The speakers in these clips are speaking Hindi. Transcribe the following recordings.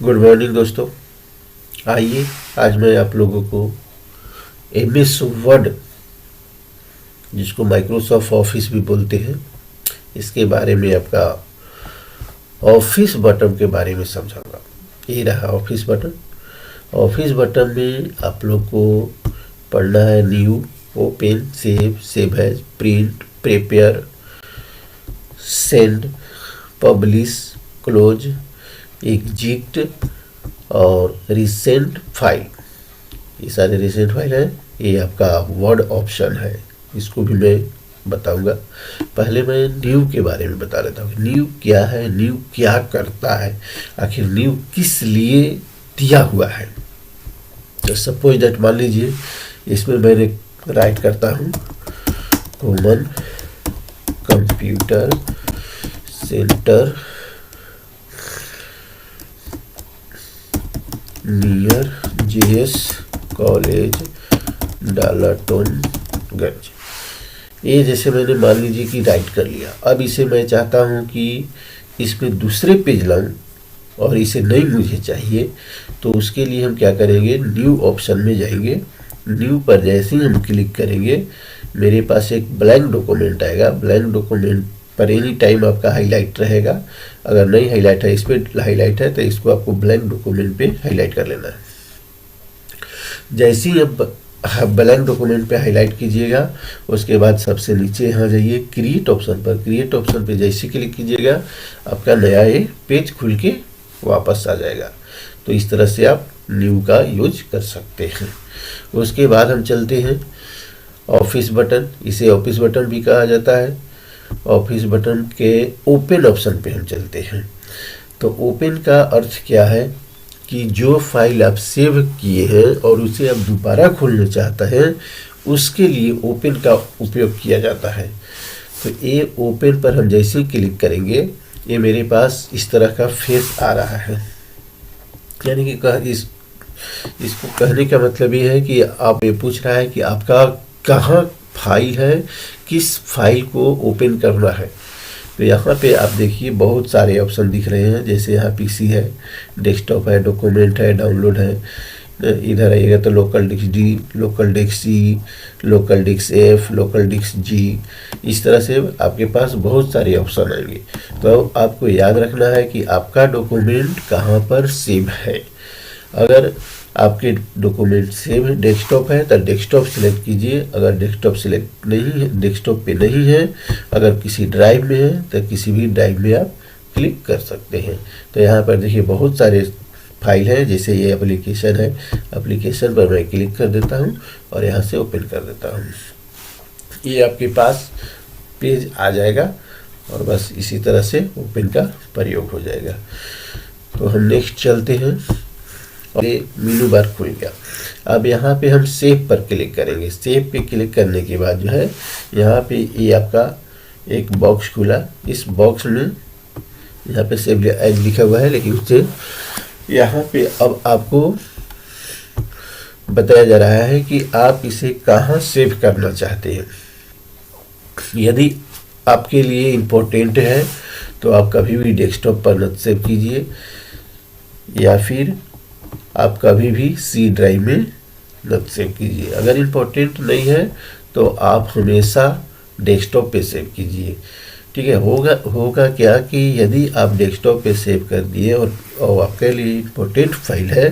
गुड मॉर्निंग दोस्तों। आइए आज मैं आप लोगों को एमएस वर्ड, जिसको माइक्रोसॉफ्ट ऑफिस भी बोलते हैं, इसके बारे में आपका ऑफिस बटन के बारे में समझाऊंगा। ये रहा ऑफिस बटन। ऑफिस बटन में आप लोग को पढ़ना है new, open, save, save as, print, prepare, send, publish, close, exit और रिसेंट फाइल। ये सारे रिसेंट फाइल हैं। ये आपका वर्ड ऑप्शन है, इसको भी मैं बताऊंगा। पहले मैं न्यू के बारे में बता देता हूँ। न्यू क्या है, न्यू क्या करता है, आखिर न्यू किस लिए दिया हुआ है। तो सपोज दैट, मान लीजिए इसमें मैंने राइट करता हूँ common computer centre near JS college Daltonganj. ये जैसे मैंने मान लीजिए कि राइट कर लिया। अब इसे मैं चाहता हूँ कि इसमें दूसरे पेज लाऊं और इसे नहीं मुझे चाहिए, तो उसके लिए हम क्या करेंगे, न्यू ऑप्शन में जाएंगे। न्यू पर जैसे ही हम क्लिक करेंगे, मेरे पास एक ब्लैंक डॉक्यूमेंट आएगा। ब्लैंक डॉक्यूमेंट पर एनी टाइम आपका हाईलाइट रहेगा। अगर नहीं हाईलाइट है, इस पर हाईलाइट है, तो इसको आपको ब्लैंक डॉक्यूमेंट पे हाईलाइट कर लेना है। जैसे ही आप ब्लैंक डॉक्यूमेंट पे हाईलाइट कीजिएगा, उसके बाद सबसे नीचे यहाँ जाइए क्रिएट ऑप्शन पर। क्रिएट ऑप्शन पे जैसे क्लिक कीजिएगा, आपका नया ये पेज खुल के वापस आ जाएगा। तो इस तरह से आप न्यू का यूज कर सकते हैं। उसके बाद हम चलते हैं ऑफिस बटन। इसे ऑफिस बटन भी कहा जाता है। ऑफिस बटन के ओपन ऑप्शन पे हम चलते हैं। तो ओपन का अर्थ क्या है कि जो फाइल आप सेव किए हैं और उसे आप दोबारा खोलना चाहते हैं, उसके लिए ओपन का उपयोग किया जाता है। तो ये ओपन पर हम जैसे ही क्लिक करेंगे, ये मेरे पास इस तरह का फेस आ रहा है। यानी कि इसको कहने का मतलब ये है कि आप ये पूछ रहा है कि आपका कहाँ फाइल है, किस फाइल को ओपन करना है। तो यहाँ पे आप देखिए बहुत सारे ऑप्शन दिख रहे हैं। जैसे यहाँ पीसी है, डेस्कटॉप है, डॉक्यूमेंट है, डाउनलोड है। इधर आइएगा तो local disk D, local disk C, local disk F, local disk G. इस तरह से आपके पास बहुत सारे ऑप्शन आएंगे। तो आपको याद रखना है कि आपका डॉक्यूमेंट कहाँ पर सेव है। अगर आपके डॉक्यूमेंट सेव डेस्कटॉप है तो डेस्कटॉप सिलेक्ट कीजिए। अगर डेस्कटॉप सिलेक्ट नहीं है, डेस्कटॉप पे नहीं है, अगर किसी ड्राइव में है तो किसी भी ड्राइव में आप क्लिक कर सकते हैं। तो यहाँ पर देखिए बहुत सारे फाइल हैं। जैसे ये एप्लीकेशन है, एप्लीकेशन पर मैं क्लिक कर देता हूँ और यहाँ से ओपन कर देता हूँ। ये आपके पास पेज आ जाएगा और बस इसी तरह से ओपन का प्रयोग हो जाएगा। तो हम नेक्स्ट चलते हैं और ये मेनू बार खुल गया। अब यहाँ पे हम सेव पर क्लिक करेंगे। सेव पे क्लिक करने के बाद जो है, यहाँ पे ये आपका एक बॉक्स खुला। इस बॉक्स में यहाँ पे सेव एज लिखा हुआ है, लेकिन उससे यहाँ पे अब आपको बताया जा रहा है कि आप इसे कहाँ सेव करना चाहते हैं। यदि आपके लिए इम्पोर्टेंट है तो आप कभी भी डेस्कटॉप पर न सेव कीजिए, या फिर आप कभी भी सी ड्राइव में न सेव कीजिए। अगर इम्पोर्टेंट नहीं है तो आप हमेशा डेस्कटॉप पे सेव कीजिए। ठीक है। होगा क्या कि यदि आप डेस्कटॉप पे सेव कर दिए और आपके लिए इम्पोर्टेंट फाइल है,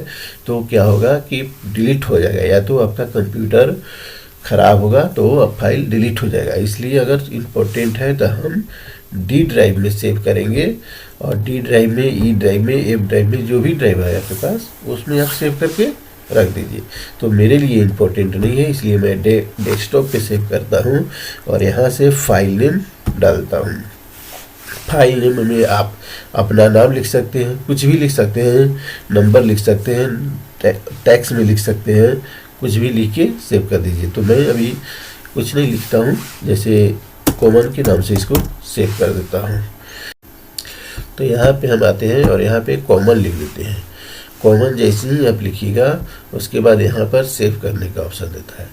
तो क्या होगा कि डिलीट हो जाएगा, या तो आपका कंप्यूटर ख़राब होगा तो अब फाइल डिलीट हो जाएगा। इसलिए अगर इम्पोर्टेंट है तो हम डी ड्राइव में सेव करेंगे, और डी ड्राइव में, ई ड्राइव में, एफ ड्राइव में, जो भी ड्राइव है आपके पास, उसमें आप सेव करके रख दीजिए। तो मेरे लिए इम्पोर्टेंट नहीं है, इसलिए मैं डेस्कटॉप पे सेव करता हूँ और यहाँ से फाइल नेम डालता हूँ। फाइल नेम में आप अपना नाम लिख सकते हैं, कुछ भी लिख सकते हैं, नंबर लिख सकते हैं, टैक्स में लिख सकते हैं, कुछ भी लिख के सेव कर दीजिए। तो मैं अभी कुछ नहीं लिखता हूँ, जैसे कॉमन के नाम से इसको सेव कर देता हूँ। तो यहाँ पे हम आते हैं और यहाँ पे कॉमन लिख देते हैं। कॉमन जैसे ही आप लिखिएगा, उसके बाद यहाँ पर सेव करने का ऑप्शन देता है।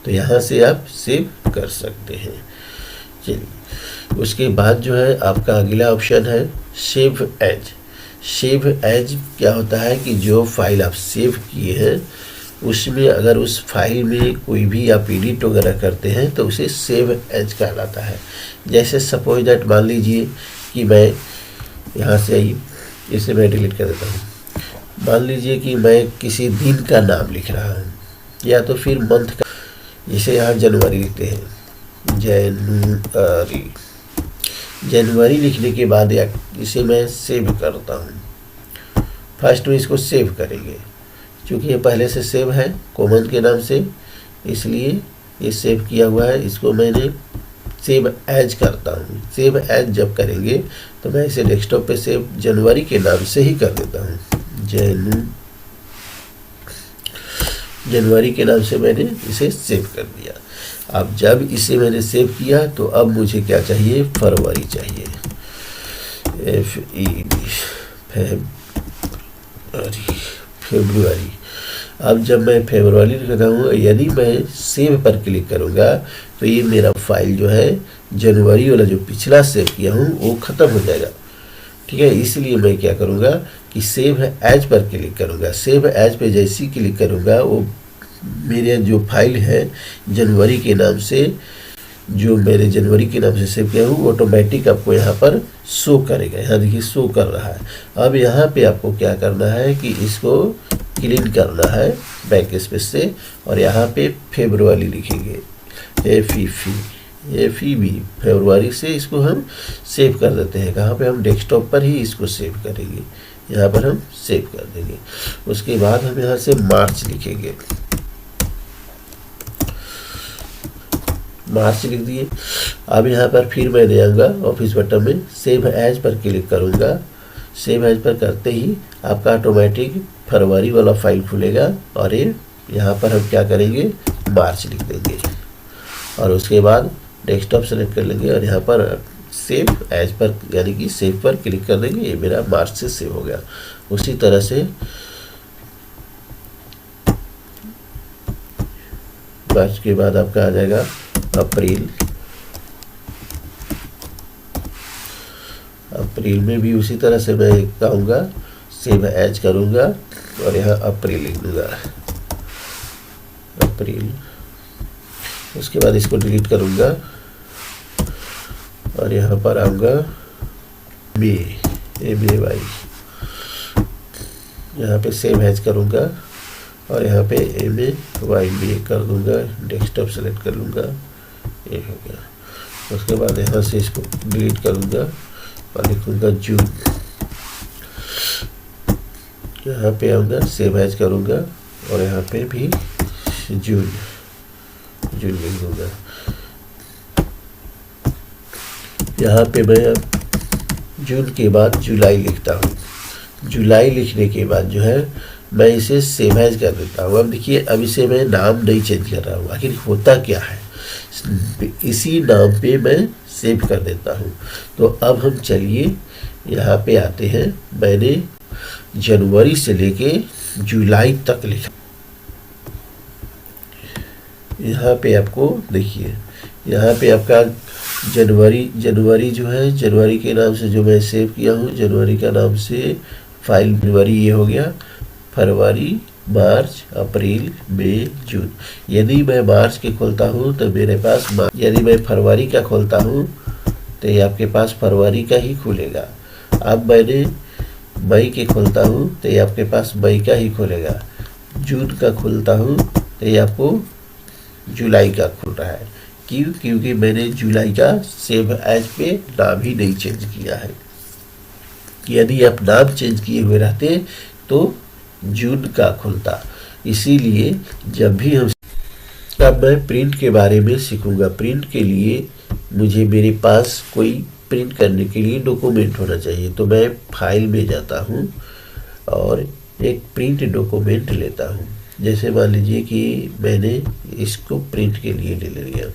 तो यहाँ से आप सेव कर सकते हैं। चलिए, उसके बाद जो है आपका अगला ऑप्शन है सेव एज। सेव एज क्या होता है कि जो फाइल आप सेव किए हैं उसमें अगर उस फाइल में कोई भी आप एडिट वगैरह करते हैं तो उसे सेव एज कहलाता है। जैसे सपोज दैट मान लीजिए कि मैं यहाँ से इसे मैं डिलीट कर देता हूँ। मान लीजिए कि मैं किसी दिन का नाम लिख रहा हूँ या तो फिर मंथ का, जैसे यहाँ जनवरी लिखते हैं, जनवरी। जनवरी लिखने के बाद या इसे मैं सेव करता हूँ। फर्स्ट में इसको सेव करेंगे, क्योंकि ये पहले से सेव है कॉमन के नाम से, इसलिए ये सेव किया हुआ है। इसको मैंने सेव एज करता हूँ। सेव एज जब करेंगे तो मैं इसे डेस्कटॉप पे सेव जनवरी के नाम से ही कर देता हूँ। जनवरी के नाम से मैंने इसे सेव कर दिया। अब जब इसे मैंने सेव किया तो अब मुझे क्या चाहिए, फरवरी चाहिए, फरवरी। अब जब मैं फरवरी लिखता हूँ, यदि मैं सेव पर क्लिक करूँगा तो ये मेरा फाइल जो है जनवरी वाला जो पिछला सेव किया हूँ वो ख़त्म हो जाएगा। ठीक है, इसलिए मैं क्या करूँगा कि सेव एज पर क्लिक करूँगा। सेव एज पे जैसे ही क्लिक करूँगा वो मेरे जो फाइल है जनवरी के नाम से, जो मैंने जनवरी के नाम से सेव किया हूँ, ऑटोमेटिक आपको यहाँ पर शो करेगा। यहाँ देखिए शो कर रहा है। अब यहाँ पे आपको क्या करना है कि इसको क्लीन करना है बैक स्पेस से, और यहाँ पे फरवरी लिखेंगे, FEB फरवरी से इसको हम सेव कर देते हैं। कहाँ पे, हम डेस्कटॉप पर ही इसको सेव करेंगे। यहाँ पर हम सेव कर देंगे। उसके बाद हम यहाँ से मार्च लिखेंगे, मार्च लिख दिए। अब यहाँ पर फिर मैं ले आऊँगा ऑफिस बटन में, सेव एज पर क्लिक करूँगा। सेव एज पर करते ही आपका ऑटोमेटिक फरवरी वाला फाइल खुलेगा, और ये यहाँ पर हम क्या करेंगे, मार्च लिख देंगे, और उसके बाद डेस्कटॉप सेलेक्ट कर लेंगे और यहाँ पर सेव एज पर यानी कि सेव पर क्लिक कर देंगे। ये मेरा मार्च से सेव हो गया। उसी तरह से मार्च के बाद आपका आ जाएगा अप्रैल। अप्रैल में भी उसी तरह से मैं कहूँगा सेव एज करूँगा और यहाँ अप्रैल लिख दूँगा, अप्रैल। उसके बाद इसको डिलीट करूँगा और यहाँ पर आऊँगा मई, MAY। यहाँ पे सेव एज करूँगा और यहाँ पे MAY कर दूँगा, डेस्कटॉप सेलेक्ट कर लूँगा, ये हो गया। उसके बाद यहाँ से इसको डिलीट करूँगा और लिखूँगा जून। यहाँ पे आऊँगा, सेव एज करूँगा और यहाँ पे भी जून लिख दूँगा। यहाँ पे मैं जून के बाद जुलाई लिखता हूँ। जुलाई लिखने के बाद जो है मैं इसे सेव एज कर देता हूँ। अब देखिए, अब इसे मैं नाम नहीं चेंज कर रहा हूँ। आखिर होता क्या है, इसी नाम पे मैं सेव कर देता हूँ। तो अब हम चलिए यहाँ पे आते हैं। मैंने जनवरी से लेके जुलाई तक लिखा। यहाँ पे आपको देखिए, यहाँ पे आपका जनवरी जो है, जनवरी के नाम से जो मैं सेव किया हूँ, जनवरी का नाम से फाइल जनवरी ये हो गया। फरवरी, मार्च, अप्रैल, मई, जून। यदि मैं मार्च के खोलता हूँ तो मेरे पास यदि मैं फरवरी का खोलता हूँ तो ये आपके पास फरवरी का ही खुलेगा। अब मैंने मई के खोलता हूँ तो ये आपके पास मई का ही खुलेगा। जून का खोलता हूँ तो ये आपको जुलाई का खुल रहा है। क्यों? क्योंकि मैंने जुलाई का सेव एज पे नाम ही नहीं चेंज किया है। यदि आप नाम चेंज किए हुए रहते तो जून का खुलता। इसीलिए जब भी हम, अब मैं प्रिंट के बारे में सीखूंगा। प्रिंट के लिए मुझे मेरे पास कोई प्रिंट करने के लिए डॉक्यूमेंट होना चाहिए। तो मैं फाइल में जाता हूँ और एक प्रिंट डॉक्यूमेंट लेता हूँ। जैसे मान लीजिए कि मैंने इसको प्रिंट के लिए ले लिया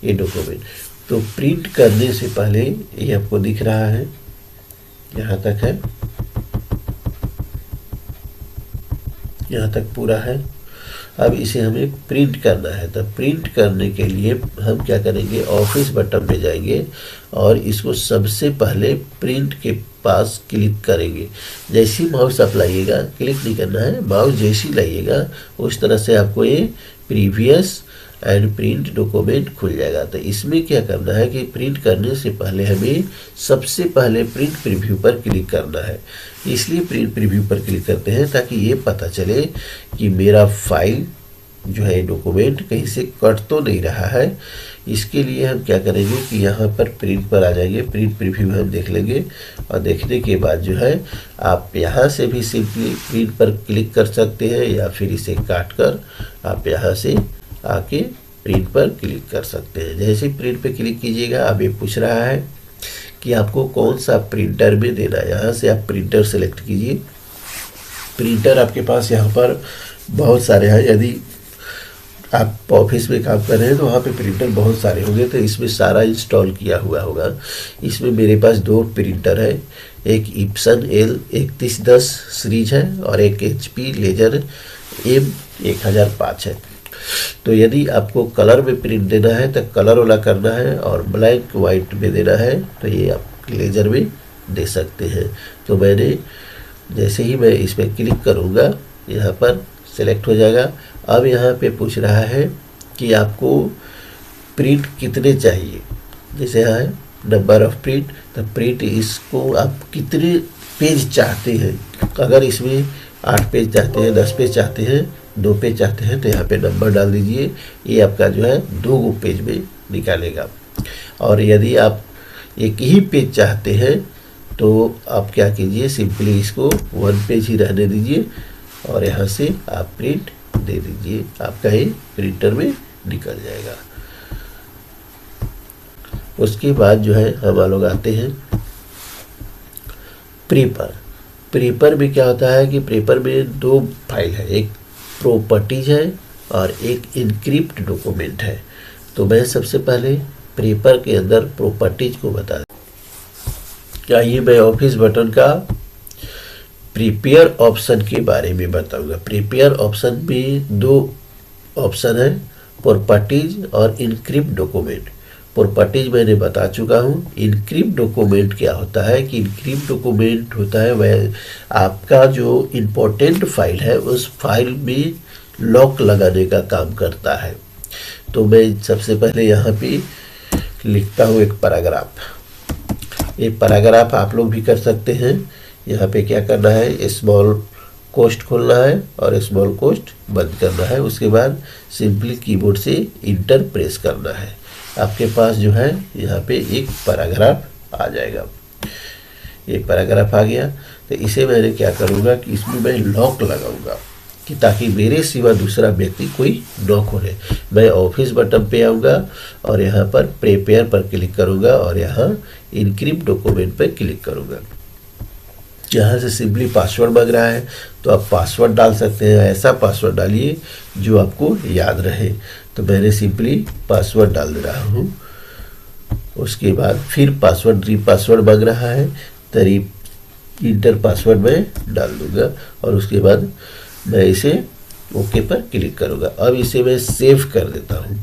ये डॉक्यूमेंट। तो प्रिंट करने से पहले ये आपको दिख रहा है, यहाँ तक है, यहाँ तक पूरा है। अब इसे हमें प्रिंट करना है। तो प्रिंट करने के लिए हम क्या करेंगे, ऑफिस बटन पे जाएंगे और इसको सबसे पहले प्रिंट के पास क्लिक करेंगे। जैसे ही माउस आप लाइएगा, क्लिक नहीं करना है, माउस जैसे ही लाइएगा उस तरह से आपको ये प्रीवियस एंड प्रिंट डॉक्यूमेंट खुल जाएगा। तो इसमें क्या करना है कि प्रिंट करने से पहले हमें सबसे पहले प्रिंट प्रीव्यू पर क्लिक करना है। इसलिए प्रिंट प्रीव्यू पर क्लिक करते हैं ताकि ये पता चले कि मेरा फाइल जो है डॉक्यूमेंट कहीं से कट तो नहीं रहा है। इसके लिए हम क्या करेंगे कि यहाँ पर प्रिंट पर आ जाएंगे, प्रिंट प्रीव्यू हम देख लेंगे और देखने के बाद जो है आप यहाँ से भी सिंपली प्रिंट पर क्लिक कर सकते हैं या फिर इसे काट कर आप यहाँ से आके प्रिंट पर क्लिक कर सकते हैं। जैसे प्रिंट पे क्लिक कीजिएगा, अब ये पूछ रहा है कि आपको कौन सा प्रिंटर में देना है। यहाँ से आप प्रिंटर सेलेक्ट कीजिए। प्रिंटर आपके पास यहाँ पर बहुत सारे हैं। यदि आप ऑफिस में काम कर रहे हैं तो वहाँ पे प्रिंटर बहुत सारे होंगे, तो इसमें सारा इंस्टॉल किया हुआ होगा। इसमें मेरे पास 2 प्रिंटर है, एक इप्सन L3110 सीरीज है और एक HP लेजर M1005 है। तो यदि आपको कलर में प्रिंट देना है तो कलर वाला करना है और ब्लैक वाइट में देना है तो ये आप लेजर में दे सकते हैं। तो मैंने जैसे ही मैं इस पर क्लिक करूँगा यहाँ पर सेलेक्ट हो जाएगा। अब यहाँ पे पूछ रहा है कि आपको प्रिंट कितने चाहिए। जैसे यहाँ है नंबर ऑफ प्रिंट, तो प्रिंट इसको आप कितने पेज चाहते हैं। अगर इसमें 8 पेज चाहते हैं, 10 पेज चाहते हैं, 2 पेज चाहते हैं तो यहाँ पे नंबर डाल दीजिए। ये आपका जो है 2 पेज में निकालेगा। और यदि आप एक ही पेज चाहते हैं तो आप क्या कीजिए, सिंपली इसको 1 पेज ही रहने दीजिए और यहाँ से आप प्रिंट दे दीजिए, आपका ये प्रिंटर में निकल जाएगा। उसके बाद जो है हम लोग आते हैं प्रीपर। प्रीपर में क्या होता है कि प्रीपर में 2 फाइल है, एक प्रॉपर्टीज है और एक इनक्रिप्ट डॉक्यूमेंट है। तो मैं सबसे पहले प्रीपर के अंदर प्रॉपर्टीज को बता दूं। आइए मैं ऑफिस बटन का प्रिपेयर ऑप्शन के बारे में बताऊंगा। प्रिपेयर ऑप्शन में 2 ऑप्शन है, प्रॉपर्टीज और इनक्रिप्ट डॉक्यूमेंट। प्रॉपर्टीज मैंने बता चुका हूँ। इनक्रिप्ट डॉक्यूमेंट क्या होता है कि इनक्रिप्ट डॉक्यूमेंट होता है वह आपका जो इम्पोर्टेंट फाइल है उस फाइल में लॉक लगाने का काम करता है। तो मैं सबसे पहले यहाँ पे लिखता हूँ एक पैराग्राफ। ये पैराग्राफ आप लोग भी कर सकते हैं। यहाँ पे क्या करना है, स्मॉल कोस्ट खोलना है और स्मॉल कोस्ट बंद करना है। उसके बाद सिंपली कीबोर्ड से इंटर प्रेस करना है। आपके पास जो है यहाँ पे एक पैराग्राफ आ जाएगा। ये पैराग्राफ आ गया तो इसे मैंने क्या करूँगा कि इसमें मैं लॉक लगाऊंगा कि ताकि मेरे सिवा दूसरा व्यक्ति कोई न खोले। मैं ऑफिस बटन पे आऊँगा और यहाँ पर प्रिपेयर पर क्लिक करूँगा और यहाँ इनक्रिप्ट डॉक्यूमेंट पर क्लिक करूँगा। यहाँ से सिंपली पासवर्ड मांग रहा है तो आप पासवर्ड डाल सकते हैं। ऐसा पासवर्ड डालिए जो आपको याद रहे। तो मैंने सिंपली पासवर्ड डाल दे रहा हूँ। उसके बाद फिर पासवर्ड पासवर्ड मांग रहा है तो इंटर पासवर्ड मैं डाल दूँगा और उसके बाद मैं इसे ओके पर क्लिक करूँगा। अब इसे मैं सेव कर देता हूँ।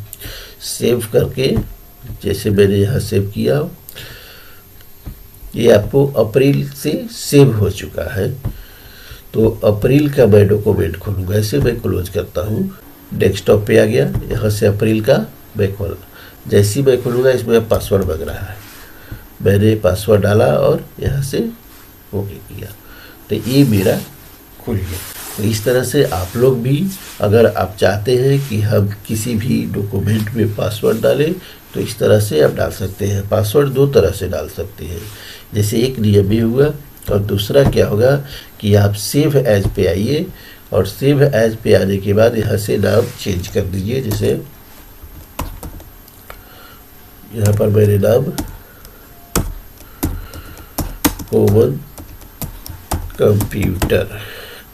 सेव करके जैसे मैंने यहाँ सेव किया, ये आपको अप्रैल से सेव हो चुका है। तो अप्रैल का मैं डॉक्यूमेंट खोलूँगा। ऐसे मैं क्लोज करता हूँ। डेस्कटॉप पे आ गया। यहाँ से अप्रैल का मैं खोला। जैसे ही मैं खोलूँगा इसमें पासवर्ड मांग रहा है। मैंने पासवर्ड डाला और यहाँ से ओके किया तो ये मेरा खुल गया। तो इस तरह से आप लोग भी अगर आप चाहते हैं कि हम किसी भी डॉक्यूमेंट में पासवर्ड डालें तो इस तरह से आप डाल सकते हैं। पासवर्ड 2 तरह से डाल सकते हैं। जैसे एक नियम ये हुआ और दूसरा क्या होगा कि आप सेव एज पे आइए और सेव एज पे आने के बाद यहाँ से नाम चेंज कर दीजिए। जैसे यहाँ पर मेरे नाम कॉमन कंप्यूटर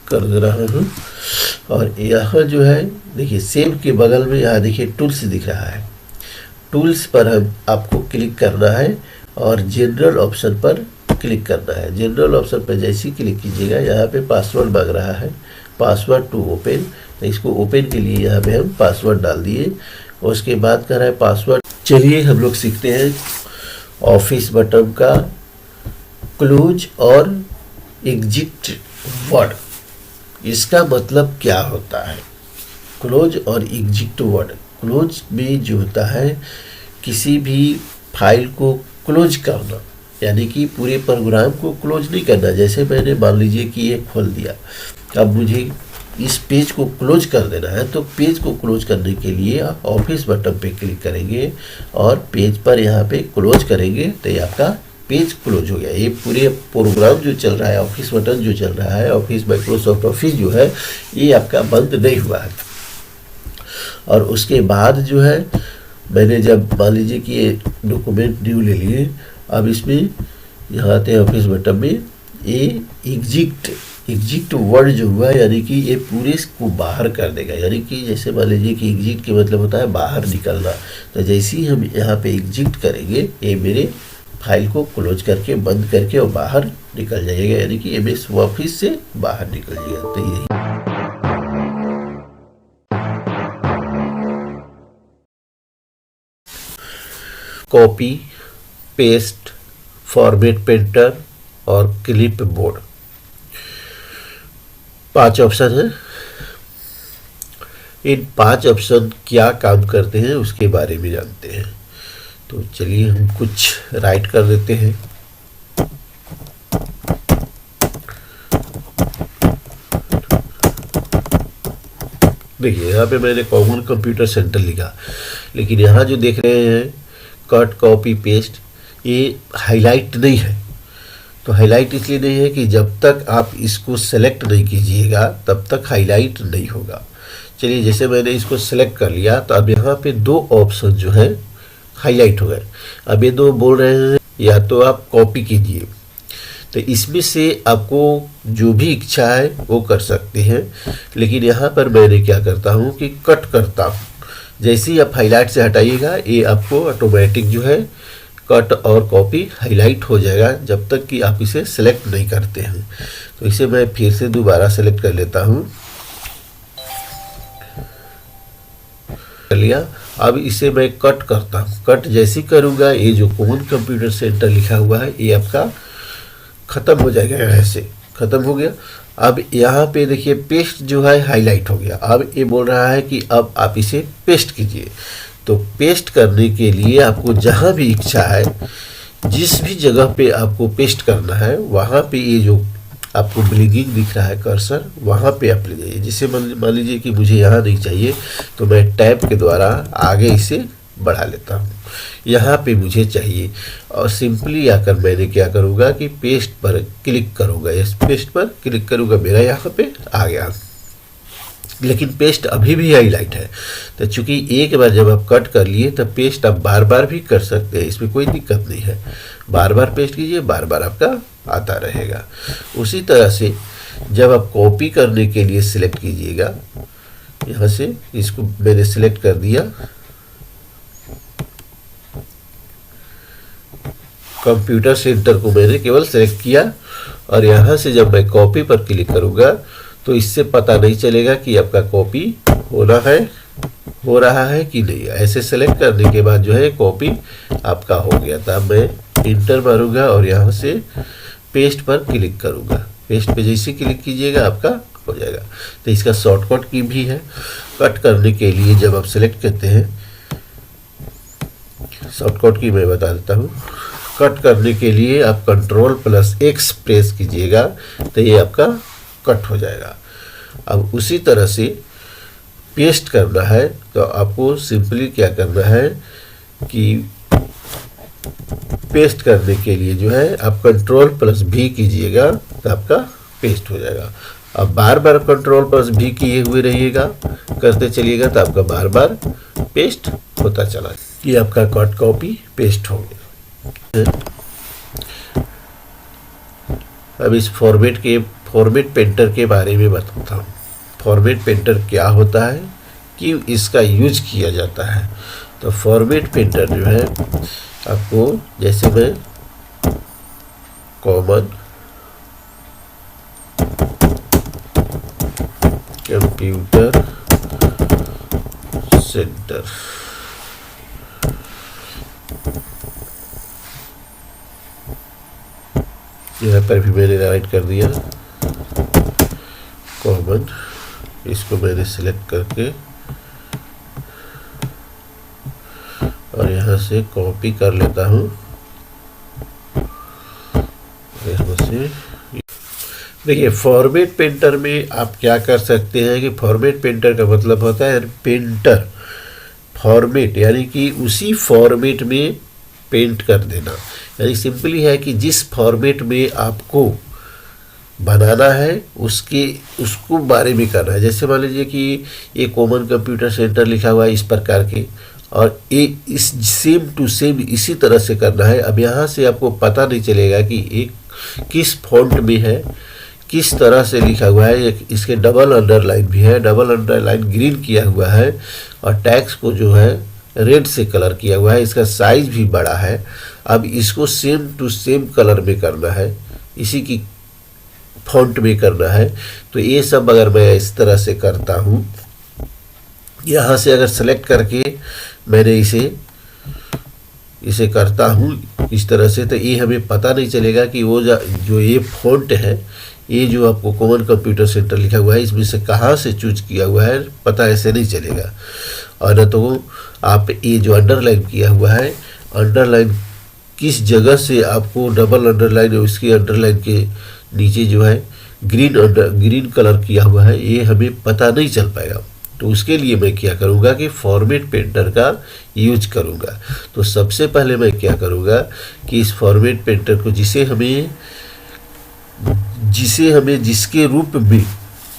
कर दे रहा हूँ और यहाँ जो है देखिए सेव के बगल में यहाँ देखिए टूल्स दिख रहा है। टूल्स पर हम आपको क्लिक करना है और जनरल ऑप्शन पर क्लिक करना है। जनरल ऑप्शन पर जैसे ही क्लिक कीजिएगा यहाँ पे पासवर्ड मांग रहा है, पासवर्ड टू ओपन। तो इसको ओपन के लिए यहाँ पे हम पासवर्ड डाल दिए और उसके बाद कर रहा है पासवर्ड। चलिए हम लोग सीखते हैं ऑफिस बटन का क्लोज और एग्जिट वर्ड। इसका मतलब क्या होता है क्लोज और एग्जिट वर्ड? क्लोज में जो होता है किसी भी फाइल को क्लोज करना, यानी कि पूरे प्रोग्राम को क्लोज नहीं करना। जैसे मैंने मान लीजिए कि ये खोल दिया, अब मुझे इस पेज को क्लोज कर देना है, तो पेज को क्लोज करने के लिए आप ऑफिस बटन पे क्लिक करेंगे और पेज पर यहाँ पे क्लोज करेंगे तो ये आपका पेज क्लोज हो गया। ये पूरे प्रोग्राम जो चल रहा है, ऑफिस बटन जो चल रहा है, ऑफिस माइक्रोसॉफ्ट ऑफिस जो है, ये आपका बंद नहीं हुआ है। और उसके बाद जो है मैंने जब मान लीजिए कि ये डॉक्यूमेंट न्यू ले लिए, अब इसमें यहाँ आते हैं ऑफिस बटन में, ये एग्जिट वर्ड जो हुआ यानी कि ये पूरे को बाहर कर देगा। यानी कि जैसे मान लीजिए कि एग्जिट के मतलब होता है बाहर निकलना, तो जैसे ही हम यहाँ पे एग्जिट करेंगे ये मेरे फाइल को क्लोज करके बंद करके और बाहर निकल जाएगा, यानी कि एमएस ऑफिस से बाहर निकल जाएगा। तो यही कॉपी पेस्ट, फॉर्मेट पेंटर और क्लिप बोर्ड, 5 ऑप्शन है। इन 5 ऑप्शन क्या काम करते हैं उसके बारे में जानते हैं। तो चलिए हम कुछ राइट कर देते हैं। देखिए यहाँ पे मैंने कॉमन कंप्यूटर सेंटर लिखा, लेकिन यहाँ जो देख रहे हैं कट कॉपी पेस्ट, ये हाईलाइट नहीं है। तो हाईलाइट इसलिए नहीं है कि जब तक आप इसको सेलेक्ट नहीं कीजिएगा तब तक हाईलाइट नहीं होगा। चलिए जैसे मैंने इसको सेलेक्ट कर लिया तो अब यहाँ पे 2 ऑप्शन जो है हाईलाइट हो गए। अब ये 2 बोल रहे हैं या तो आप कॉपी कीजिए, तो इसमें से आपको जो भी इच्छा है वो कर सकते हैं। लेकिन यहाँ पर मैंने क्या करता हूँ कि कट करता हूँ। जैसे ही आप हाईलाइट से हटाइएगा ये आपको ऑटोमेटिक जो है कट और कॉपी हाईलाइट हो जाएगा, जब तक कि आप इसे सेलेक्ट नहीं करते हैं। तो इसे मैं फिर से दोबारा सेलेक्ट कर लेता हूँ, कर लिया। अब इसे मैं कट करता हूँ। कट जैसे ही करूँगा ये जो कॉमन कंप्यूटर सेंटर लिखा हुआ है ये आपका ख़त्म हो जाएगा, यहाँ से ख़त्म हो गया। अब यहाँ पे देखिए पेस्ट जो है हाईलाइट हो गया। अब ये बोल रहा है कि अब आप इसे पेस्ट कीजिए। तो पेस्ट करने के लिए आपको जहाँ भी इच्छा है, जिस भी जगह पे आपको पेस्ट करना है, वहाँ पे ये जो आपको ब्लिंकिंग दिख रहा है कर्सर, वहाँ पे आप ले जाइए। जिससे मान लीजिए कि मुझे यहाँ नहीं चाहिए तो मैं टैब के द्वारा आगे इसे बढ़ा लेता हूँ। यहाँ पे मुझे चाहिए और सिंपली आकर मैंने क्या करूँगा कि पेस्ट पर क्लिक करूँगा। इस पेस्ट पर क्लिक करूँगा, मेरा यहाँ पे आ गया। लेकिन पेस्ट अभी भी हाईलाइट है। तो चूंकि एक बार जब आप कट कर लिए तब पेस्ट आप बार बार भी कर सकते हैं, इसमें कोई दिक्कत नहीं है। बार बार पेस्ट कीजिए, बार बार आपका आता रहेगा। उसी तरह से जब आप कॉपी करने के लिए सिलेक्ट कीजिएगा, यहाँ से इसको मैंने सिलेक्ट कर दिया, कंप्यूटर सेंटर को मैंने केवल सेलेक्ट किया और यहाँ से जब मैं कॉपी पर क्लिक करूँगा तो इससे पता नहीं चलेगा कि आपका कॉपी हो रहा है कि नहीं। ऐसे सेलेक्ट करने के बाद जो है कॉपी आपका हो गया था। मैं इंटर मारूंगा और यहाँ से पेस्ट पर क्लिक करूंगा। पेस्ट पे जैसे क्लिक कीजिएगा आपका हो जाएगा। तो इसका शॉर्टकट की भी है। कट करने के लिए जब आप सेलेक्ट करते हैं, शॉर्टकट की मैं बता देता हूँ। कट करने के लिए आप Ctrl+X प्रेस कीजिएगा तो ये आपका कट हो जाएगा। अब उसी तरह से पेस्ट करना है तो आपको सिंपली क्या करना है कि पेस्ट करने के लिए जो है आप Ctrl+V कीजिएगा तो आपका पेस्ट हो जाएगा। अब बार बार Ctrl+V किए हुए रहिएगा, करते चलिएगा तो आपका बार बार पेस्ट होता चला। ये आपका कट कॉपी पेस्ट हो गया। अब इस फॉर्मेट पेंटर के बारे में बताता हूँ। फॉर्मेट पेंटर क्या होता है, कि इसका यूज किया जाता है। तो फॉर्मेट पेंटर जो है आपको, जैसे मैं कॉमन कंप्यूटर सेंटर। यहाँ पर भी मैंने राइट कर दिया कॉमन, इसको मैंने सिलेक्ट करके और यहाँ से कॉपी कर लेता हूँ। यहाँ से देखिए, फॉर्मेट पेंटर में आप क्या कर सकते हैं कि फॉर्मेट पेंटर का मतलब होता है पेंटर फॉर्मेट, यानी कि उसी फॉर्मेट में पेंट कर देना। यानी सिंपली है कि जिस फॉर्मेट में आपको बनाना है उसको बारे में करना है। जैसे मान लीजिए कि ये कॉमन कंप्यूटर सेंटर लिखा हुआ है इस प्रकार के, और ये इस सेम टू सेम इसी तरह से करना है। अब यहाँ से आपको पता नहीं चलेगा कि एक किस फॉन्ट में है, किस तरह से लिखा हुआ है। इसके डबल अंडरलाइन भी है, डबल अंडरलाइन ग्रीन किया हुआ है, और टैक्स को जो है रेड से कलर किया हुआ है। इसका साइज भी बड़ा है। अब इसको सेम टू सेम कलर में करना है, इसी की फॉन्ट में करना है। तो ये सब अगर मैं इस तरह से करता हूँ, यहाँ से अगर सेलेक्ट करके मैंने इसे करता हूँ इस तरह से, तो ये हमें पता नहीं चलेगा कि वो जो ये फॉन्ट है, ये जो आपको कॉमन कंप्यूटर सेंटर लिखा हुआ है, इसमें से कहाँ से चूज किया हुआ है, पता ऐसे नहीं चलेगा। और न तो आप ये जो अंडरलाइन किया हुआ है, अंडरलाइन किस जगह से आपको डबल अंडरलाइन और इसकी अंडरलाइन के नीचे जो है ग्रीन कलर किया हुआ है, ये हमें पता नहीं चल पाएगा। तो उसके लिए मैं क्या करूँगा कि फॉर्मेट पेंटर का यूज करूँगा। तो सबसे पहले मैं क्या करूँगा कि इस फॉर्मेट पेंटर को जिसे हमें जिसके रूप में,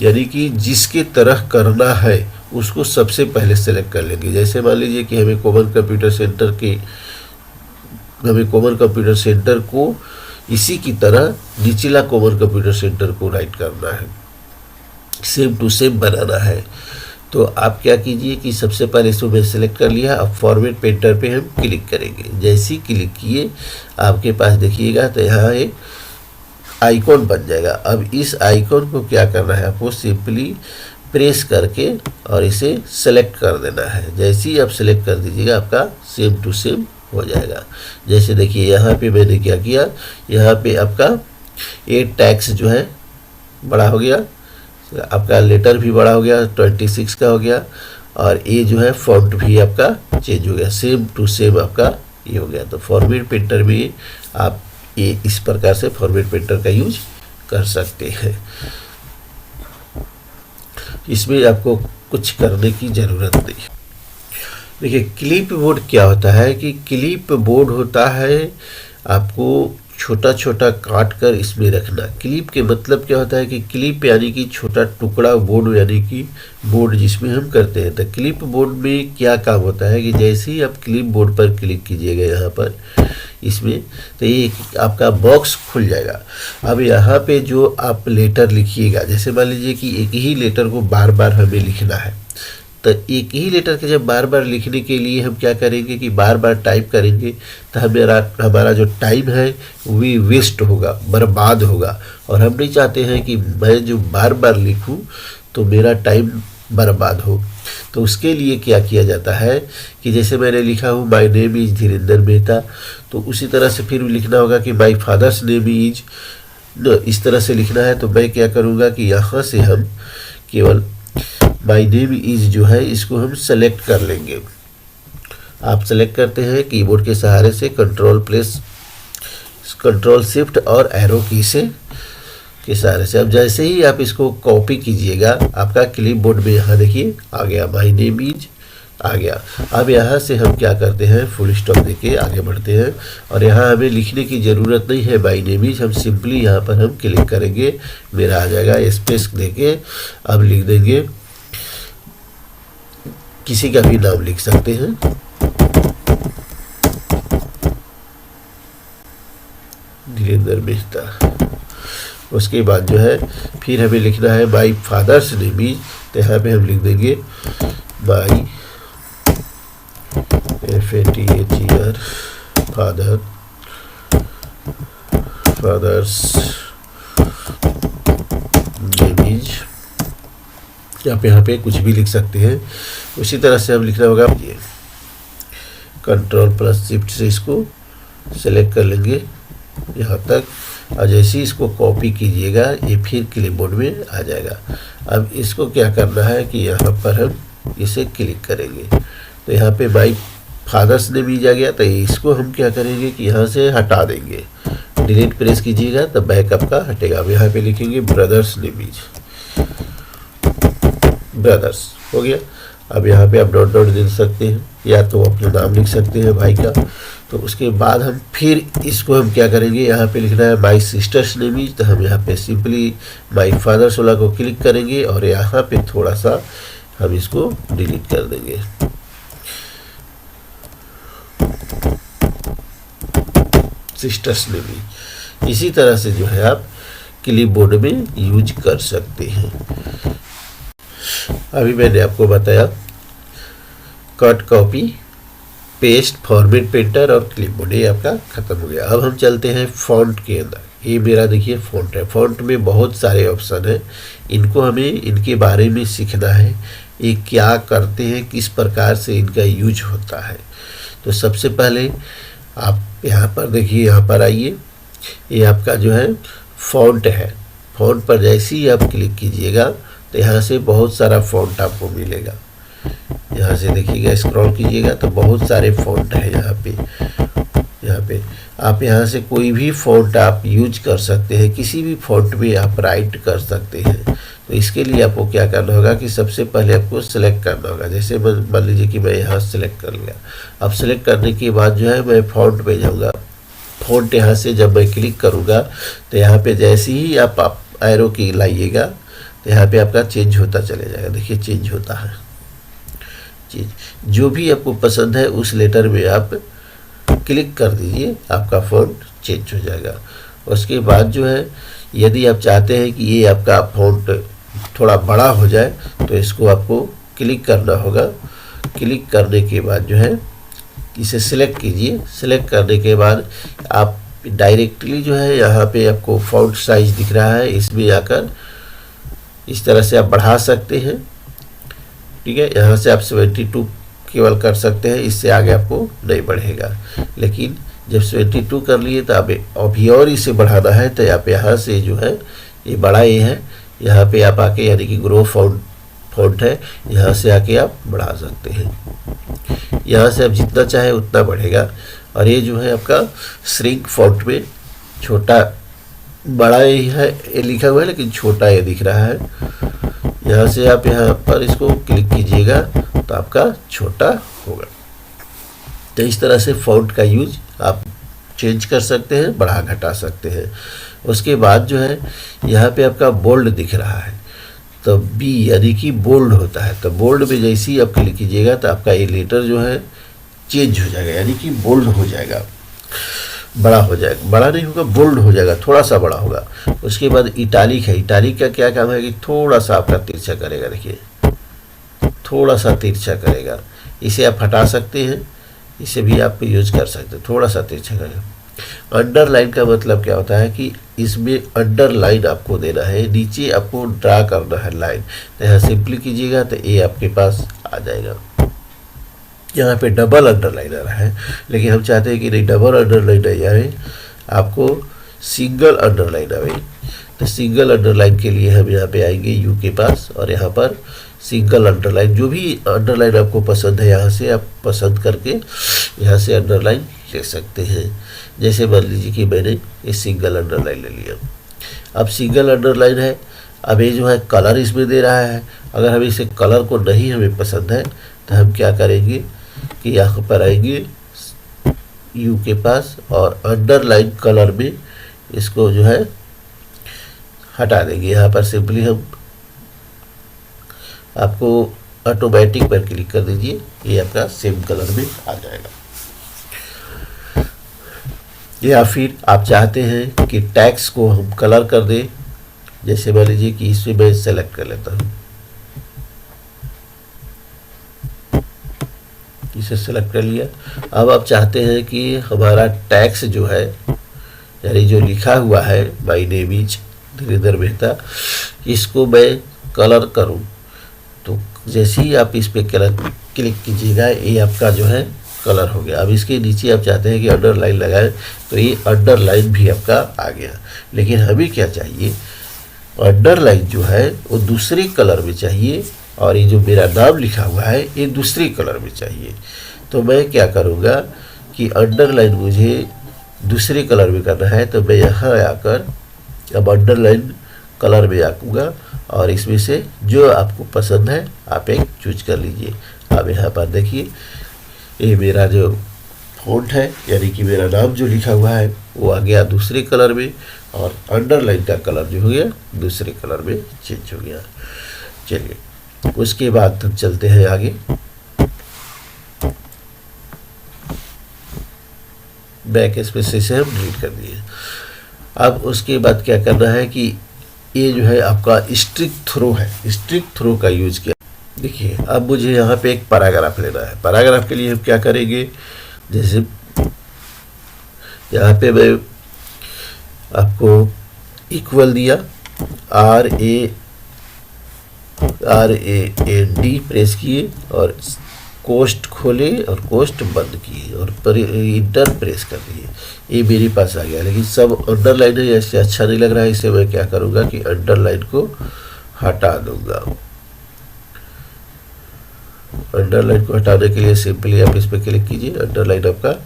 यानी कि जिसके तरह करना है, उसको सबसे पहले सेलेक्ट कर लेंगे। जैसे मान लीजिए कि हमें कॉमन कंप्यूटर सेंटर को इसी की तरह निचला कॉमन कंप्यूटर सेंटर को राइट करना है, सेम टू सेम बनाना है। तो आप क्या कीजिए कि सबसे पहले इसको मैं सेलेक्ट कर लिया। अब फॉर्मेट पेंटर पे हम क्लिक करेंगे। जैसे ही क्लिक किए, आपके पास देखिएगा तो यहाँ एक आइकॉन बन जाएगा। अब इस आइकॉन को क्या करना है, आपको सिंपली प्रेस करके और इसे सेलेक्ट कर देना है। जैसे ही आप सेलेक्ट कर दीजिएगा, आपका सेम टू सेम हो जाएगा। जैसे देखिए यहाँ पे मैंने क्या किया, यहाँ पे आपका ये टैक्स जो है बड़ा हो गया, आपका लेटर भी बड़ा हो गया, 26 का हो गया, और ये जो है फॉन्ट भी आपका चेंज हो गया, सेम टू सेम आपका ये हो गया। तो फॉर्मेट पेंटर में आप ये इस प्रकार से फॉर्मेट पेंटर का यूज कर सकते हैं। इसमें आपको कुछ करने की ज़रूरत नहीं। देखिए, क्लिप बोर्ड क्या होता है कि क्लिप बोर्ड होता है आपको छोटा छोटा काट कर इसमें रखना। क्लिप के मतलब क्या होता है कि क्लिप यानी कि छोटा टुकड़ा बोर्ड, यानी कि बोर्ड जिसमें हम करते हैं। तो क्लिप बोर्ड में क्या काम होता है कि जैसे ही आप क्लिप बोर्ड पर क्लिक कीजिएगा यहाँ पर इसमें, तो ये आपका बॉक्स खुल जाएगा। अब यहाँ पे जो आप लेटर लिखिएगा, जैसे मान लीजिए कि एक ही लेटर को बार बार हमें लिखना है, तो एक ही लेटर के जब बार बार लिखने के लिए हम क्या करेंगे कि बार बार टाइप करेंगे, तो हमारा जो टाइम है वो वेस्ट होगा, बर्बाद होगा। और हम नहीं चाहते हैं कि मैं जो बार बार लिखूं तो मेरा टाइम बर्बाद हो। तो उसके लिए क्या किया जाता है कि जैसे मैंने लिखा हूँ my name is Dhirendra Mehta, तो उसी तरह से फिर लिखना होगा कि माय फादर्स नेम इज, इस तरह से लिखना है। तो मैं क्या करूँगा कि यहाँ से हम केवल माय नेम इज जो है इसको हम सेलेक्ट कर लेंगे। आप सेलेक्ट करते हैं कीबोर्ड के सहारे से कंट्रोल शिफ्ट और एरो की से के सहारे से। अब जैसे ही आप इसको कॉपी कीजिएगा, आपका क्लिप बोर्ड में यहाँ देखिए आ गया, माय नेम इज आ गया। अब यहाँ से हम क्या करते हैं, फुल स्टॉप देके आगे बढ़ते हैं, और यहाँ हमें लिखने की ज़रूरत नहीं है माय नेम इज, हम सिंपली यहाँ पर हम क्लिक करेंगे, मेरा आ जाएगा। स्पेस देके अब लिख देंगे, किसी का भी नाम लिख सकते हैं, धीरेन्द्र मेहता। उसके बाद जो है फिर हमें लिखना है माय फादर्स नेम इज, तो यहाँ पे हम लिख देंगे my FATHER father's name is. आप यहाँ पे कुछ भी लिख सकते हैं। उसी तरह से हम लिखना होगा, ये Ctrl+Shift से इसको सेलेक्ट कर लेंगे यहाँ तक, और जैसे ही इसको कॉपी कीजिएगा ये फिर क्लिपबोर्ड में आ जाएगा। अब इसको क्या करना है कि यहाँ पर हम इसे क्लिक करेंगे तो यहाँ पे माय फादर्स नेम भी आ गया, तो इसको हम क्या करेंगे कि यहाँ से हटा देंगे। डिलीट प्रेस कीजिएगा तो बैकअप का हटेगा। अब यहाँ पे लिखेंगे ब्रदर्स नेम इज, ब्रदर्स हो गया। अब यहाँ पे आप डॉट डॉट दे सकते हैं या तो अपना नाम लिख सकते हैं भाई का। तो उसके बाद हम फिर इसको हम क्या करेंगे, यहाँ पे लिखना है माय सिस्टर्स नेम इज, तो हम यहाँ पे सिंपली माय फादर्स वाला को क्लिक करेंगे और यहाँ पे थोड़ा सा हम इसको डिलीट कर देंगे। सिस्टर्स नेम इज इसी तरह से जो है आप क्लिपबोर्ड में यूज कर सकते हैं। अभी मैंने आपको बताया cut, copy, paste, format painter और क्लिपबोर्ड, ये आपका खत्म हो गया। अब हम चलते हैं फॉन्ट के अंदर। ये मेरा देखिए फॉन्ट है। फॉन्ट में बहुत सारे ऑप्शन हैं, इनको हमें इनके बारे में सीखना है, ये क्या करते हैं, किस प्रकार से इनका यूज होता है। तो सबसे पहले आप यहाँ पर देखिए, यहाँ पर आइए, ये आपका जो है फॉन्ट है। फॉन्ट पर जैसे ही आप क्लिक कीजिएगा तो यहाँ से बहुत सारा फॉन्ट आपको मिलेगा। यहाँ से देखिएगा, स्क्रॉल कीजिएगा तो बहुत सारे फॉन्ट है यहाँ पे आप यहाँ से कोई भी फॉन्ट आप यूज कर सकते हैं, किसी भी फॉन्ट में आप राइट कर सकते हैं। तो इसके लिए आपको क्या करना होगा कि सबसे पहले आपको सेलेक्ट करना होगा। जैसे मान लीजिए कि मैं यहाँ सेलेक्ट कर लिया। अब सेलेक्ट करने के बाद जो है मैं फॉन्ट पे जाऊँगा। फॉन्ट यहाँ से जब मैं क्लिक करूँगा तो यहाँ पे जैसे ही आप एरो की लाइएगा तो यहाँ पे आपका चेंज होता चले जाएगा। देखिए चेंज होता है, चेंज जो भी आपको पसंद है उस लेटर में आप क्लिक कर दीजिए, आपका फॉन्ट चेंज हो जाएगा। उसके बाद जो है यदि आप चाहते हैं कि ये आपका फॉन्ट थोड़ा बड़ा हो जाए तो इसको आपको क्लिक करना होगा। क्लिक करने के बाद जो है इसे सिलेक्ट कीजिए। सिलेक्ट करने के बाद आप डायरेक्टली जो है यहाँ पे आपको फॉन्ट साइज दिख रहा है, इसमें आकर इस तरह से आप बढ़ा सकते हैं। ठीक है, यहाँ से आप 72 केवल कर सकते हैं, इससे आगे आपको नहीं बढ़ेगा। लेकिन जब 72 कर लिए तो आप अभी और इसे बढ़ाना है तो आप यहाँ से जो है ये बड़ा ये है, यहाँ पे आप आके यानी कि ग्रो फॉन्ट है, यहाँ से आके आप बढ़ा सकते हैं। यहाँ से आप जितना चाहे उतना बढ़ेगा। और ये जो है आपका श्रिंक फॉन्ट में छोटा बड़ा ही है, ये लिखा हुआ है लेकिन छोटा ये दिख रहा है। यहाँ से आप यहाँ पर इसको क्लिक कीजिएगा तो आपका छोटा होगा। तो इस तरह से फॉन्ट का यूज आप चेंज कर सकते हैं, बढ़ा घटा सकते हैं। उसके बाद जो है यहाँ पे आपका बोल्ड दिख रहा है, तो बी यानी कि बोल्ड होता है। तो बोल्ड में जैसे ही आप क्लिक कीजिएगा तो आपका ये लेटर जो है चेंज हो जाएगा, यानी कि बोल्ड हो जाएगा, बड़ा हो जाएगा। बड़ा नहीं होगा, बोल्ड हो जाएगा, थोड़ा सा बड़ा होगा। उसके बाद इटालिक है। इटालिक का क्या काम है कि थोड़ा सा आपका तिरछा करेगा। देखिए थोड़ा सा तिरछा करेगा, इसे आप हटा सकते हैं, इसे भी आप यूज कर सकते हैं, थोड़ा सा तिरछा करेगा। अंडरलाइन का मतलब क्या होता है कि इसमें अंडरलाइन आपको देना है, नीचे आपको ड्रा करना है लाइन। तो यहाँ सिंपली कीजिएगा तो ये आपके पास आ जाएगा। यहाँ पे डबल अंडरलाइन आ रहा है, लेकिन हम चाहते हैं कि नहीं डबल अंडरलाइन नहीं आए, आपको सिंगल अंडरलाइन आए। तो सिंगल अंडरलाइन के लिए हम यहाँ पे आएंगे यू के पास, और यहाँ पर सिंगल अंडरलाइन, जो भी अंडरलाइन आपको पसंद है यहाँ से आप पसंद करके यहाँ से अंडरलाइन ले सकते हैं। जैसे मान लीजिए कि मैंने ये सिंगल अंडरलाइन ले लिया। अब सिंगल अंडरलाइन है, अब ये जो है कलर इसमें दे रहा है। अगर हम इसे कलर को नहीं हमें पसंद है तो हम क्या करेंगे कि यहाँ पर आएंगे यू के पास और अंडरलाइन कलर में इसको जो है हटा देंगे। यहाँ पर सिंपली हम आपको ऑटोमेटिक पर क्लिक कर दीजिए, ये आपका सेम कलर में आ जाएगा। या फिर आप चाहते हैं कि टैक्स को हम कलर कर दें, जैसे मान लीजिए कि इसमें मैं सेलेक्ट कर लेता हूँ, इसे सेलेक्ट कर लिया। अब आप चाहते हैं कि हमारा टैक्स जो है यानी जो लिखा हुआ है my name is Dhirendra Mehta, इसको मैं कलर करूं। जैसे ही आप इस पे क्लिक कीजिएगा, ये आपका जो है कलर हो गया। अब इसके नीचे आप चाहते हैं कि अंडरलाइन लगाएं, तो ये अंडरलाइन भी आपका आ गया। लेकिन हमें क्या चाहिए, अंडरलाइन जो है वो दूसरे कलर में चाहिए, और ये जो मेरा नाम लिखा हुआ है ये दूसरे कलर में चाहिए। तो मैं क्या करूँगा कि अंडरलाइन मुझे दूसरे कलर में करना है, तो मैं यहाँ आकर अब अंडरलाइन कलर में आऊँगा, और इसमें से जो आपको पसंद है आप एक चूज कर लीजिए। अब यहाँ पर देखिए, ये मेरा जो फ़ॉन्ट है, यानी कि मेरा नाम जो लिखा हुआ है वो आ गया दूसरे कलर में, और अंडरलाइन का कलर जो हो गया दूसरे कलर में चेंज हो गया। चलिए, उसके बाद हम चलते हैं आगे। बैक स्पेस से हम डिलीट कर दिए। अब उसके बाद क्या करना है कि ये जो है आपका स्ट्रिक थ्रो है, स्ट्रिक थ्रो का यूज किया। देखिए, अब मुझे यहाँ पे एक पैराग्राफ लेना है। पैराग्राफ के लिए हम क्या करेंगे, जैसे यहाँ पे मैं आपको इक्वल दिया, RAND प्रेस किए, और कोस्ट खोले और कोस्ट बंद किए, और इंटर प्रेस कर दिए। ये मेरे पास आ गया। लेकिन सब अंडरलाइन है, ऐसे अच्छा नहीं लग रहा है, इसे मैं क्या करूँगा कि अंडरलाइन को हटा दूंगा। अंडरलाइन को हटाने के लिए सिंपली आप इस पर क्लिक कीजिए, अंडरलाइन आपका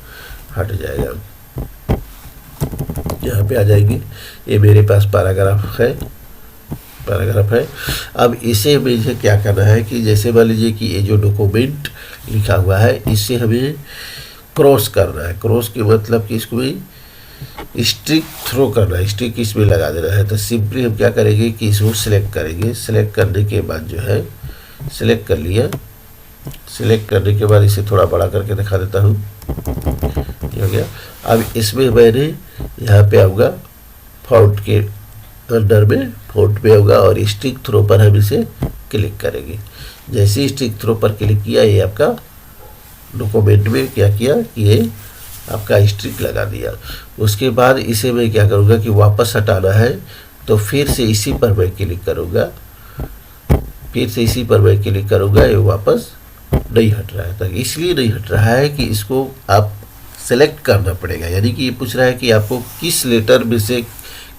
हट जाएगा। यहाँ पे आ जाएंगे, ये मेरे पास पैराग्राफ है। अब इसे मुझे क्या करना है कि जैसे मान लीजिए कि ये जो डॉक्यूमेंट लिखा हुआ है इसे हमें क्रॉस करना है। क्रॉस के मतलब कि इसको भी स्ट्रिक थ्रो करना है, स्ट्रिक इसमें लगा देना है। तो सिंपली हम क्या करेंगे कि इसको सिलेक्ट करेंगे। सिलेक्ट करने के बाद जो है, सिलेक्ट कर लिया। सिलेक्ट करने के बाद इसे थोड़ा बड़ा करके दिखा देता हूँ, ये हो गया। अब इसमें मैंने यहाँ पे आऊँगा, फ़ॉन्ट के अंडर में फ़ॉन्ट पे होगा, और स्टिक थ्रो पर हम इसे क्लिक करेंगे। जैसे ही स्टिक थ्रो पर क्लिक किया, ये आपका डॉक्यूमेंट में क्या किया कि ये आपका स्टिक लगा दिया। उसके बाद इसे मैं क्या करूँगा कि वापस हटाना है, तो फिर से इसी पर मैं क्लिक करूँगा। ये वापस नहीं हट रहा है। तो इसलिए नहीं हट रहा है कि इसको आप सेलेक्ट करना पड़ेगा, यानी कि ये पूछ रहा है कि आपको किस लेटर में से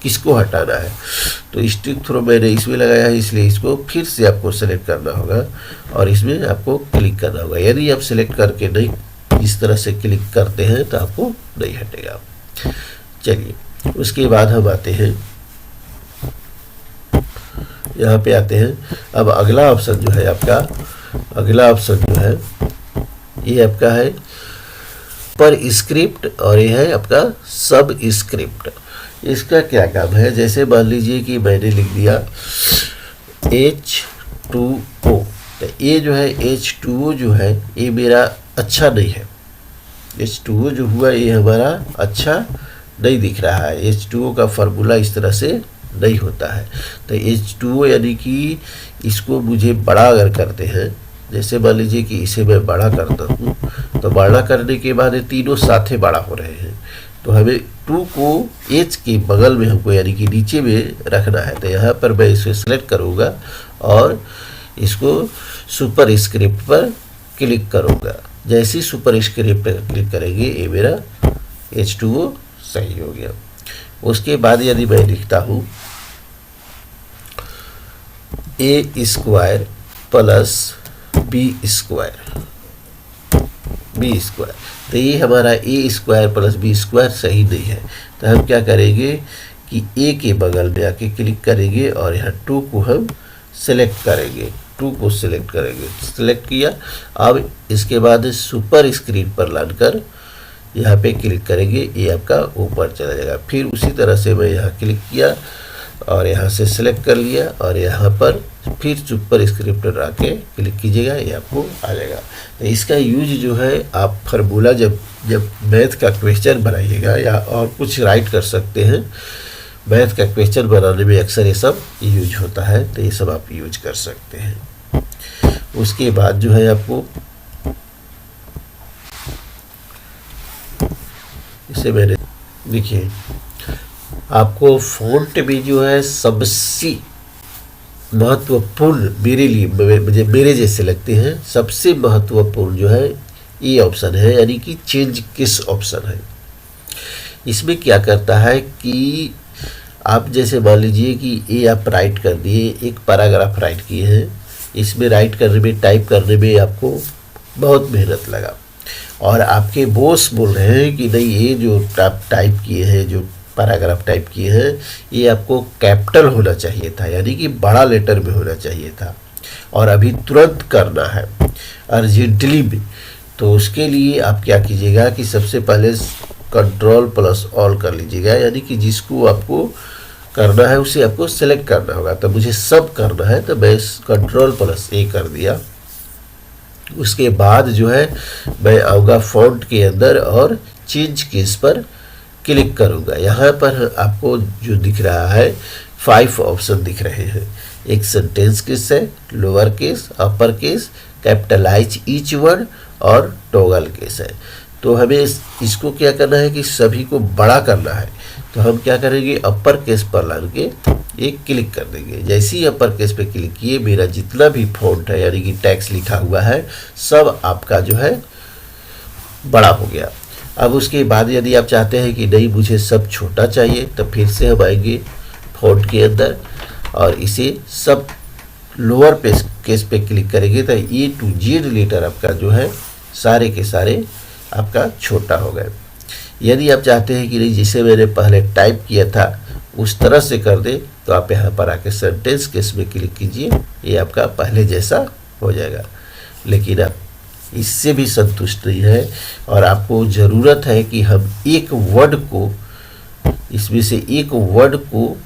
किसको हटाना है। तो स्टिक थ्रो मैंने इसमें लगाया है, इसलिए इसको फिर से आपको सेलेक्ट करना होगा, और इसमें आपको क्लिक करना होगा। यदि आप सेलेक्ट करके नहीं इस तरह से क्लिक करते हैं तो आपको नहीं हटेगा। चलिए, उसके बाद हम आते हैं, यहाँ पे आते हैं। अब अगला ऑप्शन जो है आपका, ये आपका है पर स्क्रिप्ट, और ये है आपका सब स्क्रिप्ट। इसका क्या काम है, जैसे मान लीजिए कि मैंने लिख दिया H2O, तो ये जो है H2O जो है ये मेरा अच्छा नहीं है। H2O जो हुआ ये हमारा अच्छा नहीं दिख रहा है। H2O का फार्मूला इस तरह से नहीं होता है। तो H2O यानी कि इसको मुझे बड़ा अगर करते हैं, जैसे मान लीजिए कि इसे मैं बड़ा करता हूँ, तो बड़ा करने के बाद ये तीनों साथे बड़ा हो रहे हैं। तो हमें 2 को H के बगल में हमको यानी कि नीचे में रखना है। तो यहाँ पर मैं इसे सेलेक्ट करूँगा और इसको सुपर स्क्रिप्ट पर क्लिक करूँगा। जैसे ही सुपर स्क्रिप्ट पर क्लिक करेंगे ये मेरा H2O सही हो गया। उसके बाद यदि मैं लिखता हूँ A square plus B square, तो ये हमारा A square plus B square सही नहीं है। तो हम क्या करेंगे कि ए के बगल में आके क्लिक करेंगे, और यहाँ 2 को हम सेलेक्ट करेंगे। सेलेक्ट किया। अब इसके बाद सुपर स्क्रीन पर लाकर यहाँ पे क्लिक करेंगे, ये आपका ऊपर चला जाएगा। फिर उसी तरह से मैं यहाँ क्लिक किया और यहाँ से सेलेक्ट कर लिया, और यहाँ पर फिर सुपर स्क्रिप्ट आके क्लिक कीजिएगा, ये आपको आ जाएगा। तो इसका यूज जो है आप फार्मूला जब मैथ का क्वेश्चन बनाइएगा या और कुछ राइट कर सकते हैं, मैथ का क्वेश्चन बनाने में अक्सर ये सब यूज होता है। तो ये सब आप यूज कर सकते हैं। उसके बाद जो है आपको इसे मैंने देखिए, आपको फ़ॉन्ट भी जो है सबसे महत्वपूर्ण मेरे लिए, मुझे मेरे जैसे लगते हैं, सबसे महत्वपूर्ण जो है ये ऑप्शन है, यानी कि चेंज किस ऑप्शन है। इसमें क्या करता है कि आप जैसे मान लीजिए कि ये आप राइट कर दिए, एक पैराग्राफ राइट किए हैं, इसमें राइट करने में, टाइप करने में आपको बहुत मेहनत लगा, और आपके बॉस बोल रहे हैं कि नहीं, ये जो आप टाइप किए हैं, जो पैराग्राफ टाइप किए हैं, ये आपको कैपिटल होना चाहिए था, यानी कि बड़ा लेटर में होना चाहिए था, और अभी तुरंत करना है, अर्जेंटली में। तो उसके लिए आप क्या कीजिएगा कि सबसे पहले Ctrl+All कर लीजिएगा, यानी कि जिसको आपको करना है उसे आपको सेलेक्ट करना होगा। तो मुझे सब करना है, तो मैं Ctrl+A कर दिया। उसके बाद जो है मैं आऊँगा फॉन्ट के अंदर और चेंज केस पर क्लिक करूँगा। यहाँ पर आपको जो दिख रहा है 5 ऑप्शन दिख रहे हैं। एक सेंटेंस केस है, lower case, upper case, capitalize each word और टॉगल केस है। तो हमें इसको क्या करना है कि सभी को बड़ा करना है। तो हम क्या करेंगे, अपर केस पर ला के एक क्लिक कर देंगे। जैसे ही अपर केस पे क्लिक किए, मेरा जितना भी फॉन्ट है, यानी कि टेक्स्ट लिखा हुआ है, सब आपका जो है बड़ा हो गया। अब उसके बाद यदि आप चाहते हैं कि नहीं, मुझे सब छोटा चाहिए, तो फिर से हम आएंगे फॉन्ट के अंदर और इसे सब लोअर केस पे क्लिक करेंगे, तो A to Z लेटर आपका जो है सारे के सारे आपका छोटा हो गए। यदि आप चाहते हैं कि नहीं, जिसे मैंने पहले टाइप किया था उस तरह से कर दे, तो आप यहाँ पर आके सेंटेंस केस में क्लिक कीजिए, ये आपका पहले जैसा हो जाएगा। लेकिन आप इससे भी संतुष्ट नहीं है और आपको ज़रूरत है कि हम एक वर्ड को, इसमें से एक वर्ड को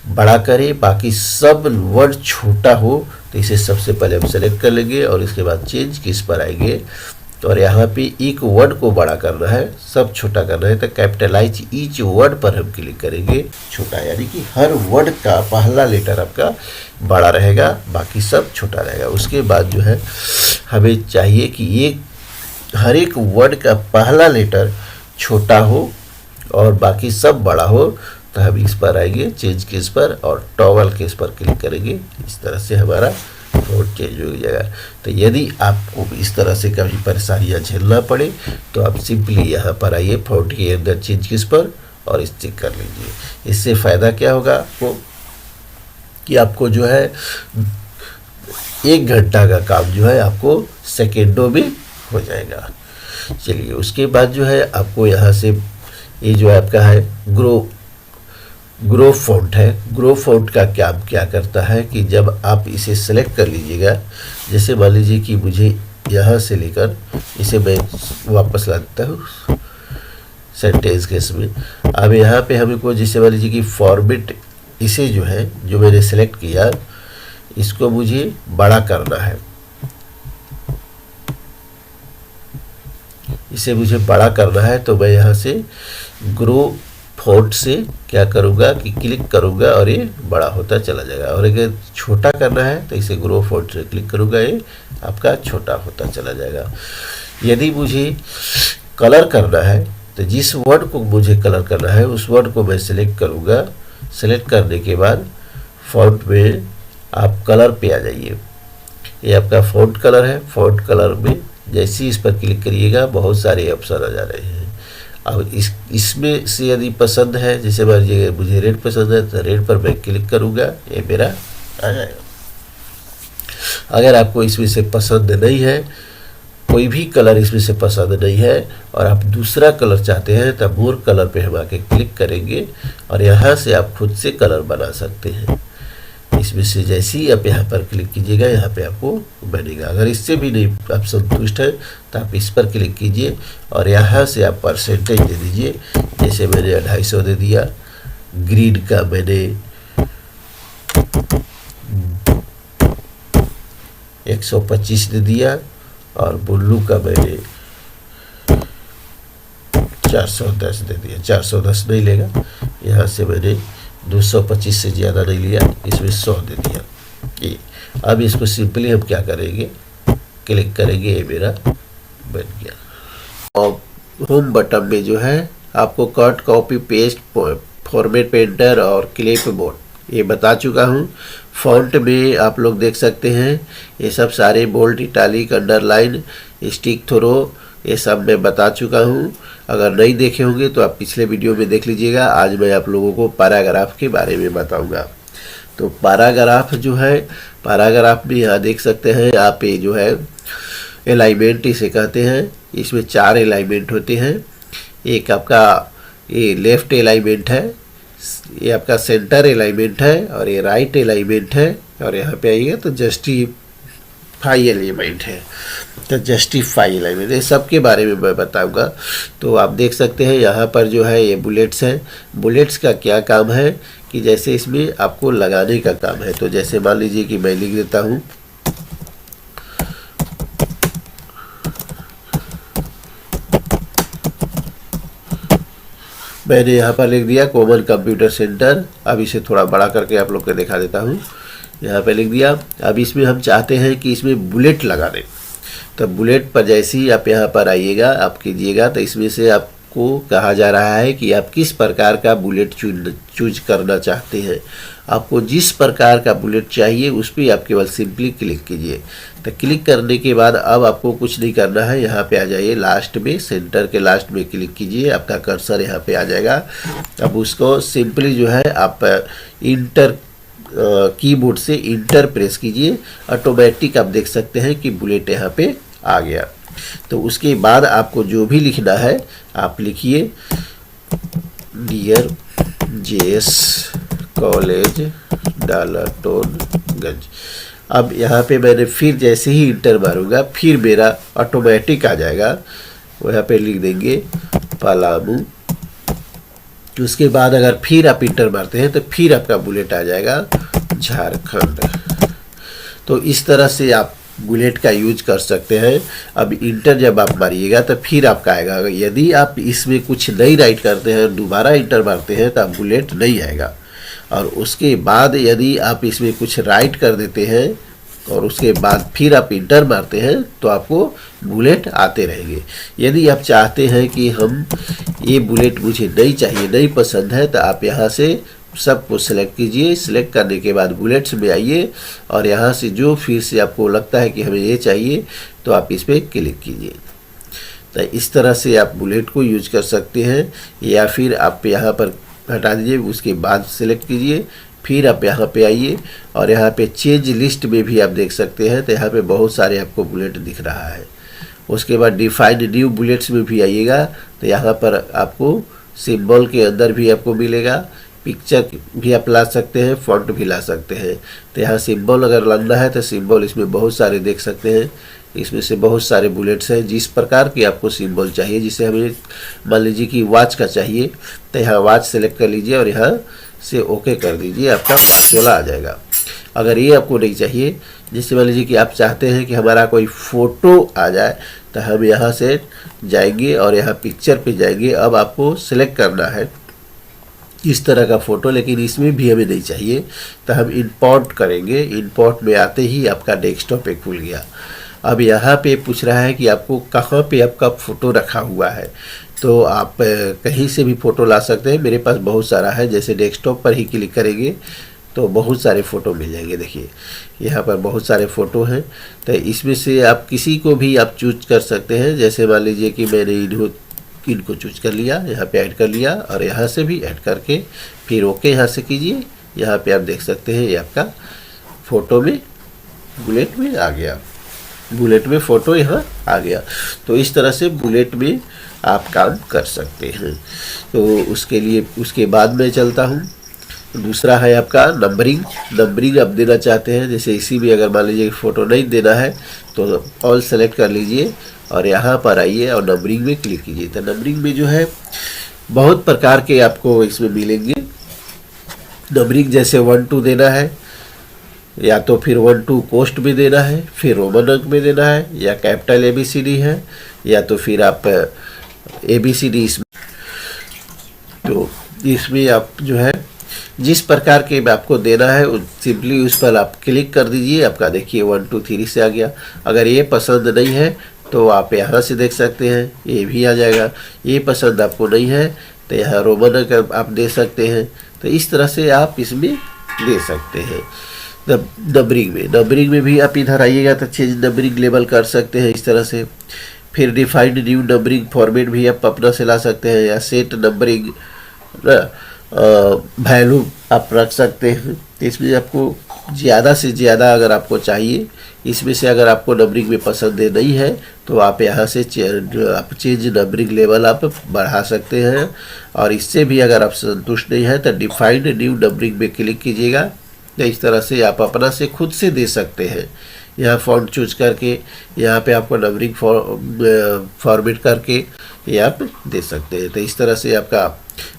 बड़ा करें, बाकी सब वर्ड छोटा हो। तो इसे सबसे पहले हम सेलेक्ट कर लेंगे और इसके बाद चेंज किस पर आएंगे, और यहाँ पे एक वर्ड को बड़ा करना है, सब छोटा करना है, तो कैपिटलाइज ईच वर्ड पर हम क्लिक करेंगे, छोटा, यानी कि हर वर्ड का पहला लेटर आपका बड़ा रहेगा, बाकी सब छोटा रहेगा। उसके बाद जो है हमें चाहिए कि हर एक वर्ड का पहला लेटर छोटा हो और बाकी सब बड़ा हो। तो हम इस पर आएंगे चेंज केस पर और टॉगल केस पर क्लिक करेंगे। इस तरह से हमारा फॉन्ट चेंज हो जाएगा। तो यदि आपको इस तरह से कभी परेशानियां झेलना पड़े, तो आप सिंपली यहाँ पर आइए फॉन्ट के अंदर चेंज केस पर और इस चेक कर लीजिए। इससे फ़ायदा क्या होगा आपको कि आपको जो है 1 घंटा का काम जो है आपको सेकेंडों में हो जाएगा। चलिए, उसके बाद जो है आपको यहाँ से ये जो आपका है ग्रो फॉन्ट है। ग्रो फॉन्ट का क्या करता है कि जब आप इसे सेलेक्ट कर लीजिएगा, जैसे मान लीजिए कि मुझे यहाँ से लेकर इसे मैं वापस ला देता हूँ सेंटेंस केस में। अब यहाँ पे हमको जैसे मान लीजिए कि फॉर्मेट, इसे जो है जो मैंने सेलेक्ट किया, इसको मुझे बड़ा करना है, इसे मुझे बड़ा करना है। तो मैं यहाँ से ग्रो फॉन्ट से क्या करूँगा कि क्लिक करूँगा और ये बड़ा होता चला जाएगा। और अगर छोटा करना है तो इसे ग्रो फॉन्ट से क्लिक करूँगा, ये आपका छोटा होता चला जाएगा। यदि मुझे कलर करना है, तो जिस वर्ड को मुझे कलर करना है उस वर्ड को मैं सिलेक्ट करूँगा। सेलेक्ट करने के बाद फॉन्ट में आप कलर पे आ जाइए, ये आपका फॉन्ट कलर है। फॉन्ट कलर में जैसे इस पर क्लिक करिएगा, बहुत सारे ऑप्शन आ जा रहे हैं। अब इसमें से यदि पसंद है, जैसे मान लीजिए मुझे रेड पसंद है, तो रेड पर मैं क्लिक करूँगा, ये मेरा आ जाएगा। अगर आपको इसमें से पसंद नहीं है, कोई भी कलर इसमें से पसंद नहीं है और आप दूसरा कलर चाहते हैं, तब मोर कलर पे हम आके क्लिक करेंगे और यहाँ से आप खुद से कलर बना सकते हैं। इसमें से जैसे ही आप यहाँ पर क्लिक कीजिएगा, यहाँ पे आपको बनेगा। अगर इससे भी नहीं आप संतुष्ट है, तो आप इस पर क्लिक कीजिए और यहाँ से आप परसेंटेज दे दीजिए। जैसे मैंने 250 दे दिया, ग्रीन का मैंने 125 दे दिया और ब्लू का मैंने 410 दे दिया। 410 नहीं लेगा, यहाँ से मैंने 225 से ज़्यादा नहीं लिया, इसमें 100 दे दिया। ये अब इसको सिंपली हम क्या करेंगे, क्लिक करेंगे, ये मेरा बन गया। और होम बटन में जो है आपको cut, copy, paste, format painter और क्लिप बोर्ड, ये बता चुका हूँ। फॉन्ट में आप लोग देख सकते हैं ये सब सारे bold, italic, underline, strikethrough, ये सब मैं बता चुका हूँ। अगर नहीं देखे होंगे तो आप पिछले वीडियो में देख लीजिएगा। आज मैं आप लोगों को पैराग्राफ के बारे में बताऊंगा। तो पैराग्राफ जो है, पैराग्राफ में यहाँ देख सकते हैं आप, ये जो है अलाइनमेंट इसे कहते हैं। इसमें 4 अलाइनमेंट होते हैं। एक आपका ये लेफ्ट अलाइनमेंट है, ये आपका सेंटर अलाइनमेंट है, और ये राइट अलाइनमेंट है, और यहाँ पे आइएगा तो जस्टिफाई अलाइनमेंट है। तो जस्टिफाई अलाइनमेंट, ये सब के बारे में मैं बताऊंगा। तो आप देख सकते हैं यहाँ पर जो है ये बुलेट्स हैं। बुलेट्स का क्या काम है कि जैसे इसमें आपको लगाने का काम है। तो जैसे मान लीजिए कि मैं लिख देता हूँ, मैंने यहाँ पर लिख दिया कॉमन कंप्यूटर सेंटर। अब इसे थोड़ा बड़ा करके आप लोग को दिखा देता हूँ। यहाँ पे लिख दिया। अब इसमें हम चाहते हैं कि इसमें बुलेट लगा दें। तो बुलेट पर जैसे ही आप यहाँ पर आइएगा, आप कीजिएगा, तो इसमें से आपको कहा जा रहा है कि आप किस प्रकार का बुलेट चूज करना चाहते हैं। आपको जिस प्रकार का बुलेट चाहिए उस पर आप केवल सिंपली क्लिक कीजिए। तो क्लिक करने के बाद अब आपको कुछ नहीं करना है, यहाँ पे आ जाइए लास्ट में, सेंटर के लास्ट में क्लिक कीजिए, आपका कर्सर यहाँ पे आ जाएगा। अब उसको सिंपली जो है आप इंटर कीबोर्ड से इंटर प्रेस कीजिए। ऑटोमेटिक आप देख सकते हैं कि बुलेट यहाँ पे आ गया। तो उसके बाद आपको जो भी लिखना है आप लिखिए, डियर जेएस कॉलेज डालटनगंज। अब यहाँ पे मैंने फिर जैसे ही इंटर मारूंगा फिर मेरा ऑटोमेटिक आ जाएगा। वहाँ पे लिख देंगे पलामू। उसके बाद अगर फिर आप इंटर मारते हैं तो फिर आपका बुलेट आ जाएगा झारखंड। तो इस तरह से आप बुलेट का यूज कर सकते हैं। अब इंटर जब आप मारिएगा तो फिर आपका आएगा। यदि आप इसमें कुछ नहीं राइट करते हैं, दोबारा इंटर मारते हैं, तो बुलेट नहीं आएगा। और उसके बाद यदि आप इसमें कुछ राइट कर देते हैं और उसके बाद फिर आप इंटर मारते हैं तो आपको बुलेट आते रहेंगे। यदि आप चाहते हैं कि हम ये बुलेट मुझे नहीं चाहिए, नहीं पसंद है, तो आप यहाँ से सबको सेलेक्ट कीजिए। सेलेक्ट करने के बाद बुलेट्स में आइए और यहाँ से जो फिर से आपको लगता है कि हमें ये चाहिए तो आप इस पर क्लिक कीजिए। तो इस तरह से आप बुलेट को यूज कर सकते हैं। या फिर आप यहाँ पर हटा दीजिए, उसके बाद सेलेक्ट कीजिए, फिर आप यहाँ पे आइए और यहाँ पे चेंज लिस्ट में भी आप देख सकते हैं। तो यहाँ पे बहुत सारे आपको बुलेट दिख रहा है। उसके बाद डिफाइंड न्यू बुलेट्स में भी आइएगा तो यहाँ पर आपको सिंबल के अंदर भी आपको मिलेगा। पिक्चर भी आप ला सकते हैं, फॉन्ट भी ला सकते हैं। तो यहाँ सिंबल अगर लाना है तो सिंबल इसमें बहुत सारे देख सकते हैं। इसमें से बहुत सारे बुलेट्स हैं। जिस प्रकार की आपको सिंबल चाहिए, जिसे हमें मान लीजिए कि वॉच का चाहिए, तो यहाँ वॉच सेलेक्ट कर लीजिए और यहाँ से ओके कर दीजिए, आपका वॉच वाला आ जाएगा। अगर ये आपको नहीं चाहिए, जैसे मान लीजिए कि आप चाहते हैं कि हमारा कोई फ़ोटो आ जाए, तो हम यहाँ से जाएंगे और यहाँ पिक्चर पे जाएंगे। अब आपको सेलेक्ट करना है इस तरह का फ़ोटो, लेकिन इसमें भी हमें नहीं चाहिए, तो हम इंपोर्ट करेंगे। इंपोर्ट में आते ही आपका डेस्कटॉप पे खुल गया। अब यहाँ पे पूछ रहा है कि आपको कहाँ पे आपका फ़ोटो रखा हुआ है। तो आप कहीं से भी फ़ोटो ला सकते हैं। मेरे पास बहुत सारा है। जैसे डेस्कटॉप पर ही क्लिक करेंगे तो बहुत सारे फ़ोटो मिल जाएंगे। देखिए यहाँ पर बहुत सारे फ़ोटो हैं। तो इसमें से आप किसी को भी आप चूज कर सकते हैं। जैसे मान लीजिए कि मैंने इनको चूज कर लिया, यहाँ पे ऐड कर लिया और यहाँ से भी ऐड करके फिर ओके यहाँ से कीजिए। यहाँ पे आप देख सकते हैं ये आपका फ़ोटो में बुलेट में आ गया। बुलेट में फ़ोटो यहाँ आ गया। तो इस तरह से बुलेट में आप काम कर सकते हैं। तो उसके लिए उसके बाद मैं चलता हूँ। दूसरा है आपका नंबरिंग। नंबरिंग आप देना चाहते हैं, जैसे इसी में अगर मान लीजिए फ़ोटो नहीं देना है तो ऑल सेलेक्ट कर लीजिए और यहाँ पर आइए और नंबरिंग में क्लिक कीजिए। तो नंबरिंग में जो है बहुत प्रकार के आपको इसमें मिलेंगे। नंबरिंग जैसे 1 2 देना है, या तो फिर 1 2 कोस्ट में देना है, फिर रोमन अंक में देना है, या कैपिटल ABCD है, या तो फिर आप ABCD इसमें। तो इसमें आप जो है जिस प्रकार के आपको देना है सिंपली उस पर आप क्लिक कर दीजिए। आपका देखिए 1 2 3 से आ गया। अगर ये पसंद नहीं है तो आप यहाँ से देख सकते हैं, ये भी आ जाएगा। ये पसंद आपको नहीं है तो यहाँ रोमन अंक आप दे सकते हैं। तो इस तरह से आप इसमें दे सकते हैं। नंबरिंग में भी आप इधर आइएगा तो चेंज नंबरिंग लेवल कर सकते हैं इस तरह से। फिर डिफाइंड न्यू नंबरिंग फॉर्मेट भी आप अपना से ला सकते हैं, या सेट नंबरिंग वैल्यू आप रख सकते हैं। इसमें आपको ज़्यादा से ज़्यादा अगर आपको चाहिए, इसमें से अगर आपको नंबरिंग में पसंद नहीं है तो आप यहाँ से आप चेंज नंबरिंग लेवल आप बढ़ा सकते हैं। और इससे भी अगर आप संतुष्ट नहीं है तो डिफाइंड न्यू नंबरिंग में क्लिक कीजिएगा। तो इस तरह से आप अपना से खुद से दे सकते हैं। यहाँ फॉन्ट चूज करके यहाँ पे आपको नंबरिंग फॉर्मेट करके ये आप दे सकते हैं। तो इस तरह से आपका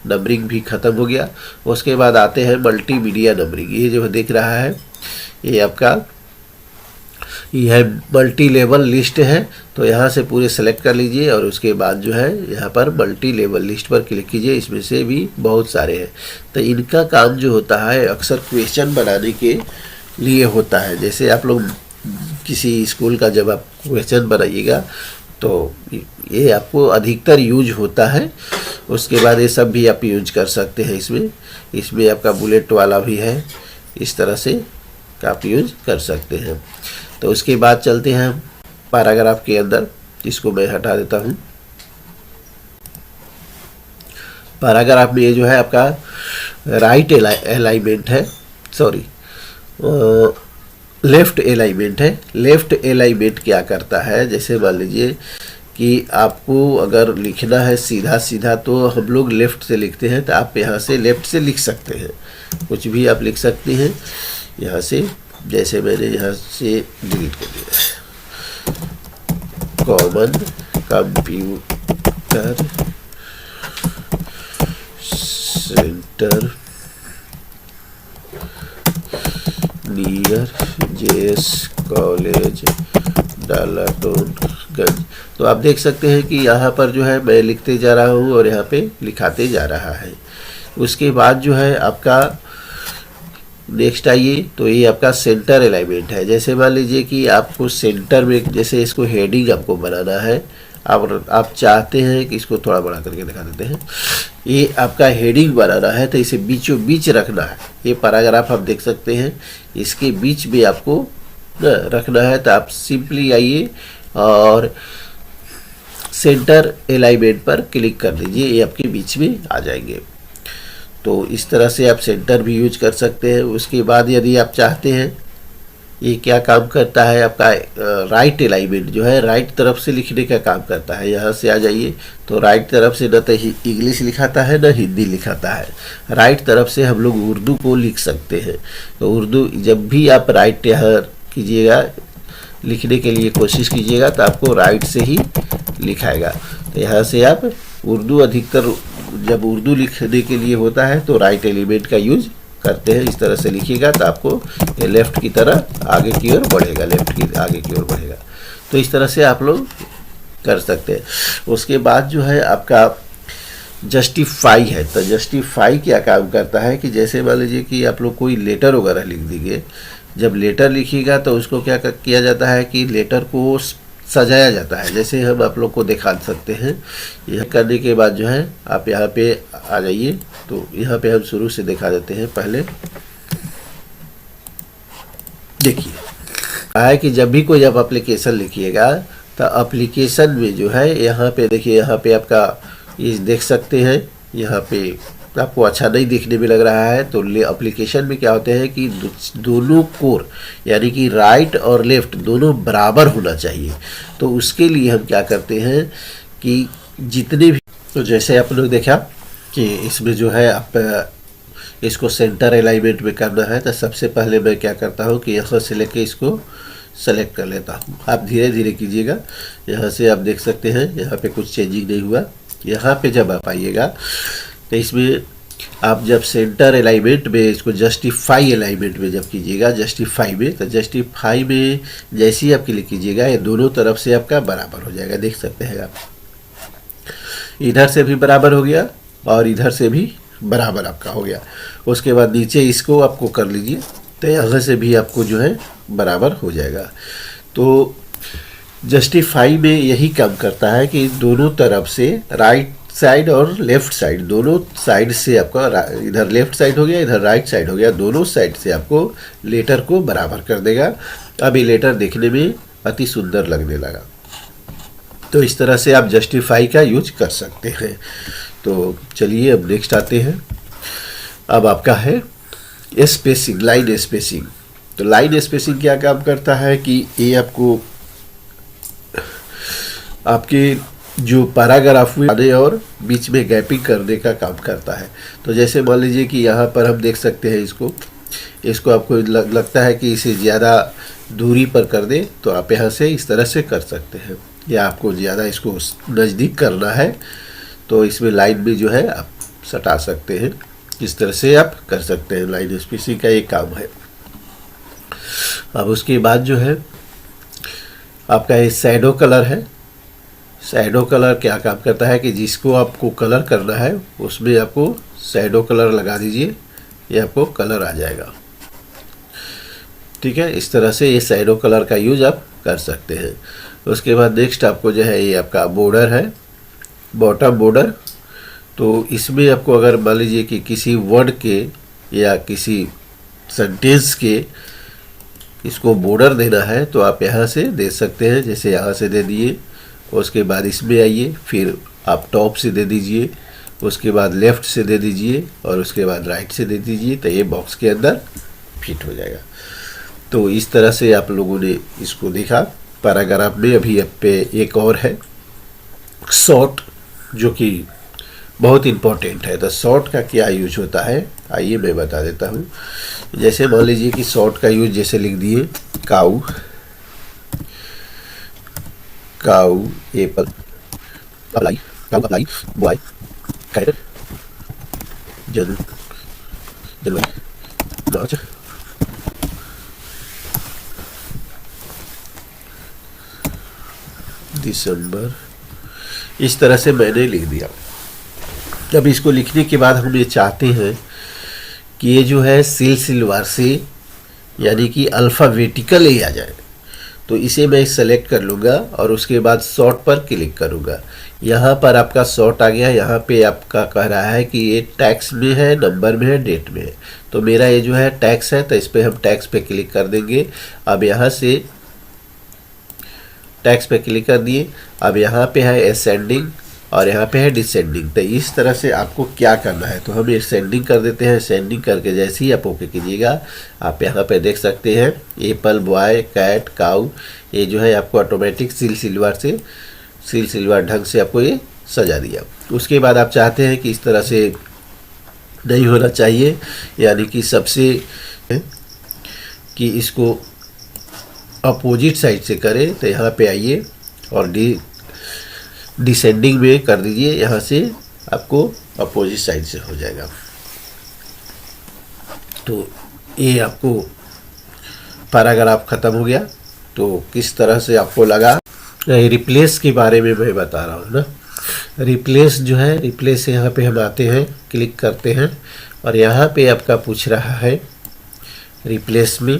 नंबरिंग भी ख़त्म हो गया। उसके बाद आते हैं मल्टीमीडिया नंबरिंग। ये जो देख रहा है ये आपका यह मल्टी लेवल लिस्ट है। तो यहाँ से पूरे सेलेक्ट कर लीजिए और उसके बाद जो है यहाँ पर मल्टी लेवल लिस्ट पर क्लिक कीजिए। इसमें से भी बहुत सारे हैं। तो इनका काम जो होता है अक्सर क्वेश्चन बनाने के लिए होता है। जैसे आप लोग किसी स्कूल का जब आप क्वेश्चन बनाइएगा तो ये आपको अधिकतर यूज होता है। उसके बाद ये सब भी आप यूज कर सकते हैं। इसमें आपका बुलेट वाला भी है, इस तरह से आप यूज कर सकते हैं। तो उसके बाद चलते हैं पैराग्राफ के अंदर। इसको मैं हटा देता हूँ। पैराग्राफ में ये जो है आपका राइट अलाइनमेंट है, सॉरी लेफ्ट अलाइनमेंट है। लेफ्ट अलाइनमेंट क्या करता है, जैसे मान लीजिए कि आपको अगर लिखना है सीधा सीधा तो हम लोग लेफ़्ट से लिखते हैं, तो आप यहाँ से लेफ़्ट से लिख सकते हैं। कुछ भी आप लिख सकते हैं यहाँ से। जैसे मैंने यहाँ से डिलीट कर दिया, common computer centre near JS college Daltonganj. तो आप देख सकते हैं कि यहाँ पर जो है मैं लिखते जा रहा हूँ और यहाँ पे लिखाते जा रहा है। उसके बाद जो है आपका नेक्स्ट आइए, तो ये आपका सेंटर अलाइनमेंट है। जैसे मान लीजिए कि आपको सेंटर में, जैसे इसको हेडिंग आपको बनाना है, आप चाहते हैं कि इसको थोड़ा बड़ा करके दिखा देते हैं। ये आपका हेडिंग बनाना है तो इसे बीचों बीच रखना है। ये पैराग्राफ आप देख सकते हैं, इसके बीच में आपको रखना है। तो आप सिंपली आइए और सेंटर अलाइनमेंट पर क्लिक कर लीजिए, ये आपके बीच में आ जाएंगे। तो इस तरह से आप सेंटर भी यूज कर सकते हैं। उसके बाद यदि आप चाहते हैं, ये क्या काम करता है आपका राइट अलाइनमेंट जो है राइट तरफ से लिखने का काम करता है। यहाँ से आ जाइए तो राइट तरफ से न तो इंग्लिश लिखाता है न हिंदी लिखाता है। राइट तरफ से हम लोग उर्दू को लिख सकते हैं। तो उर्दू जब भी आप राइट यहाँ कीजिएगा, लिखने के लिए कोशिश कीजिएगा तो आपको राइट से ही लिखाएगा। तो यहाँ से आप उर्दू अधिकतर जब उर्दू लिखने के लिए होता है तो राइट एलिमेंट का यूज करते हैं। इस तरह से लिखिएगा तो आपको ये लेफ़्ट की तरह आगे की ओर बढ़ेगा, लेफ़्ट की आगे की ओर बढ़ेगा। तो इस तरह से आप लोग कर सकते हैं। उसके बाद जो है आपका जस्टिफाई है। तो जस्टिफाई क्या काम करता है कि जैसे मान लीजिए कि आप लोग कोई लेटर वगैरह लिख देंगे। जब लेटर लिखिएगा तो उसको क्या किया जाता है कि लेटर को सजाया जाता है। जैसे हम आप लोग को दिखा सकते हैं। यह करने के बाद जो है आप यहाँ पे आ जाइए, तो यहाँ पे हम शुरू से दिखा देते हैं। पहले देखिए है कि जब भी कोई आप एप्लीकेशन लिखिएगा तो एप्लीकेशन में जो है यहाँ पे देखिए, यहाँ पे आपका ये देख सकते हैं। यहाँ पे आपको अच्छा नहीं दिखने में लग रहा है तो एप्लीकेशन में क्या होते हैं कि दोनों कोर यानी कि राइट और लेफ़्ट दोनों बराबर होना चाहिए। तो उसके लिए हम क्या करते हैं कि जितने भी, तो जैसे आप लोग देखा कि इसमें जो है आप इसको सेंटर अलाइनमेंट में करना है। तो सबसे पहले मैं क्या करता हूँ कि यहाँ से लेके इसको सेलेक्ट कर लेता हूँ। आप धीरे धीरे कीजिएगा। यहाँ से आप देख सकते हैं यहाँ पे कुछ चेंजिंग नहीं हुआ। यहाँ पे जब आप आइएगा तो इसमें आप जब सेंटर अलाइनमेंट में इसको जस्टिफाई अलाइनमेंट में जब कीजिएगा, जस्टिफाई में, तो जस्टिफाई में जैसे ही आप क्लिक कीजिएगा ये दोनों तरफ से आपका बराबर हो जाएगा। देख सकते हैं आप, इधर से भी बराबर हो गया और इधर से भी बराबर आपका हो गया। उसके बाद नीचे इसको आपको कर लीजिए तो यहाँ से भी आपको जो है बराबर हो जाएगा। तो जस्टिफाई में यही काम करता है कि दोनों तरफ से राइट साइड और लेफ्ट साइड, दोनों साइड से आपका इधर लेफ्ट साइड हो गया, इधर राइट साइड हो गया, दोनों साइड से आपको लेटर को बराबर कर देगा। अब ये लेटर देखने में अति सुंदर लगने लगा। तो इस तरह से आप जस्टिफाई का यूज कर सकते हैं। तो चलिए अब नेक्स्ट आते हैं। अब आपका है स्पेसिंग, लाइन स्पेसिंग। तो लाइन स्पेसिंग क्या काम करता है कि ये आपको आपके जो पैराग्राफ में आने और बीच में गैपिंग करने का काम करता है। तो जैसे मान लीजिए कि यहाँ पर हम देख सकते हैं इसको आपको लगता है कि इसे ज़्यादा दूरी पर कर दे, तो आप यहाँ से इस तरह से कर सकते हैं, या आपको ज़्यादा इसको नज़दीक करना है तो इसमें लाइन में जो है आप सटा सकते हैं। इस तरह से आप कर सकते हैं, लाइन स्पेसिंग का एक काम है। अब उसके बाद जो है आपका ये शैडो कलर है। शैडो कलर क्या काम करता है कि जिसको आपको कलर करना है उसमें आपको शैडो कलर लगा दीजिए, ये आपको कलर आ जाएगा। ठीक है, इस तरह से ये शैडो कलर का यूज आप कर सकते हैं। उसके बाद नेक्स्ट आपको जो है ये आपका बॉर्डर है, बॉटम बॉर्डर। तो इसमें आपको अगर मान लीजिए कि किसी वर्ड के या किसी सेंटेंस के इसको बॉर्डर देना है तो आप यहाँ से दे सकते हैं, जैसे यहाँ से दे दिए। उसके बाद इसमें आइए, फिर आप टॉप से दे दीजिए, उसके बाद लेफ़्ट से दे दीजिए और उसके बाद राइट से दे दीजिए, तो ये बॉक्स के अंदर फिट हो जाएगा। तो इस तरह से आप लोगों ने इसको देखा। पैराग्राफ में अभी आप पे एक और है शॉर्ट, जो कि बहुत इम्पोर्टेंट है। तो शॉर्ट का क्या यूज होता है आइए मैं बता देता हूँ। जैसे मान लीजिए कि शॉर्ट का यूज जैसे लिख दिए काऊ, काऊ एप्पल, अप्लाई, काऊ अप्लाई, बॉय, कैरेट, जनवरी, मार्च, दिसंबर, इस तरह से मैंने लिख दिया। अब इसको लिखने के बाद हम ये चाहते हैं कि ये जो है सिलसिलेवार से यानी कि अल्फ़ाबेटिकल ही आ जाए। तो इसे मैं सेलेक्ट कर लूँगा और उसके बाद शॉर्ट पर क्लिक करूँगा। यहाँ पर आपका शॉर्ट आ गया। यहाँ पे आपका कह रहा है कि ये टैक्स में है, नंबर में है, डेट में है। तो मेरा ये जो है टैक्स है, तो इस पर हम टैक्स पे क्लिक कर देंगे। अब यहाँ से टैक्स पे क्लिक कर दिए। अब यहाँ पे है असेंडिंग और यहाँ पे है डिसेंडिंग। तो इस तरह से आपको क्या करना है, तो हम असेंडिंग कर देते हैं। असेंडिंग करके जैसे ही आप ओके कीजिएगा, आप यहाँ पे देख सकते हैं एप्पल, बॉय, कैट, काऊ, ये जो है आपको ऑटोमेटिक सिलसिलेवार ढंग से आपको ये सजा दिया। उसके बाद आप चाहते हैं कि इस तरह से नहीं होना चाहिए, यानी कि सबसे कि इसको अपोजिट साइड से करें, तो यहाँ पे आइए और डिसेंडिंग में कर दीजिए। यहाँ से आपको अपोजिट साइड से हो जाएगा। तो ये आपको पैराग्राफ ख़त्म हो गया। तो किस तरह से आपको लगा, रिप्लेस के बारे में मैं बता रहा हूँ ना। रिप्लेस जो है, रिप्लेस यहाँ पे हम आते हैं, क्लिक करते हैं और यहाँ पे आपका पूछ रहा है रिप्लेस में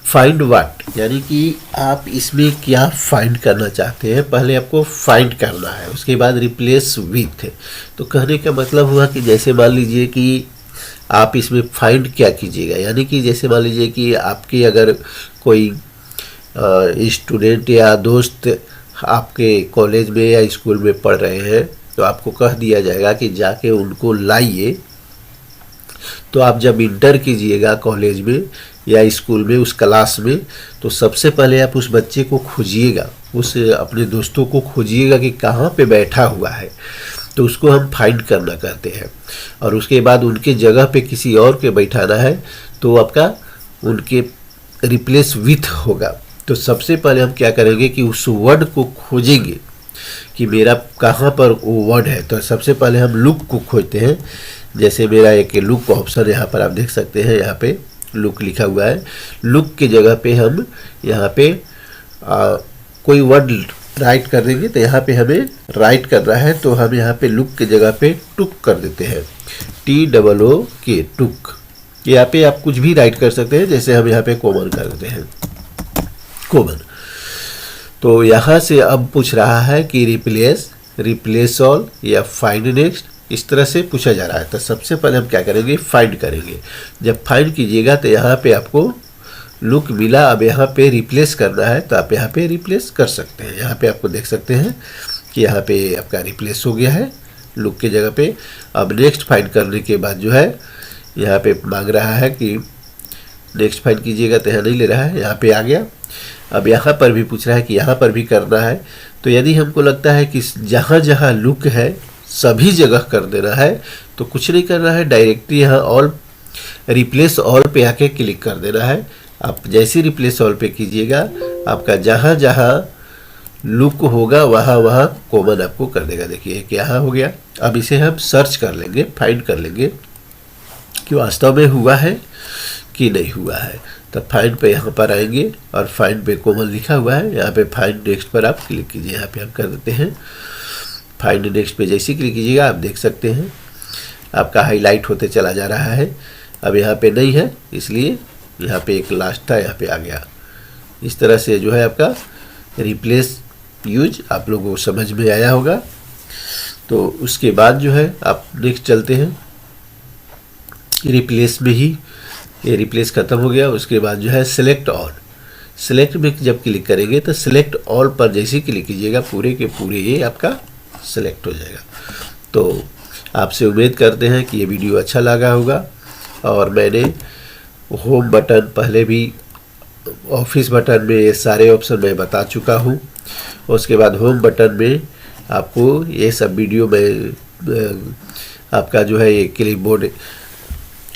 फाइंड व्हाट, यानी कि आप इसमें क्या फाइंड करना चाहते हैं। पहले आपको फाइंड करना है, उसके बाद रिप्लेस विथ। तो कहने का मतलब हुआ कि जैसे मान लीजिए कि आप इसमें फाइंड क्या कीजिएगा, यानी कि जैसे मान लीजिए कि आपके अगर कोई स्टूडेंट या दोस्त आपके कॉलेज में या स्कूल में पढ़ रहे हैं, तो आपको कह दिया जाएगा कि जाके उनको लाइए। तो आप जब इंटर कीजिएगा कॉलेज में या स्कूल में, उस क्लास में, तो सबसे पहले आप उस बच्चे को खोजिएगा, उस अपने दोस्तों को खोजिएगा कि कहाँ पे बैठा हुआ है। तो उसको हम फाइंड करना कहते हैं। और उसके बाद उनके जगह पे किसी और के बैठाना है, तो आपका उनके रिप्लेस विथ होगा। तो सबसे पहले हम क्या करेंगे कि उस वर्ड को खोजेंगे कि मेरा कहाँ पर वो वर्ड है। तो सबसे पहले हम लुक को खोजते हैं। जैसे मेरा एक लुक ऑप्शन यहाँ पर आप देख सकते हैं, यहाँ पे लुक लिखा हुआ है। लुक के जगह पे हम यहाँ पे कोई वर्ड राइट कर देंगे। तो यहाँ पे हमें राइट कर रहा है, तो हम यहाँ पे लुक के जगह पे टुक कर देते हैं, TOOK, टुक। यहाँ पे आप कुछ भी राइट कर सकते हैं, जैसे हम यहाँ पे कॉमन कर देते हैं, कॉमन। तो यहाँ से अब पूछ रहा है कि रिप्लेस रिप्लेस ऑल या फाइंड नेक्स्ट, इस तरह से पूछा जा रहा है। तो सबसे पहले हम क्या करेंगे, फाइंड करेंगे। जब फाइंड कीजिएगा तो यहाँ पे आपको लुक मिला, अब यहाँ पे रिप्लेस करना है तो आप यहाँ पे रिप्लेस कर सकते हैं। यहाँ पे आपको देख सकते हैं कि यहाँ पे आपका रिप्लेस हो गया है लुक के जगह पे। अब नेक्स्ट फाइंड करने के बाद जो है यहाँ पे मांग रहा है कि नेक्स्ट फाइंड कीजिएगा, तो यहाँ नहीं ले रहा है, यहाँ पे आ गया। अब यहाँ पर भी पूछ रहा है कि यहाँ पर भी करना है। तो यदि हमको लगता है कि जहाँ जहाँ लुक है सभी जगह कर देना है तो कुछ नहीं करना है, डायरेक्टली यहाँ ऑल रिप्लेस ऑल पे आके क्लिक कर देना है। आप जैसे रिप्लेस ऑल पे कीजिएगा आपका जहाँ जहाँ लुक होगा वहाँ वहाँ कॉमन आपको कर देगा। देखिए कि यहाँ हो गया। अब इसे हम सर्च कर लेंगे, फाइंड कर लेंगे कि वास्तव में हुआ है कि नहीं हुआ है। तो फाइंड पे यहाँ पर आएंगे और फाइंड पे कॉमन लिखा हुआ है, यहाँ पे फाइंड नेक्स्ट पर आप क्लिक कीजिए। यहाँ पे हम कर देते हैं फाइंड नेक्स्ट पे। जैसे क्लिक कीजिएगा आप देख सकते हैं आपका हाईलाइट होते चला जा रहा है। अब यहाँ पे नहीं है इसलिए यहाँ पे एक लास्ट था, यहाँ पे आ गया। इस तरह से जो है आपका रिप्लेस यूज आप लोगों को समझ में आया होगा। तो उसके बाद जो है आप नेक्स्ट चलते हैं, रिप्लेस में ही ये रिप्लेस खत्म हो गया। उसके बाद जो है सिलेक्ट ऑल, सिलेक्ट में जब क्लिक करेंगे तो सिलेक्ट ऑल पर जैसे क्लिक कीजिएगा पूरे के पूरे ये आपका सिलेक्ट हो जाएगा। तो आपसे उम्मीद करते हैं कि ये वीडियो अच्छा लगा होगा। और मैंने होम बटन पहले भी, ऑफिस बटन में ये सारे ऑप्शन मैं बता चुका हूँ। उसके बाद होम बटन में आपको ये सब वीडियो में आपका जो है ये क्लिपबोर्ड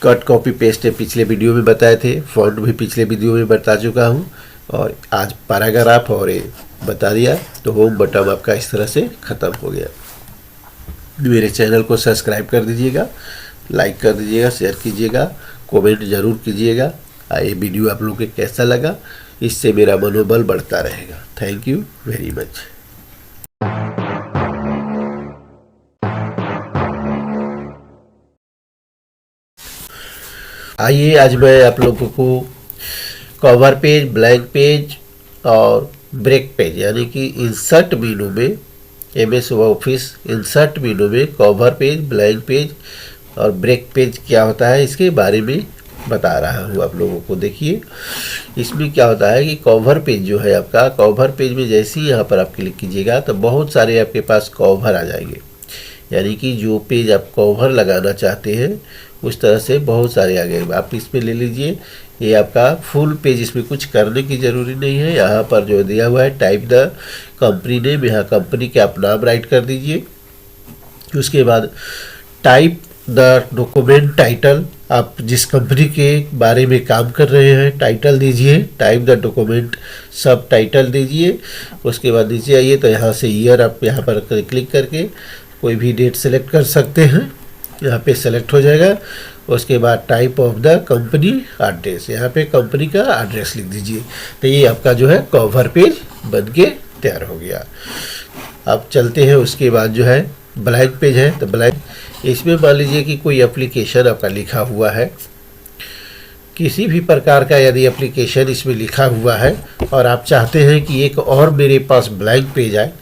कट कॉपी पेस्ट है पिछले वीडियो में बताए थे, फॉन्ट भी पिछले वीडियो में बता चुका हूँ और आज पैराग्राफ और ये बता दिया। तो होम बटन आपका इस तरह से ख़त्म हो गया। मेरे चैनल को सब्सक्राइब कर दीजिएगा, लाइक कर दीजिएगा, शेयर कीजिएगा, कमेंट ज़रूर कीजिएगा। ये वीडियो आप लोगों को कैसा लगा, इससे मेरा मनोबल बढ़ता रहेगा। Thank you very much. आइए आज मैं आप लोगों को कवर पेज, ब्लैंक पेज और ब्रेक पेज यानी कि इंसर्ट मेनू में, MS ऑफिस इंसर्ट मेनू में कवर पेज, ब्लैंक पेज और ब्रेक पेज क्या होता है इसके बारे में बता रहा हूँ आप लोगों को। देखिए इसमें क्या होता है कि कवर पेज जो है आपका, कवर पेज में जैसे ही यहाँ पर आप क्लिक कीजिएगा तो बहुत सारे आपके पास कवर आ जाएंगे। यानी कि जो पेज आप कवर लगाना चाहते हैं उस तरह से बहुत सारे आ गए। आप इसमें ले लीजिए, ये आपका फुल पेज, इसमें कुछ करने की ज़रूरी नहीं है। यहाँ पर जो दिया हुआ है टाइप द कंपनी नेम, यहाँ कंपनी के आप नाम राइट कर दीजिए। उसके बाद टाइप द डॉक्यूमेंट टाइटल, आप जिस कंपनी के बारे में काम कर रहे हैं टाइटल दीजिए, टाइप द डॉक्यूमेंट सब टाइटल दीजिए। उसके बाद नीचे आइए तो यहाँ से ईयर आप यहाँ पर क्लिक करके कोई भी डेट सेलेक्ट कर सकते हैं, यहाँ पे सेलेक्ट हो जाएगा। उसके बाद type of the company address, यहाँ पे कंपनी का एड्रेस लिख दीजिए। तो ये आपका जो है कवर पेज बन के तैयार हो गया। अब चलते हैं, उसके बाद जो है ब्लैंक पेज है। तो ब्लैंक, इसमें मान लीजिए कि कोई एप्लीकेशन आपका लिखा हुआ है, किसी भी प्रकार का यदि एप्लीकेशन इसमें लिखा हुआ है और आप चाहते हैं कि एक और मेरे पास ब्लैंक पेज आए,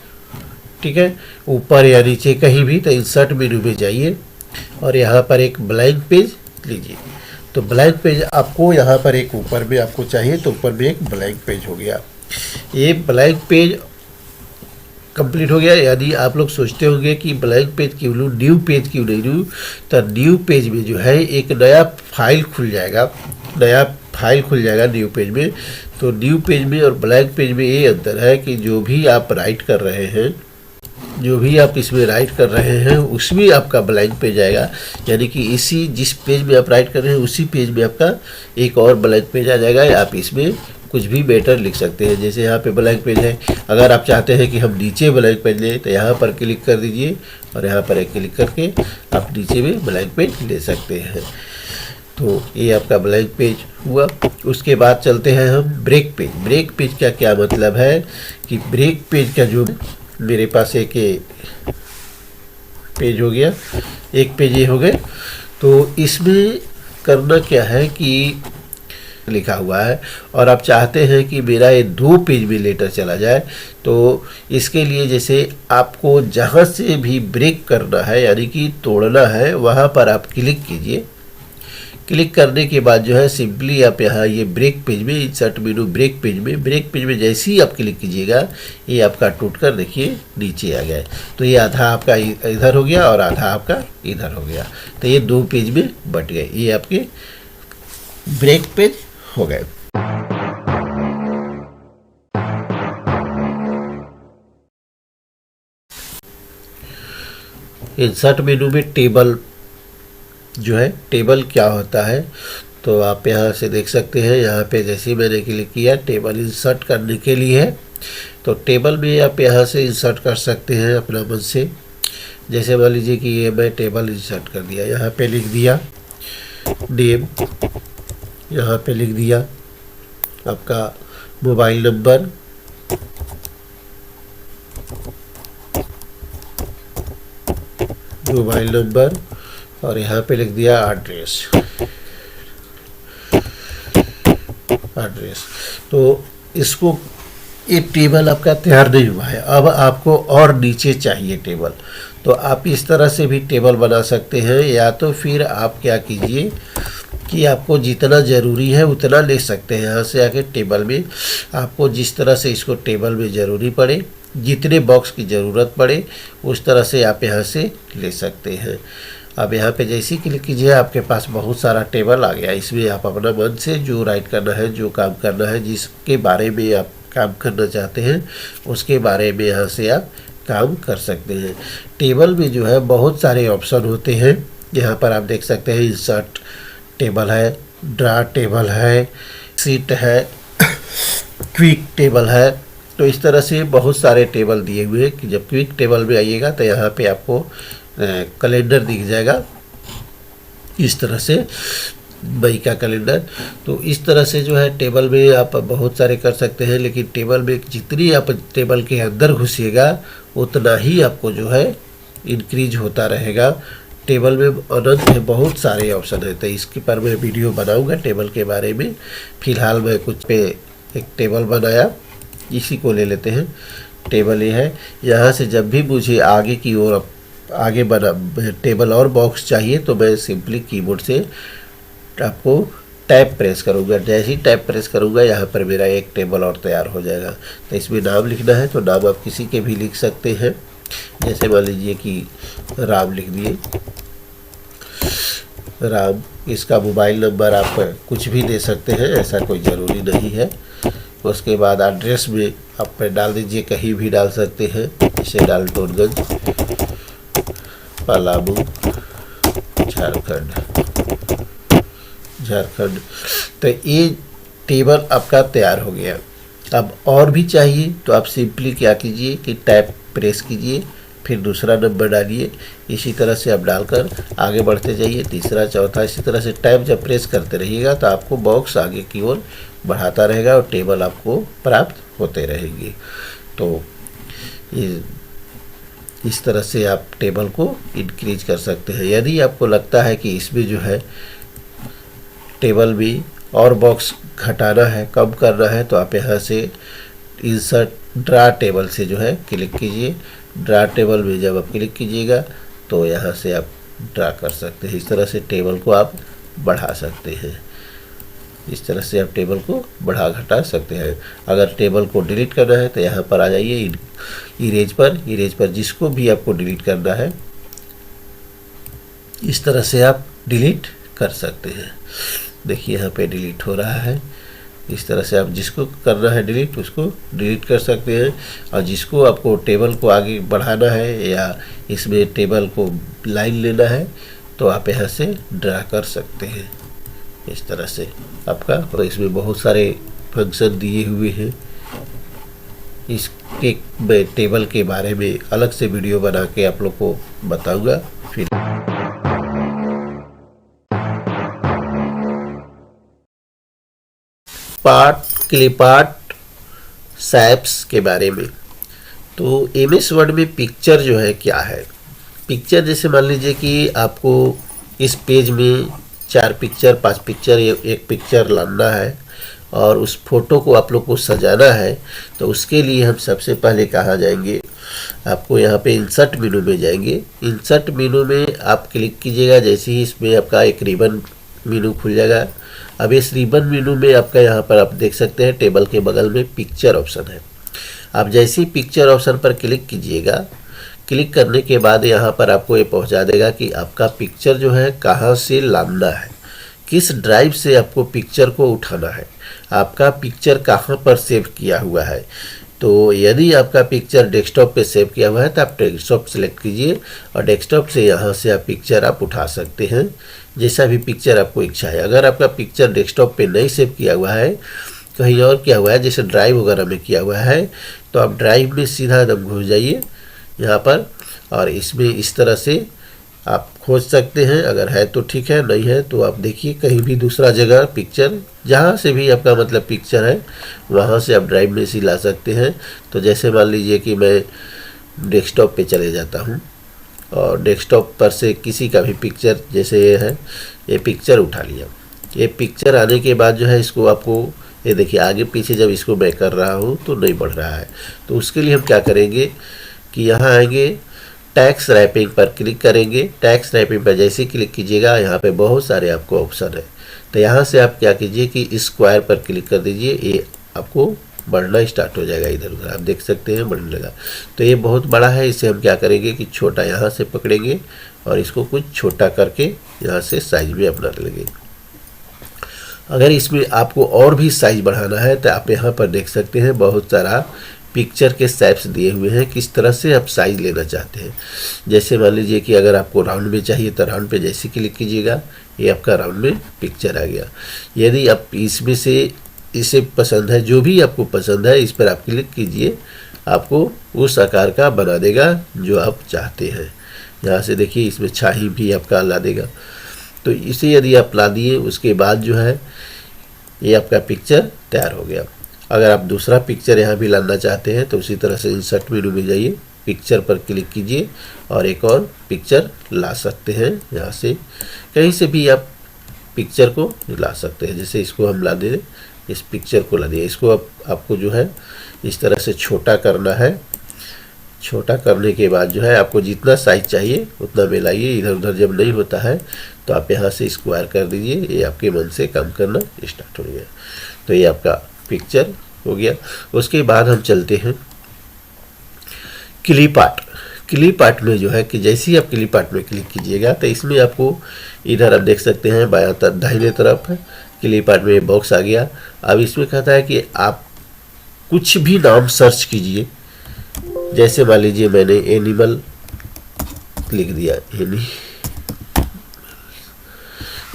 ठीक है, ऊपर या नीचे कहीं भी, तो इंसर्ट मेनू में जाइए और यहाँ पर एक ब्लैंक पेज लीजिए। तो ब्लैंक पेज आपको यहाँ पर एक ऊपर में आपको चाहिए तो ऊपर में एक ब्लैंक पेज हो गया। ये ब्लैंक पेज कंप्लीट हो गया। यदि आप लोग सोचते होंगे कि ब्लैंक पेज क्यों लूँ, न्यू पेज क्यों नहीं लूँ, तो न्यू पेज में जो है एक नया फाइल खुल जाएगा, नया फाइल खुल जाएगा न्यू पेज में। तो न्यू पेज में और ब्लैंक पेज में ये अंतर है कि जो भी आप राइट कर रहे हैं, जो भी आप इसमें राइट कर रहे हैं उसमें आपका ब्लैंक पेज आएगा। यानी कि इसी जिस पेज में आप राइट कर रहे हैं उसी पेज में आपका एक और ब्लैंक पेज आ जाएगा। आप इसमें कुछ भी बेटर लिख सकते हैं। जैसे यहाँ पे ब्लैंक पेज है, अगर आप चाहते हैं कि हम नीचे ब्लैंक पेज लें तो यहाँ पर क्लिक कर दीजिए और यहाँ पर एक क्लिक करके आप नीचे में ब्लैंक पेज ले सकते हैं। तो ये आपका ब्लैंक पेज हुआ। उसके बाद चलते हैं हम ब्रेक पेज। ब्रेक पेज का क्या मतलब है कि ब्रेक पेज का जो मेरे पास एक पेज हो गया, एक पेज ये हो गए। तो इसमें करना क्या है कि लिखा हुआ है और आप चाहते हैं कि मेरा ये 2 पेज में लेटर चला जाए, तो इसके लिए जैसे आपको जहाँ से भी ब्रेक करना है यानी कि तोड़ना है वहाँ पर आप क्लिक कीजिए। क्लिक करने के बाद जो है सिंपली आप यहाँ ये ब्रेक पेज में, इंसर्ट मेनू ब्रेक पेज में जैसे ही आप क्लिक कीजिएगा ये आपका टूटकर देखिए नीचे आ गया है। तो ये आधा आपका इधर हो गया और आधा आपका इधर हो गया, तो ये 2 पेज में बट गए, ये आपके ब्रेक पेज हो गए। इंसर्ट मेनू में टेबल जो है, टेबल क्या होता है तो आप यहाँ से देख सकते हैं। यहाँ पे जैसे ही मैंने क्लिक किया टेबल इंसर्ट करने के लिए है, तो टेबल में आप यहाँ से इंसर्ट कर सकते हैं अपना मन से। जैसे मान लीजिए कि ये मैं टेबल इंसर्ट कर दिया, यहाँ पे लिख दिया नेम, यहाँ पे लिख दिया आपका मोबाइल नंबर, और यहाँ पे लिख दिया एड्रेस। तो इसको, ये टेबल आपका तैयार नहीं हुआ है, अब आपको और नीचे चाहिए टेबल, तो आप इस तरह से भी टेबल बना सकते हैं। या तो फिर आप क्या कीजिए कि आपको जितना ज़रूरी है उतना ले सकते हैं। यहाँ से आके टेबल में आपको जिस तरह से इसको टेबल में ज़रूरी पड़े, जितने बॉक्स की ज़रूरत पड़े उस तरह से आप यहाँ से ले सकते हैं। अब यहाँ पे जैसे ही क्लिक कीजिए आपके पास बहुत सारा टेबल आ गया। इसमें आप अपना मन से जो राइट करना है, जो काम करना है, जिसके बारे में आप काम करना चाहते हैं उसके बारे में यहाँ से आप काम कर सकते हैं। टेबल में जो है बहुत सारे ऑप्शन होते हैं। यहाँ पर आप देख सकते हैं इंसर्ट टेबल है, ड्रा टेबल है, सीट है, क्विक टेबल है। तो इस तरह से बहुत सारे टेबल दिए हुए हैं कि जब क्विक टेबल में आइएगा तो यहाँ पे आपको कैलेंडर दिख जाएगा, इस तरह से मई का कैलेंडर। तो इस तरह से जो है टेबल में आप बहुत सारे कर सकते हैं, लेकिन टेबल में जितनी आप टेबल के अंदर घुसिएगा उतना ही आपको जो है इंक्रीज होता रहेगा। टेबल में अनंत है, बहुत सारे ऑप्शन है, तो इसके पर मैं वीडियो बनाऊंगा टेबल के बारे में। फिलहाल मैं कुछ पे एक टेबल बनाया, इसी को ले लेते हैं। टेबल ये है, यहाँ से जब भी मुझे आगे की ओर आगे बना टेबल और बॉक्स चाहिए तो मैं सिंपली कीबोर्ड से आपको टैब प्रेस करूँगा। जैसे ही टैब प्रेस करूँगा यहाँ पर मेरा एक टेबल और तैयार हो जाएगा। तो इसमें नाम लिखना है तो नाम आप किसी के भी लिख सकते हैं, जैसे मान लीजिए कि राम लिख दिए, राम। इसका मोबाइल नंबर आप कुछ भी दे सकते हैं, ऐसा कोई ज़रूरी नहीं है। उसके बाद एड्रेस में आप डाल दीजिए, कहीं भी डाल सकते हैं, जैसे डाल्टनगंज, पलामू, झारखंड। तो ये टेबल आपका तैयार हो गया। अब और भी चाहिए तो आप सिंपली क्या कीजिए कि टैब प्रेस कीजिए, फिर दूसरा नंबर डालिए, इसी तरह से आप डालकर आगे बढ़ते जाइए, तीसरा, चौथा, इसी तरह से टैब जब प्रेस करते रहिएगा तो आपको बॉक्स आगे की ओर बढ़ाता रहेगा और टेबल आपको प्राप्त होते रहेंगे। तो इस तरह से आप टेबल को इंक्रीज कर सकते हैं। यदि आपको लगता है कि इसमें जो है टेबल भी और बॉक्स घटाना है, कम करना है, तो आप यहाँ से इंसर्ट ड्रा टेबल से जो है क्लिक कीजिए। ड्रा टेबल में जब आप क्लिक कीजिएगा तो यहाँ से आप ड्रा कर सकते हैं। इस तरह से टेबल को आप बढ़ा सकते हैं, इस तरह से आप टेबल को बढ़ा घटा सकते हैं। अगर टेबल को डिलीट करना है तो यहाँ पर आ जाइए इरेज पर जिसको भी आपको डिलीट करना है इस तरह से आप डिलीट कर सकते हैं। देखिए यहाँ पे डिलीट हो रहा है। इस तरह से आप जिसको करना है डिलीट उसको डिलीट कर सकते हैं, और जिसको आपको टेबल को आगे बढ़ाना है या इसमें टेबल को लाइन लेना है तो आप यहाँ से ड्रा कर सकते हैं इस तरह से आपका। और इसमें बहुत सारे फंक्शन दिए हुए हैं। इसके टेबल के बारे में अलग से वीडियो बना के आप लोग को बताऊंगा। फिर क्लिपआर्ट शैप्स के बारे में, तो एमएस वर्ड में पिक्चर जो है क्या है। पिक्चर जैसे मान लीजिए कि आपको इस पेज में 4 पिक्चर 5 पिक्चर एक पिक्चर लाना है और उस फोटो को आप लोग को सजाना है, तो उसके लिए हम सबसे पहले कहाँ जाएंगे, आपको यहाँ पे इंसर्ट मेनू में जाएंगे। इंसर्ट मेनू में आप क्लिक कीजिएगा, जैसे ही इसमें आपका एक रिबन मेनू खुल जाएगा। अब इस रिबन मेनू में आपका यहाँ पर आप देख सकते हैं टेबल के बगल में पिक्चर ऑप्शन है। आप जैसे ही पिक्चर ऑप्शन पर क्लिक कीजिएगा, क्लिक करने के बाद यहाँ पर आपको ये पहुँचा देगा कि आपका पिक्चर जो है कहाँ से लाना है, किस ड्राइव से आपको पिक्चर को उठाना है, आपका पिक्चर कहाँ पर सेव किया हुआ है। तो यदि आपका पिक्चर डेस्कटॉप पे सेव किया हुआ है तो आप डेस्कटॉप सेलेक्ट कीजिए और डेस्कटॉप से यहाँ से आप पिक्चर आप उठा सकते हैं, जैसा भी पिक्चर आपको इच्छा है। अगर आपका पिक्चर डेस्कटॉप पे नहीं सेव किया हुआ है, कहीं और किया हुआ है, जैसे ड्राइव वगैरह में किया हुआ है, तो आप ड्राइव में सीधा एकदम घुस जाइए यहाँ पर और इसमें इस तरह से आप खोज सकते हैं। अगर है तो ठीक है, नहीं है तो आप देखिए कहीं भी दूसरा जगह पिक्चर, जहाँ से भी आपका मतलब पिक्चर है वहाँ से आप ड्राइव में से ला सकते हैं। तो जैसे मान लीजिए कि मैं डेस्कटॉप पे चले जाता हूँ और डेस्कटॉप पर से किसी का भी पिक्चर, जैसे ये है, ये पिक्चर उठा लिया। ये पिक्चर आने के बाद जो है इसको आपको ये देखिए आगे पीछे जब इसको मैं कर रहा हूँ तो नहीं बढ़ रहा है। तो उसके लिए हम क्या करेंगे कि यहाँ आएंगे, टैक्स रैपिंग पर क्लिक करेंगे। टैक्स रैपिंग पर जैसे ही क्लिक कीजिएगा यहाँ पे बहुत सारे आपको ऑप्शन है। तो यहाँ से आप क्या कीजिए कि स्क्वायर पर क्लिक कर दीजिए, ये आपको बढ़ना स्टार्ट हो जाएगा, इधर उधर आप देख सकते हैं बढ़ने लगा। तो ये बहुत बड़ा है, इसे हम क्या करेंगे कि छोटा यहाँ से पकड़ेंगे और इसको कुछ छोटा करके यहाँ से साइज में अपना लेंगे। अगर इसमें आपको और भी साइज बढ़ाना है तो आप यहाँ पर देख सकते हैं बहुत सारा पिक्चर के शेप्स दिए हुए हैं, किस तरह से आप साइज लेना चाहते हैं। जैसे मान लीजिए कि अगर आपको राउंड में चाहिए तो राउंड पे जैसे क्लिक कीजिएगा ये आपका राउंड में पिक्चर आ गया। यदि आप इसमें से इसे पसंद है, जो भी आपको पसंद है इस पर आप क्लिक कीजिए, आपको उस आकार का बना देगा जो आप चाहते हैं। यहाँ से देखिए इसमें छाही भी आपका ला देगा। तो इसे यदि आप ला दिए उसके बाद जो है ये आपका पिक्चर तैयार हो गया। अगर आप दूसरा पिक्चर यहाँ भी लाना चाहते हैं तो उसी तरह से इंसर्ट मेनू में जाइए, पिक्चर पर क्लिक कीजिए और एक और पिक्चर ला सकते हैं। यहाँ से कहीं से भी आप पिक्चर को ला सकते हैं। जैसे इसको हम ला दे, इस पिक्चर को ला दिए, इसको आपको जो है इस तरह से छोटा करना है। छोटा करने के बाद जो है आपको जितना साइज चाहिए उतना में लाइए, इधर उधर जब नहीं होता है तो आप यहाँ से स्क्वायर कर दीजिए, ये आपके मन से काम करना स्टार्ट हो गया। तो ये आपका पिक्चर हो गया। उसके बाद हम चलते हैं क्लिप आर्ट। क्लिप आर्ट में जो है कि जैसे ही आप क्लिप आर्ट में क्लिक कीजिएगा तो इसमें आपको इधर आप देख सकते हैं बायां तरफ दाहिने तरफ है क्लिप आर्ट में बॉक्स आ गया। अब इसमें कहता है कि आप कुछ भी नाम सर्च कीजिए। जैसे मान लीजिए मैंने एनिमल लिख दिया,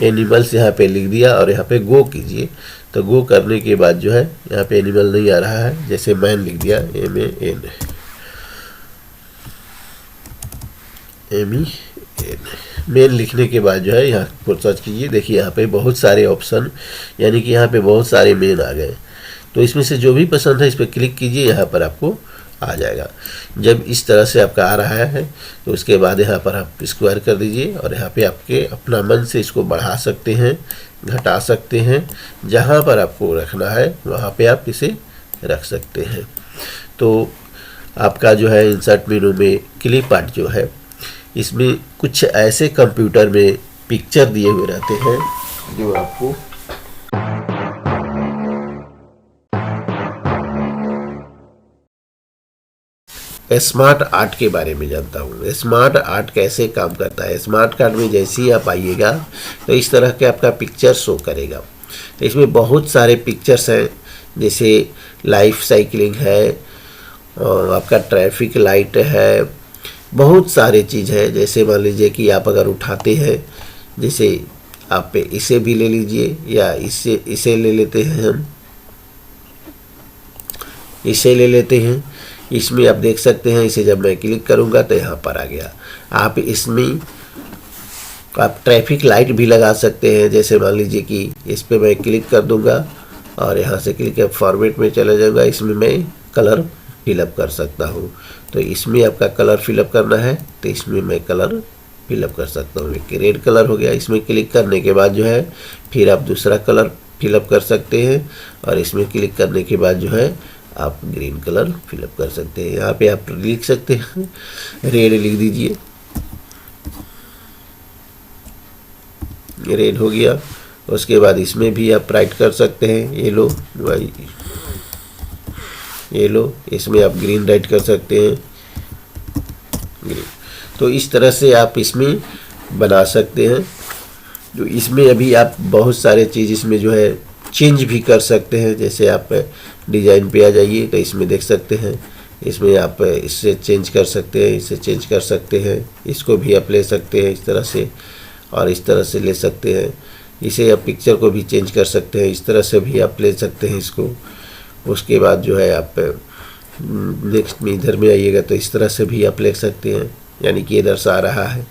एनिमल्स यहाँ पे लिख दिया और यहाँ पे गो कीजिए। तो गो करने के बाद जो है यहाँ पे एनिमल नहीं आ रहा है, जैसे मैन लिख दिया MEN मेन लिखने के बाद जो है यहाँ पर सर्च कीजिए। देखिए यहाँ पे बहुत सारे ऑप्शन, यानी कि यहाँ पे बहुत सारे मेन आ गए। तो इसमें से जो भी पसंद है इस पर क्लिक कीजिए, यहाँ पर आपको आ जाएगा। जब इस तरह से आपका आ रहा है तो उसके बाद यहाँ पर आप स्क्वायर कर दीजिए और यहाँ पे आपके अपना मन से इसको बढ़ा सकते हैं, घटा सकते हैं। जहाँ पर आपको रखना है वहाँ पे आप इसे रख सकते हैं। तो आपका जो है इंसर्ट मेनू में क्लिप आर्ट जो है, इसमें कुछ ऐसे कंप्यूटर में पिक्चर दिए हुए रहते हैं जो आपको स्मार्ट आर्ट के बारे में जानता हूँ। स्मार्ट आर्ट कैसे काम करता है। स्मार्ट आर्ट में जैसे ही आप आइएगा तो इस तरह के आपका पिक्चर शो करेगा। तो इसमें बहुत सारे पिक्चर्स हैं, जैसे लाइफ साइकिलिंग है और आपका ट्रैफिक लाइट है, बहुत सारे चीज़ है। जैसे मान लीजिए कि आप अगर उठाते हैं, जैसे आप इसे भी ले लीजिए या इसे ले लेते हैं, हम इसे ले लेते हैं। इसमें आप देख सकते हैं, इसे जब मैं क्लिक करूंगा तो यहाँ पर आ गया। आप इसमें आप ट्रैफिक लाइट भी लगा सकते हैं। जैसे मान लीजिए कि इस पर मैं क्लिक कर दूंगा और यहाँ से क्लिक कर फॉर्मेट में चला जाऊंगा। इसमें मैं कलर फिलअप कर सकता हूँ। तो इसमें आपका कलर फिलअप करना है तो इसमें मैं कलर फिलअप कर सकता हूँ। एक रेड कलर हो गया। इसमें क्लिक करने के बाद जो है फिर आप दूसरा कलर फिलअप कर सकते हैं और इसमें क्लिक करने के बाद जो है आप ग्रीन कलर फिलअप कर सकते हैं। यहाँ पे आप लिख सकते हैं, रेड लिख दीजिए, रेड हो गया। उसके बाद इसमें भी आप राइट कर सकते हैं, येलो भाई, येलो, इसमें आप ग्रीन राइट कर सकते हैं, ग्रीन। तो इस तरह से आप इसमें बना सकते हैं। जो इसमें अभी आप बहुत सारे चीज़ इसमें जो है चेंज भी कर सकते हैं। जैसे आप डिज़ाइन पे आ जाइए तो इसमें देख सकते हैं, इसमें आप इससे चेंज कर सकते हैं, इससे चेंज कर सकते हैं, इसको भी आप ले सकते हैं इस तरह से और इस तरह से ले सकते हैं। इसे आप पिक्चर को भी चेंज कर सकते हैं, इस तरह से भी आप ले सकते हैं इसको। उसके बाद जो है आप नेक्स्ट में इधर में आइएगा तो इस तरह से भी आप ले सकते हैं, यानी कि इधर से आ रहा है।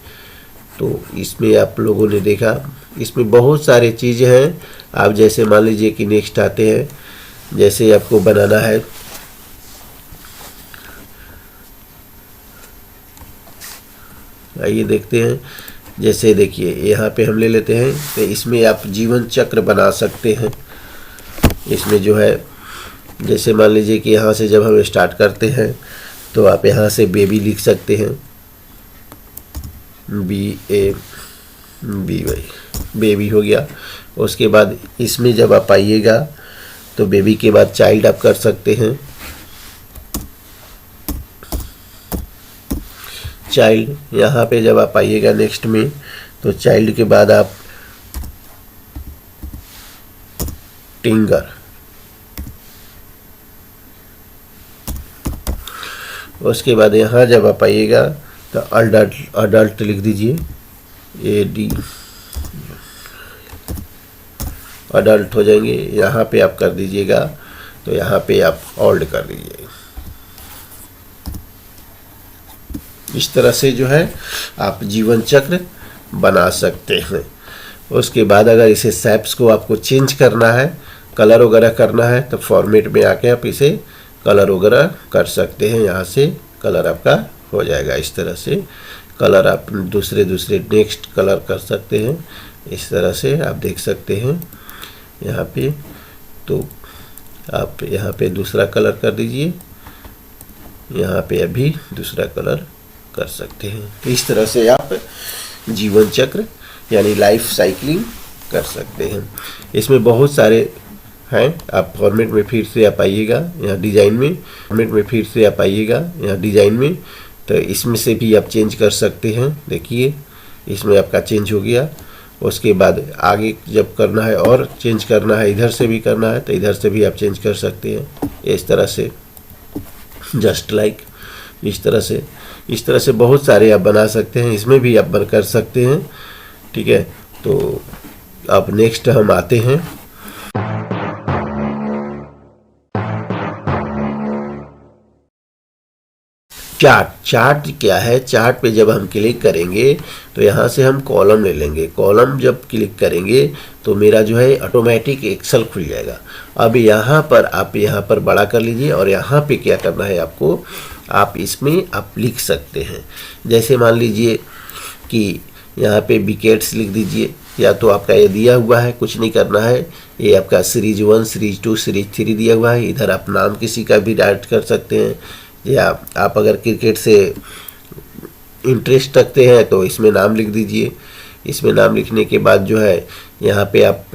तो इसमें आप लोगों ने देखा, इसमें बहुत सारे चीज़ें हैं। आप जैसे मान लीजिए कि नेक्स्ट आते हैं, जैसे आपको बनाना है, आइए देखते हैं। जैसे देखिए यहाँ पे हम ले लेते हैं, तो इसमें आप जीवन चक्र बना सकते हैं। इसमें जो है जैसे मान लीजिए कि यहाँ से जब हम स्टार्ट करते हैं तो आप यहाँ से बेबी लिख सकते हैं, BABY, बेबी हो गया। उसके बाद इसमें जब आप आइएगा तो बेबी के बाद चाइल्ड आप कर सकते हैं, चाइल्ड। यहाँ पे जब आप आइएगा नेक्स्ट में तो चाइल्ड के बाद आप टिंगर, उसके बाद यहाँ जब आप आइएगा तो अडल्ट लिख दीजिए, AD, अडल्ट हो जाएंगे। यहाँ पे आप कर दीजिएगा तो यहाँ पे आप ओल्ड कर दीजिएगा। इस तरह से जो है आप जीवन चक्र बना सकते हैं। उसके बाद अगर इसे शेप्स को आपको चेंज करना है, कलर वगैरह करना है, तो फॉर्मेट में आके आप इसे कलर वगैरह कर सकते हैं। यहाँ से कलर आपका हो जाएगा। इस तरह से कलर आप दूसरे नेक्स्ट कलर कर सकते हैं। इस तरह से आप देख सकते हैं यहाँ पे। तो आप यहाँ पे दूसरा कलर कर दीजिए, यहाँ पे अभी दूसरा कलर कर सकते हैं। तो इस तरह से आप जीवन चक्र यानी लाइफ साइकिलिंग कर सकते हैं। इसमें बहुत सारे हैं। आप फॉर्मेट में फिर से आप आइएगा, यहाँ डिज़ाइन में, फॉर्मेट में फिर से आप आइएगा यहाँ डिज़ाइन में, तो इसमें से भी आप चेंज कर सकते हैं। देखिए इसमें आपका चेंज हो गया। उसके बाद आगे जब करना है और चेंज करना है, इधर से भी करना है तो इधर से भी आप चेंज कर सकते हैं। इस तरह से जस्ट लाइक इस तरह से बहुत सारे आप बना सकते हैं। इसमें भी आप बन कर सकते हैं, ठीक है। तो अब नेक्स्ट हम आते हैं। चार्ट क्या है? चार्ट पे जब हम क्लिक करेंगे तो यहाँ से हम कॉलम ले लेंगे। कॉलम जब क्लिक करेंगे तो मेरा जो है ऑटोमेटिक एक्सेल खुल जाएगा। अब यहाँ पर आप बड़ा कर लीजिए और यहाँ पे क्या करना है आपको, आप इसमें आप लिख सकते हैं। जैसे मान लीजिए कि यहाँ पे विकेट्स लिख दीजिए, या तो आपका ये दिया हुआ है, कुछ नहीं करना है। ये आपका सीरीज 1, सीरीज 2, सीरीज 3 दिया हुआ है। इधर आप नाम किसी का भी ऐड कर सकते हैं, या आप अगर क्रिकेट से इंटरेस्ट रखते हैं तो इसमें नाम लिख दीजिए। इसमें नाम लिखने के बाद जो है यहाँ पे आप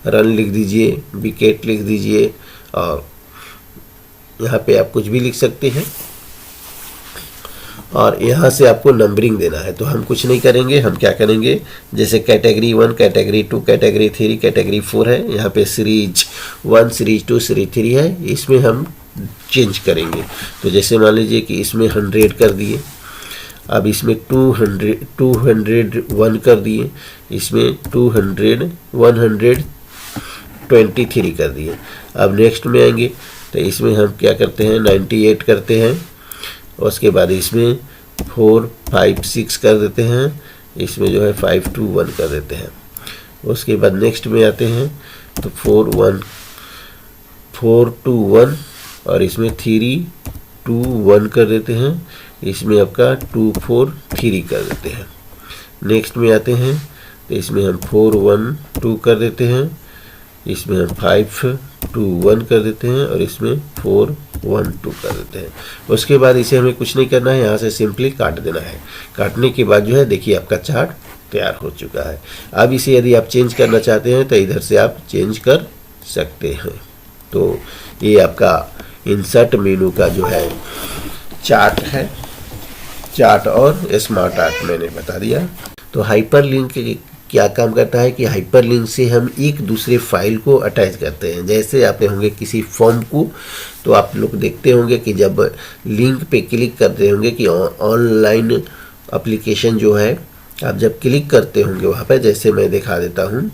रन लिख दीजिए, विकेट लिख दीजिए, और यहाँ पे आप कुछ भी लिख सकते हैं। और यहाँ से आपको नंबरिंग देना है, तो हम कुछ नहीं करेंगे। हम क्या करेंगे, जैसे कैटेगरी 1, कैटेगरी 2, कैटेगरी 3, कैटेगरी 4 है। यहाँ पे सीरीज 1, सीरीज 2, सीरीज 3 है। इसमें हम चेंज करेंगे। तो जैसे मान लीजिए कि इसमें 100 कर दिए, अब इसमें 201 कर दिए, इसमें 123 कर दिए। अब नेक्स्ट में आएंगे तो इसमें हम क्या करते हैं, 98 करते हैं। उसके बाद इसमें 4, 5, 6 कर देते हैं। इसमें जो है 5, 2, 1 कर देते हैं। उसके बाद नेक्स्ट में आते हैं तो 4, 2, 1 और इसमें 3, 2, 1 कर देते हैं। इसमें आपका 2, 4, 3 कर देते हैं। नेक्स्ट में आते हैं तो इसमें हम 412 कर देते हैं, इसमें हम 521 कर देते हैं और इसमें 412 कर देते हैं। उसके बाद इसे हमें कुछ नहीं करना है, यहाँ से सिंपली काट देना है। काटने के बाद जो है देखिए आपका चार्ट तैयार हो चुका है। अब इसे यदि आप चेंज करना चाहते हैं तो इधर से आप चेंज कर सकते हैं। तो ये आपका इंसर्ट मेनू का जो है चार्ट है, चार्ट और स्मार्ट आर्ट मैंने बता दिया। तो हाइपरलिंक क्या काम करता है कि हाइपरलिंक से हम एक दूसरे फाइल को अटैच करते हैं। जैसे आप होंगे किसी फॉर्म को, तो आप लोग देखते होंगे कि जब लिंक पे क्लिक करते होंगे कि ऑनलाइन एप्लीकेशन जो है, आप जब क्लिक करते होंगे वहाँ पे, जैसे मैं दिखा देता हूँ,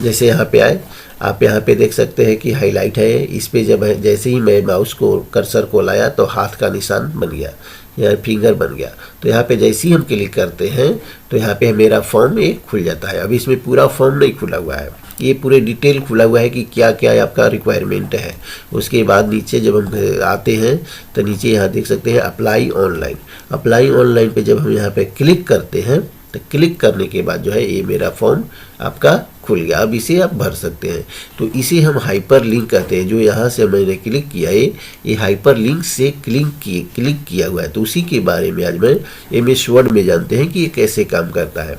जैसे यहाँ पे आए आप यहाँ पे देख सकते हैं कि हाईलाइट है। इस पे जब है जैसे ही मैं माउस को कर्सर को लाया तो हाथ का निशान बन गया या फिंगर बन गया। तो यहाँ पे जैसे ही हम क्लिक करते हैं तो यहाँ पे मेरा फॉर्म एक खुल जाता है। अभी इसमें पूरा फॉर्म नहीं खुला हुआ है, ये पूरे डिटेल खुला हुआ है कि क्या क्या आपका रिक्वायरमेंट है। उसके बाद नीचे जब हम आते हैं तो नीचे यहाँ देख सकते हैं अप्लाई ऑनलाइन। अप्लाई ऑनलाइन पे जब हम यहाँ पे क्लिक करते हैं तो क्लिक करने के बाद जो है ये मेरा फॉर्म आपका खुल गया। अब इसे आप भर सकते हैं। तो इसे हम हाइपर लिंक कहते हैं। जो यहाँ से मैंने क्लिक किया है ये हाइपर लिंक से क्लिक किया हुआ है। तो उसी के बारे में आज मैं MS वर्ड में जानते हैं कि ये कैसे काम करता है।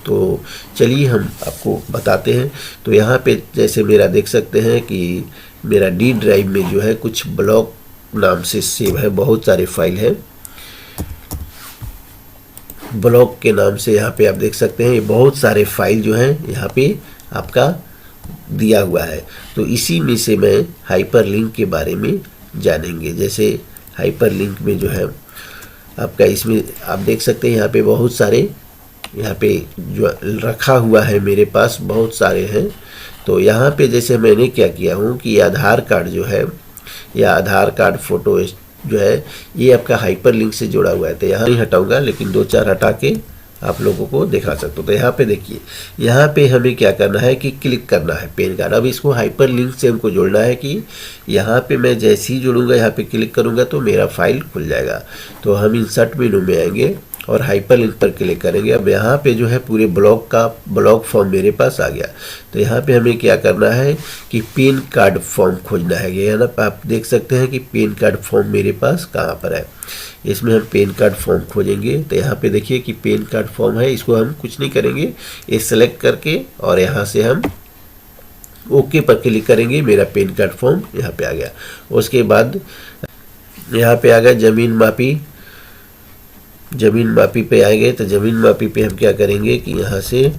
तो चलिए हम आपको बताते हैं। तो यहाँ पे जैसे मेरा देख सकते हैं कि मेरा डी ड्राइव में जो है कुछ ब्लॉक नाम से सेव है, बहुत सारे फाइल है ब्लॉक के नाम से। यहाँ पे आप देख सकते हैं ये बहुत सारे फाइल जो हैं यहाँ पे आपका दिया हुआ है। तो इसी में से मैं हाइपरलिंक के बारे में जानेंगे। जैसे हाइपरलिंक में जो है आपका, इसमें आप देख सकते हैं यहाँ पे बहुत सारे यहाँ पे जो रखा हुआ है मेरे पास बहुत सारे हैं। तो यहाँ पे जैसे मैंने क्या किया हूँ कि आधार कार्ड जो है या आधार कार्ड फोटो जो है ये आपका हाइपरलिंक से जुड़ा हुआ है। तो यहाँ नहीं हटाऊंगा लेकिन 2-4 हटा के आप लोगों को दिखा सकता हूँ। तो यहाँ पे देखिए, यहाँ पे हमें क्या करना है कि क्लिक करना है पैन कार्ड। अब इसको हाइपरलिंक से हमको जोड़ना है कि यहाँ पे मैं जैसे ही जोड़ूंगा, यहाँ पे क्लिक करूँगा तो मेरा फाइल खुल जाएगा। तो हम इंसर्ट मेनू में आएंगे और हाइपरलिंक पर क्लिक करेंगे। अब यहाँ पे जो है पूरे ब्लॉक फॉर्म मेरे पास आ गया। तो यहाँ पे हमें क्या करना है कि पैन कार्ड फॉर्म खोजना है। ये ना आप देख सकते हैं कि पैन कार्ड फॉर्म मेरे पास कहाँ पर है। इसमें हम पैन कार्ड फॉर्म खोजेंगे। तो यहाँ पे देखिए कि पैन कार्ड फॉर्म है, इसको हम कुछ नहीं करेंगे, ये सेलेक्ट करके और यहाँ से हम ओके पर क्लिक करेंगे। मेरा पैन कार्ड फॉर्म यहाँ पे आ गया। उसके बाद यहाँ पे आ गया ज़मीन मापी पे आएंगे। तो ज़मीन मापी पे हम क्या करेंगे कि यहाँ से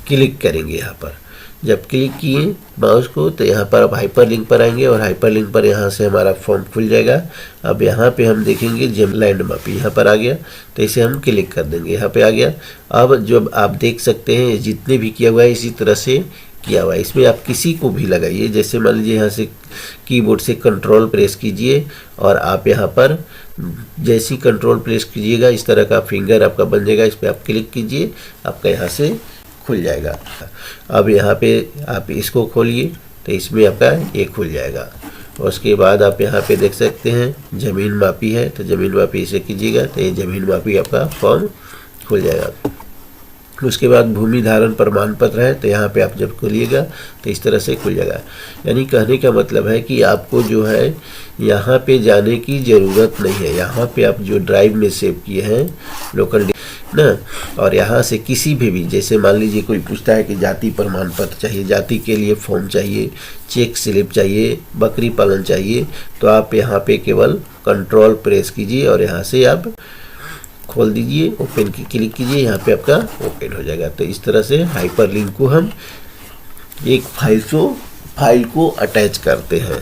क्लिक करेंगे। यहाँ पर जब क्लिक किए माउस को तो यहाँ पर अब हाइपरलिंक पर आएंगे और हाइपरलिंक पर यहाँ से हमारा फॉर्म खुल जाएगा। अब यहाँ पे हम देखेंगे लैंड मापी, यहाँ पर आ गया तो इसे हम क्लिक कर देंगे, यहाँ पे आ गया। अब जब आप देख सकते हैं जितने भी किया हुआ है इसी तरह से किया हुआ है। इसमें आप किसी को भी लगाइए। जैसे मान लीजिए यहाँ से कीबोर्ड से कंट्रोल प्रेस कीजिए और आप यहाँ पर जैसे ही कंट्रोल प्रेस कीजिएगा इस तरह का फिंगर आपका बन जाएगा। इस पर आप क्लिक कीजिए, आपका यहाँ से खुल जाएगा। अब यहाँ पे आप इसको खोलिए तो इसमें आपका ये खुल जाएगा। उसके बाद आप यहाँ पे देख सकते हैं ज़मीन मापी है, तो ज़मीन मापी इसे कीजिएगा तो ये ज़मीन मापी आपका फॉर्म खुल जाएगा। उसके बाद भूमि धारण प्रमाण पत्र है, तो यहाँ पे आप जब खोलिएगा तो इस तरह से खुल जाएगा। यानी कहने का मतलब है कि आपको जो है यहाँ पे जाने की ज़रूरत नहीं है। यहाँ पे आप जो ड्राइव में सेव किए हैं लोकल ना, और यहाँ से किसी भी जैसे मान लीजिए कोई पूछता है कि जाति प्रमाण पत्र चाहिए, जाति के लिए फॉर्म चाहिए, चेक स्लिप चाहिए, बकरी पालन चाहिए, तो आप यहाँ पे केवल कंट्रोल प्रेस कीजिए और यहाँ से आप खोल दीजिए, ओपन की क्लिक कीजिए, यहाँ पे आपका ओपन हो जाएगा। तो इस तरह से हाइपरलिंक को हम एक फाइल को अटैच करते हैं।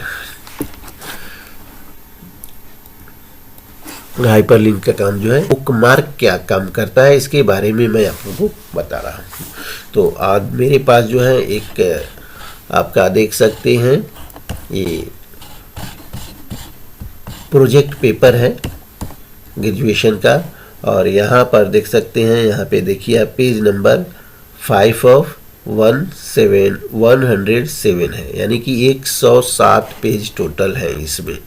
हाइपरलिंक का काम जो है बुकमार्क क्या काम करता है इसके बारे में मैं आप लोगों को बता रहा हूँ। तो आज मेरे पास जो है एक आपका देख सकते हैं ये प्रोजेक्ट पेपर है ग्रेजुएशन का, और यहाँ पर देख सकते हैं, यहाँ पे देखिए आप पेज नंबर 5 of 107 है, यानी कि 107 पेज टोटल है। इसमें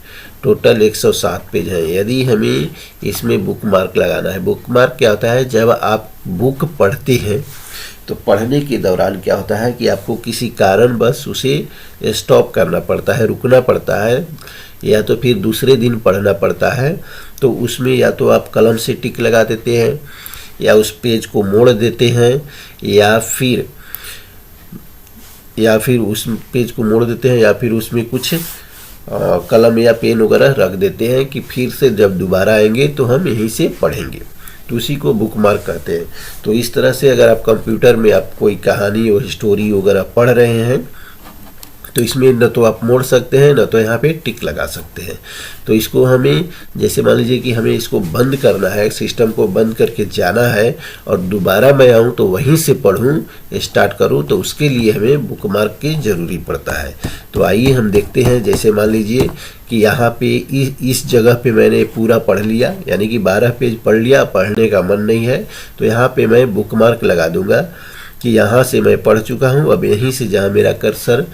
टोटल 107 पेज है। यदि हमें इसमें बुक मार्क लगाना है, बुक मार्क क्या होता है, जब आप बुक पढ़ते हैं तो पढ़ने के दौरान क्या होता है कि आपको किसी कारणवश उसे स्टॉप करना पड़ता है, रुकना पड़ता है, या तो फिर दूसरे दिन पढ़ना पड़ता है। तो उसमें या तो आप कलम से टिक लगा देते हैं, या उस पेज को मोड़ देते हैं, या फिर उस पेज को मोड़ देते हैं, या फिर उसमें कुछ कलम या पेन वगैरह रख देते हैं कि फिर से जब दोबारा आएंगे तो हम यहीं से पढ़ेंगे। तो उसी को बुक मार्क कहते हैं। तो इस तरह से अगर आप कंप्यूटर में आप कोई कहानी और स्टोरी वगैरह पढ़ रहे हैं तो इसमें न तो आप मोड़ सकते हैं, न तो यहाँ पे टिक लगा सकते हैं। तो इसको हमें, जैसे मान लीजिए कि हमें इसको बंद करना है, सिस्टम को बंद करके जाना है और दोबारा मैं आऊँ तो वहीं से पढ़ूँ, स्टार्ट करूँ, तो उसके लिए हमें बुक मार्क की ज़रूरी पड़ता है। तो आइए हम देखते हैं। जैसे मान लीजिए कि यहाँ पे इस जगह पे मैंने पूरा पढ़ लिया, यानी कि 12 पेज पढ़ लिया, पढ़ने का मन नहीं है, तो यहाँ पे मैं बुक मार्क लगा दूंगा कि यहाँ से मैं पढ़ चुका हूँ। अब यहीं से जहाँ मेरा कर्सर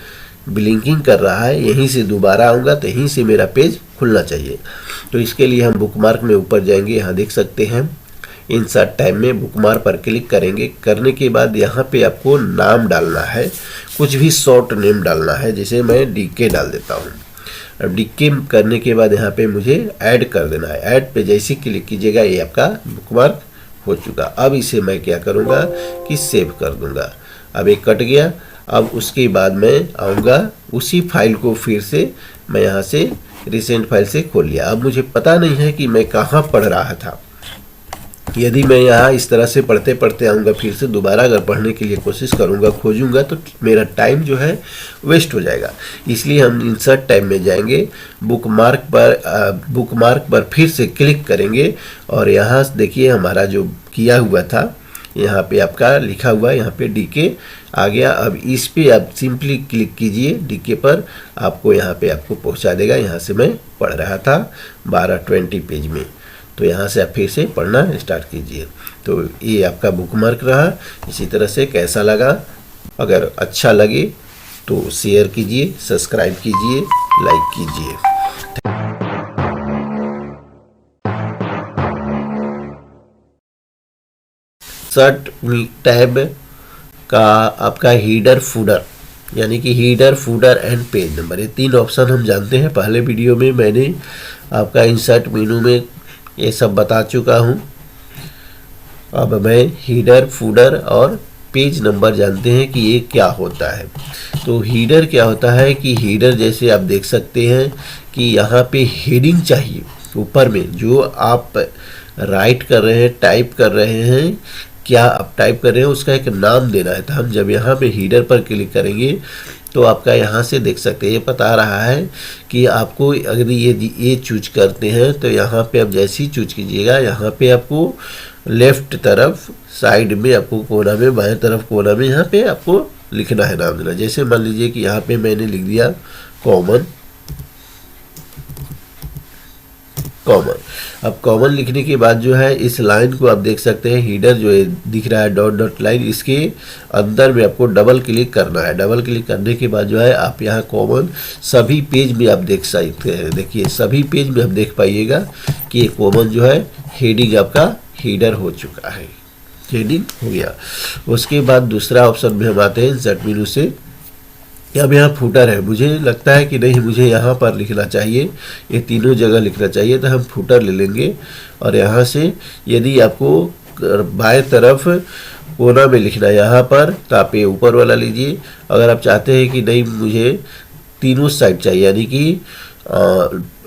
ब्लिंकिंग कर रहा है, यहीं से दोबारा आऊँगा तो यहीं से मेरा पेज खुलना चाहिए। तो इसके लिए हम बुक मार्क में ऊपर जाएंगे, यहाँ देख सकते हैं इंसर्ट टैब में बुक मार्क पर क्लिक करेंगे। करने के बाद यहाँ पे आपको नाम डालना है, कुछ भी शॉर्ट नेम डालना है, जैसे मैं DK डाल देता हूँ। अब DK करने के बाद यहाँ पे मुझे ऐड कर देना है। ऐड पे जैसे क्लिक कीजिएगा ये आपका बुक मार्क हो चुका। अब इसे मैं क्या करूँगा कि सेव कर दूँगा। अब ये कट गया। अब उसके बाद मैं आऊँगा, उसी फाइल को फिर से मैं यहाँ से रिसेंट फाइल से खोल लिया। अब मुझे पता नहीं है कि मैं कहाँ पढ़ रहा था। यदि मैं यहाँ इस तरह से पढ़ते पढ़ते आऊँगा, फिर से दोबारा अगर पढ़ने के लिए कोशिश करूँगा, खोजूँगा, तो मेरा टाइम जो है वेस्ट हो जाएगा। इसलिए हम इंसर्ट टैब में जाएंगे, बुक मार्क पर फिर से क्लिक करेंगे और यहाँ देखिए हमारा जो किया हुआ था, यहाँ पे आपका लिखा हुआ है, यहाँ पे DK आ गया। अब इस पे आप सिंपली क्लिक कीजिए DK पर, आपको यहाँ पे आपको पहुँचा देगा। यहाँ से मैं पढ़ रहा था 12-20 पेज में, तो यहाँ से आप फिर से पढ़ना स्टार्ट कीजिए। तो ये आपका बुक मार्क रहा। इसी तरह से कैसा लगा, अगर अच्छा लगे तो शेयर कीजिए, सब्सक्राइब कीजिए, लाइक कीजिए। इंसर्ट टैब का आपका हीडर फूडर, यानी कि header fodder and page number, ये 3 ऑप्शन हम जानते हैं। पहले वीडियो में मैंने आपका इंसर्ट मेनू में ये सब बता चुका हूँ। अब मैं हीडर फूडर और पेज नंबर जानते हैं कि ये क्या होता है। तो हीडर क्या होता है कि हीडर जैसे आप देख सकते हैं कि यहाँ पे हेडिंग चाहिए ऊपर में, जो आप राइट कर रहे हैं, टाइप कर रहे हैं, क्या आप टाइप कर रहे हैं उसका एक नाम देना है। तो हम जब यहाँ पे हीडर पर क्लिक करेंगे तो आपका यहाँ से देख सकते हैं ये बता रहा है कि आपको अगर ये चूज करते हैं तो यहाँ पे आप जैसे ही चूज कीजिएगा, यहाँ पे आपको लेफ्ट तरफ साइड में आपको कोना में, बाएं तरफ कोना में यहाँ पे आपको लिखना है, नाम देना। जैसे मान लीजिए कि यहाँ पे मैंने लिख दिया कॉमन। अब कॉमन लिखने के बाद जो है इस लाइन को आप देख सकते हैं, हीडर जो है दिख रहा है डॉट डॉट लाइन, इसके अंदर में आपको डबल क्लिक करना है। डबल क्लिक करने के बाद जो है आप यहाँ कॉमन सभी पेज में आप देख सकते हैं। देखिए सभी पेज में आप देख पाइएगा कि ये कॉमन जो है हेडिंग आपका हीडर हो चुका है, हेडिंग हो गया। उसके बाद दूसरा ऑप्शन में हम आते हैं इंसर्ट मेनू से। अब यहाँ फूटर है, मुझे लगता है कि नहीं मुझे यहाँ पर लिखना चाहिए, ये तीनों जगह लिखना चाहिए, तो हम फूटर ले लेंगे। और यहाँ से यदि आपको बाएं तरफ कोना में लिखना है यहाँ पर, तो आप ये ऊपर वाला लीजिए। अगर आप चाहते हैं कि नहीं मुझे तीनों साइड चाहिए, यानी कि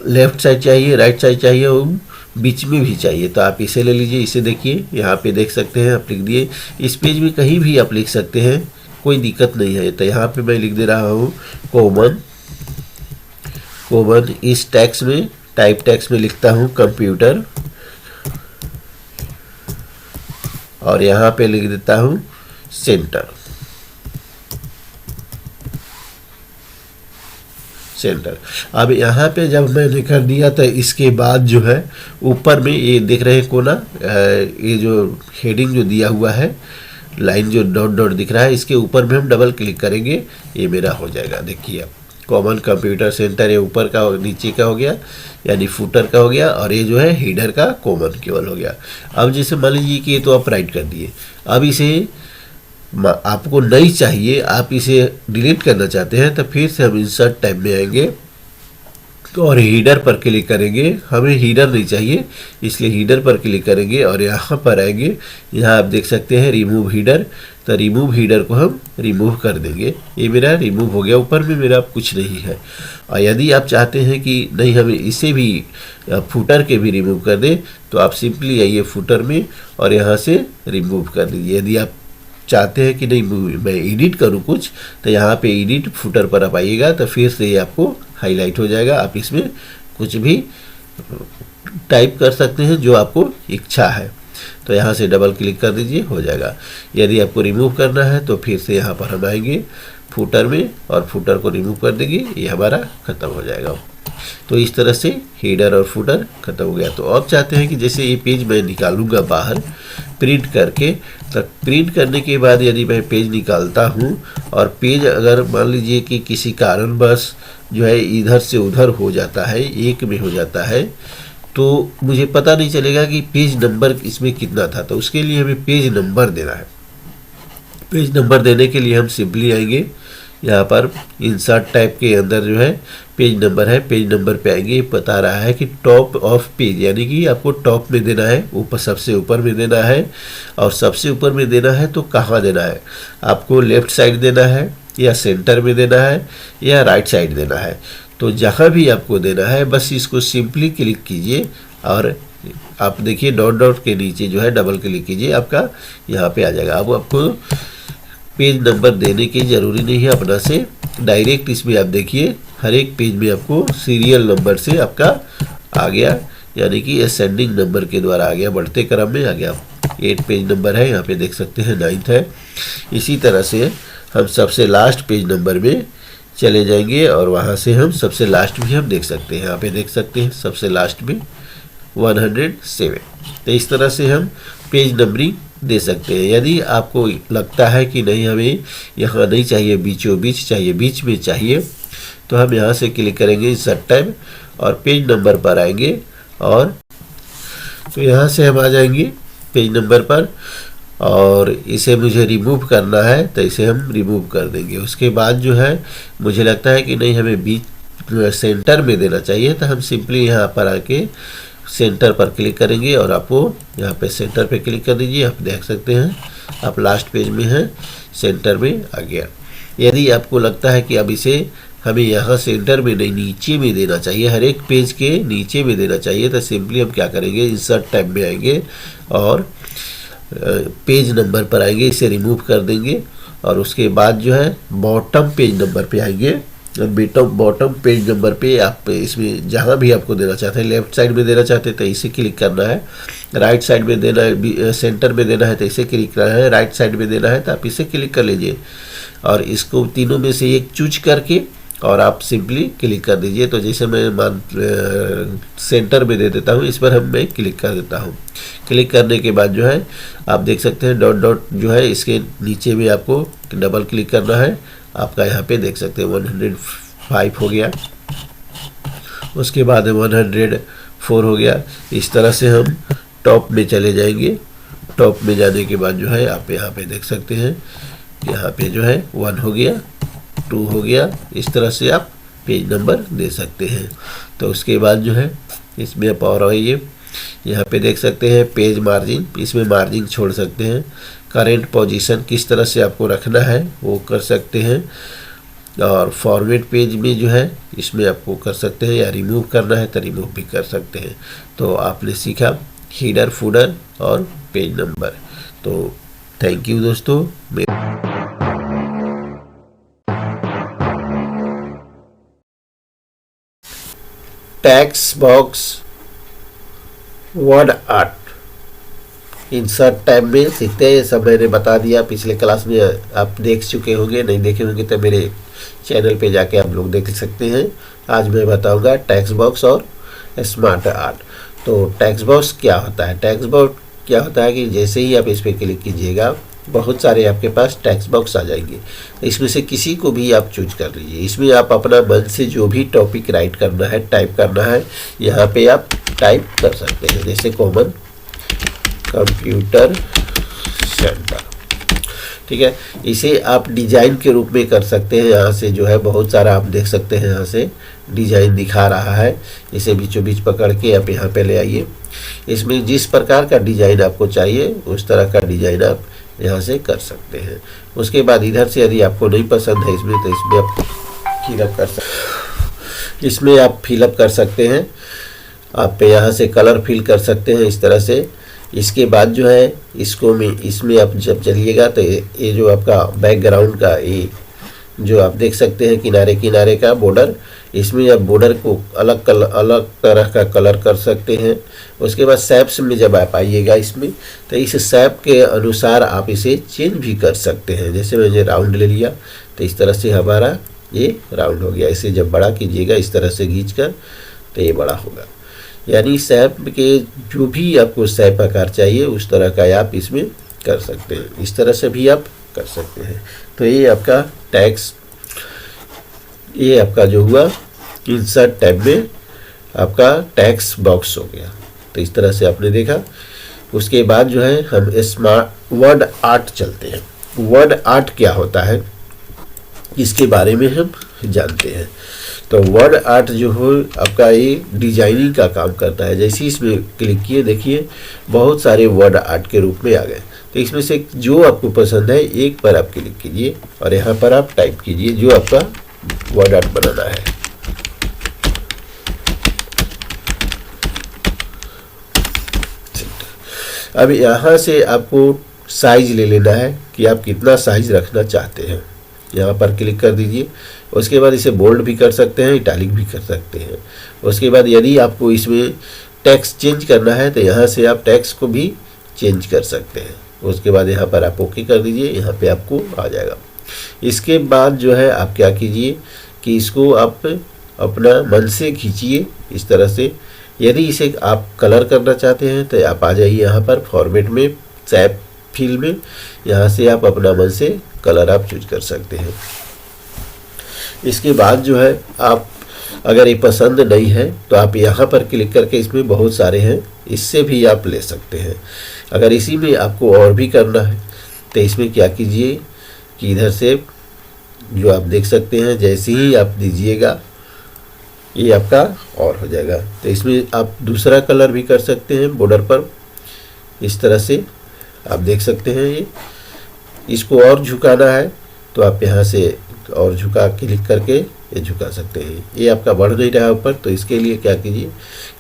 लेफ्ट साइड चाहिए, राइट साइड चाहिए और बीच में भी चाहिए, तो आप इसे ले लीजिए। इसे देखिए यहाँ पे देख सकते हैं आप लिख दिए। इस पेज में कहीं भी आप लिख सकते हैं, कोई दिक्कत नहीं है। तो यहाँ पे मैं लिख दे रहा हूँ कॉमन। इस टैक्स में, टाइप टैक्स में लिखता हूँ कंप्यूटर, और यहाँ पे लिख देता हूँ सेंटर। अब यहाँ पे जब मैंने कर दिया तो इसके बाद जो है ऊपर में ये देख रहे हैं कोना, ये जो हेडिंग जो दिया हुआ है, लाइन जो डॉट डॉट दिख रहा है, इसके ऊपर में हम डबल क्लिक करेंगे, ये मेरा हो जाएगा। देखिए कॉमन कंप्यूटर सेंटर ये ऊपर का नीचे का हो गया, यानी फुटर का हो गया, और ये जो है हेडर का कॉमन केवल हो गया। अब जैसे मान लीजिए कि ये तो आप राइट कर दिए, अब इसे आपको नहीं चाहिए, आप इसे डिलीट करना चाहते हैं, तो फिर से हम इंसर्ट टैब में आएंगे तो और हीडर पर क्लिक करेंगे। हमें हीडर नहीं चाहिए, इसलिए हीडर पर क्लिक करेंगे और यहाँ पर आएंगे। यहाँ आप देख सकते हैं रिमूव हीडर, तो रिमूव हीडर को हम रिमूव कर देंगे। ये मेरा रिमूव हो गया, ऊपर में मेरा कुछ नहीं है। और यदि आप चाहते हैं कि नहीं हमें इसे भी फुटर के भी रिमूव कर दे, तो आप सिंपली आइए फुटर में और यहाँ से रिमूव कर दीजिए। यदि आप चाहते हैं कि नहीं मैं एडिट करूं कुछ, तो यहाँ पे एडिट फुटर पर आप आइएगा, तो फिर से ये आपको हाईलाइट हो जाएगा। आप इसमें कुछ भी टाइप कर सकते हैं जो आपको इच्छा है, तो यहाँ से डबल क्लिक कर दीजिए, हो जाएगा। यदि आपको रिमूव करना है तो फिर से यहाँ पर हम आएंगे फुटर में और फुटर को रिमूव कर देंगे, ये हमारा ख़त्म हो जाएगा। तो इस तरह से हेडर और फुटर खत्म हो गया। तो अब चाहते हैं कि जैसे ये पेज मैं निकालूंगा बाहर प्रिंट करके, तो प्रिंट करने के बाद यदि मैं पेज निकालता हूँ और पेज अगर मान लीजिए कि किसी कारणवश जो है इधर से उधर हो जाता है, एक में हो जाता है, तो मुझे पता नहीं चलेगा कि पेज नंबर इसमें कितना था। तो उसके लिए हमें पेज नंबर देना है। पेज नंबर देने के लिए हम सिंपली आएंगे यहाँ पर इंसर्ट टाइप के अंदर जो है पेज नंबर है, पेज नंबर पे आएंगे। बता रहा है कि टॉप ऑफ पेज, यानी कि आपको टॉप में देना है, ऊपर सबसे ऊपर में देना है। और सबसे ऊपर में देना है तो कहाँ देना है, आपको लेफ्ट साइड देना है या सेंटर में देना है या राइट साइड देना है। तो जहाँ भी आपको देना है बस इसको सिंपली क्लिक कीजिए और आप देखिए डॉट डॉट के नीचे जो है डबल क्लिक कीजिए, आपका यहाँ पे आ जाएगा। अब आपको पेज नंबर देने की ज़रूरी नहीं है अपना से, डायरेक्ट इसमें आप देखिए हर एक पेज में आपको सीरियल नंबर से आपका आ गया, यानी कि असेंडिंग नंबर के द्वारा आ गया, बढ़ते क्रम में आ गया। 8 पेज नंबर है, यहाँ पे देख सकते हैं 9th है। इसी तरह से हम सबसे लास्ट पेज नंबर में चले जाएंगे और वहाँ से हम सबसे लास्ट भी हम देख सकते हैं, यहाँ पे देख सकते हैं सबसे लास्ट में 107। तो इस तरह से हम पेज नंबरिंग दे सकते हैं। यदि आपको लगता है कि नहीं हमें यहाँ नहीं चाहिए, बीचों बीच चाहिए, बीच में चाहिए, तो हम यहाँ से क्लिक करेंगे इंसर्ट टैब और पेज नंबर पर आएंगे और तो यहाँ से हम आ जाएंगे पेज नंबर पर और इसे मुझे रिमूव करना है तो इसे हम रिमूव कर देंगे। उसके बाद जो है मुझे लगता है कि नहीं हमें बीच सेंटर में देना चाहिए, तो हम सिंपली यहाँ पर आके सेंटर पर क्लिक करेंगे और आपको यहाँ पे सेंटर पे क्लिक कर दीजिए। आप देख सकते हैं आप लास्ट पेज में हैं, सेंटर में आ गया। यदि आपको लगता है कि अब इसे हमें यहाँ सेंटर में नहीं नीचे में देना चाहिए, हर एक पेज के नीचे में देना चाहिए, तो सिंपली हम क्या करेंगे इंसर्ट टैब में आएंगे और पेज नंबर पर आएंगे, इसे रिमूव कर देंगे और उसके बाद जो है बॉटम पेज नंबर पे आएंगे। बॉटम पेज नंबर पे आप इसमें जहाँ भी आपको देना चाहते हैं, लेफ्ट साइड में देना चाहते हैं तो इसे क्लिक करना है, राइट साइड में देना है, सेंटर में देना है तो इसे क्लिक करना है, राइट साइड में देना है तो आप इसे क्लिक कर लीजिए और इसको तीनों में से एक चूज करके और आप सिंपली क्लिक कर दीजिए। तो जैसे मैं सेंटर में दे देता हूँ, इस पर मैं क्लिक कर देता हूँ। क्लिक करने के बाद जो है आप देख सकते हैं डॉट डॉट जो है इसके नीचे में आपको डबल क्लिक करना है, आपका यहाँ पे देख सकते हैं 105 हो गया, उसके बाद 104 हो गया। इस तरह से हम टॉप में चले जाएंगे। टॉप में जाने के बाद जो है आप यहाँ पे देख सकते हैं यहाँ पे जो है 1 हो गया, 2 हो गया। इस तरह से आप पेज नंबर दे सकते हैं। तो उसके बाद जो है इसमें आप और आइए, यहाँ पे देख सकते हैं पेज मार्जिन, इसमें मार्जिन छोड़ सकते हैं। करेंट पोजीशन किस तरह से आपको रखना है वो कर सकते हैं और फॉर्मेट पेज में जो है इसमें आपको कर सकते हैं या रिमूव करना है तो रिमूव भी कर सकते हैं। तो आपने सीखा हीडर, फुटर और पेज नंबर। तो थैंक यू दोस्तों। Text box word art insert tab में सीखते हैं, ये सब मैंने बता दिया पिछले क्लास में, आप देख चुके होंगे, नहीं देखे होंगे तो मेरे चैनल पे जाके आप लोग देख सकते हैं। आज मैं बताऊंगा टेक्स्ट बॉक्स और स्मार्ट आर्ट। तो टेक्स्ट बॉक्स क्या होता है? टेक्स्ट बॉक्स क्या होता है कि जैसे ही आप इस पर क्लिक कीजिएगा बहुत सारे आपके पास टेक्स्ट बॉक्स आ जाएंगे। इसमें से किसी को भी आप चूज कर लीजिए। इसमें आप अपना मन से जो भी टॉपिक राइट करना है, टाइप करना है, यहाँ पे आप टाइप कर सकते हैं। जैसे कॉमन कंप्यूटर सेंटर, ठीक है। इसे आप डिजाइन के रूप में कर सकते हैं। यहाँ से जो है बहुत सारा आप देख सकते हैं, यहाँ से डिजाइन दिखा रहा है। इसे बीचों बीच पकड़ के आप यहाँ पे ले आइए। इसमें जिस प्रकार का डिजाइन आपको चाहिए उस तरह का डिजाइन आप यहाँ से कर सकते हैं। उसके बाद इधर से यदि आपको नहीं पसंद है इसमें, तो इसमें आप फिलअप कर सकते, इसमें आप फिलअप कर सकते हैं। आप यहाँ से कलर फिल कर सकते हैं इस तरह से। इसके बाद जो है इसको में इसमें आप जब चलिएगा तो ये जो आपका बैकग्राउंड का ये जो आप देख सकते हैं किनारे किनारे का बॉर्डर, इसमें आप बॉर्डर को अलग तरह का कलर कर सकते हैं। उसके बाद शेप्स में जब आप आइएगा इसमें, तो इस शेप के अनुसार आप इसे चेंज भी कर सकते हैं। जैसे मैंने राउंड ले लिया तो इस तरह से हमारा ये राउंड हो गया। इसे जब बड़ा कीजिएगा इस तरह से खींच कर, तो ये बड़ा होगा। यानी शेप के जो भी आपको शेप आकार चाहिए उस तरह का आप इसमें कर सकते हैं। इस तरह से भी आप कर सकते हैं। तो ये आपका टैक्स, ये आपका जो हुआ इंसर्ट टैब में आपका टैक्स बॉक्स हो गया। तो इस तरह से आपने देखा। उसके बाद जो है हम स्मार्ट वर्ड आर्ट चलते हैं। वर्ड आर्ट क्या होता है इसके बारे में हम जानते हैं। तो वर्ड आर्ट जो हो आपका ये डिजाइनिंग का काम करता है। जैसे इसमें क्लिक किए, देखिए बहुत सारे वर्ड आर्ट के रूप में आ गए। तो इसमें से जो आपको पसंद है एक पर आप क्लिक कीजिए और यहाँ पर आप टाइप कीजिए जो आपका वर्ड आर्ट बनाना है। अब यहाँ से आपको साइज ले लेना है कि आप कितना साइज रखना चाहते हैं। यहाँ पर क्लिक कर दीजिए। उसके बाद इसे बोल्ड भी कर सकते हैं, इटैलिक भी कर सकते हैं। उसके बाद यदि आपको इसमें टेक्स्ट चेंज करना है तो यहाँ से आप टेक्स्ट को भी चेंज कर सकते हैं। उसके बाद यहाँ पर आप ओके कर दीजिए, यहाँ पे आपको आ जाएगा। इसके बाद जो है आप क्या कीजिए कि इसको आप अपना मन से खींचिए इस तरह से। यदि इसे आप कलर करना चाहते हैं तो आप आ जाइए यहाँ पर फॉर्मेट में, शेप फिल में। यहाँ से आप अपना मन से कलर आप चूज कर सकते हैं। इसके बाद जो है आप अगर ये पसंद नहीं है तो आप यहाँ पर क्लिक करके, इसमें बहुत सारे हैं, इससे भी आप ले सकते हैं। अगर इसी में आपको और भी करना है तो इसमें क्या कीजिए कि इधर से जो आप देख सकते हैं जैसे ही आप दीजिएगा ये आपका और हो जाएगा। तो इसमें आप दूसरा कलर भी कर सकते हैं बॉर्डर पर इस तरह से। आप देख सकते हैं ये, इसको और झुकाना है तो आप यहाँ से और झुका क्लिक करके ये झुका सकते हैं। ये आपका बढ़ नहीं रहा ऊपर, तो इसके लिए क्या कीजिए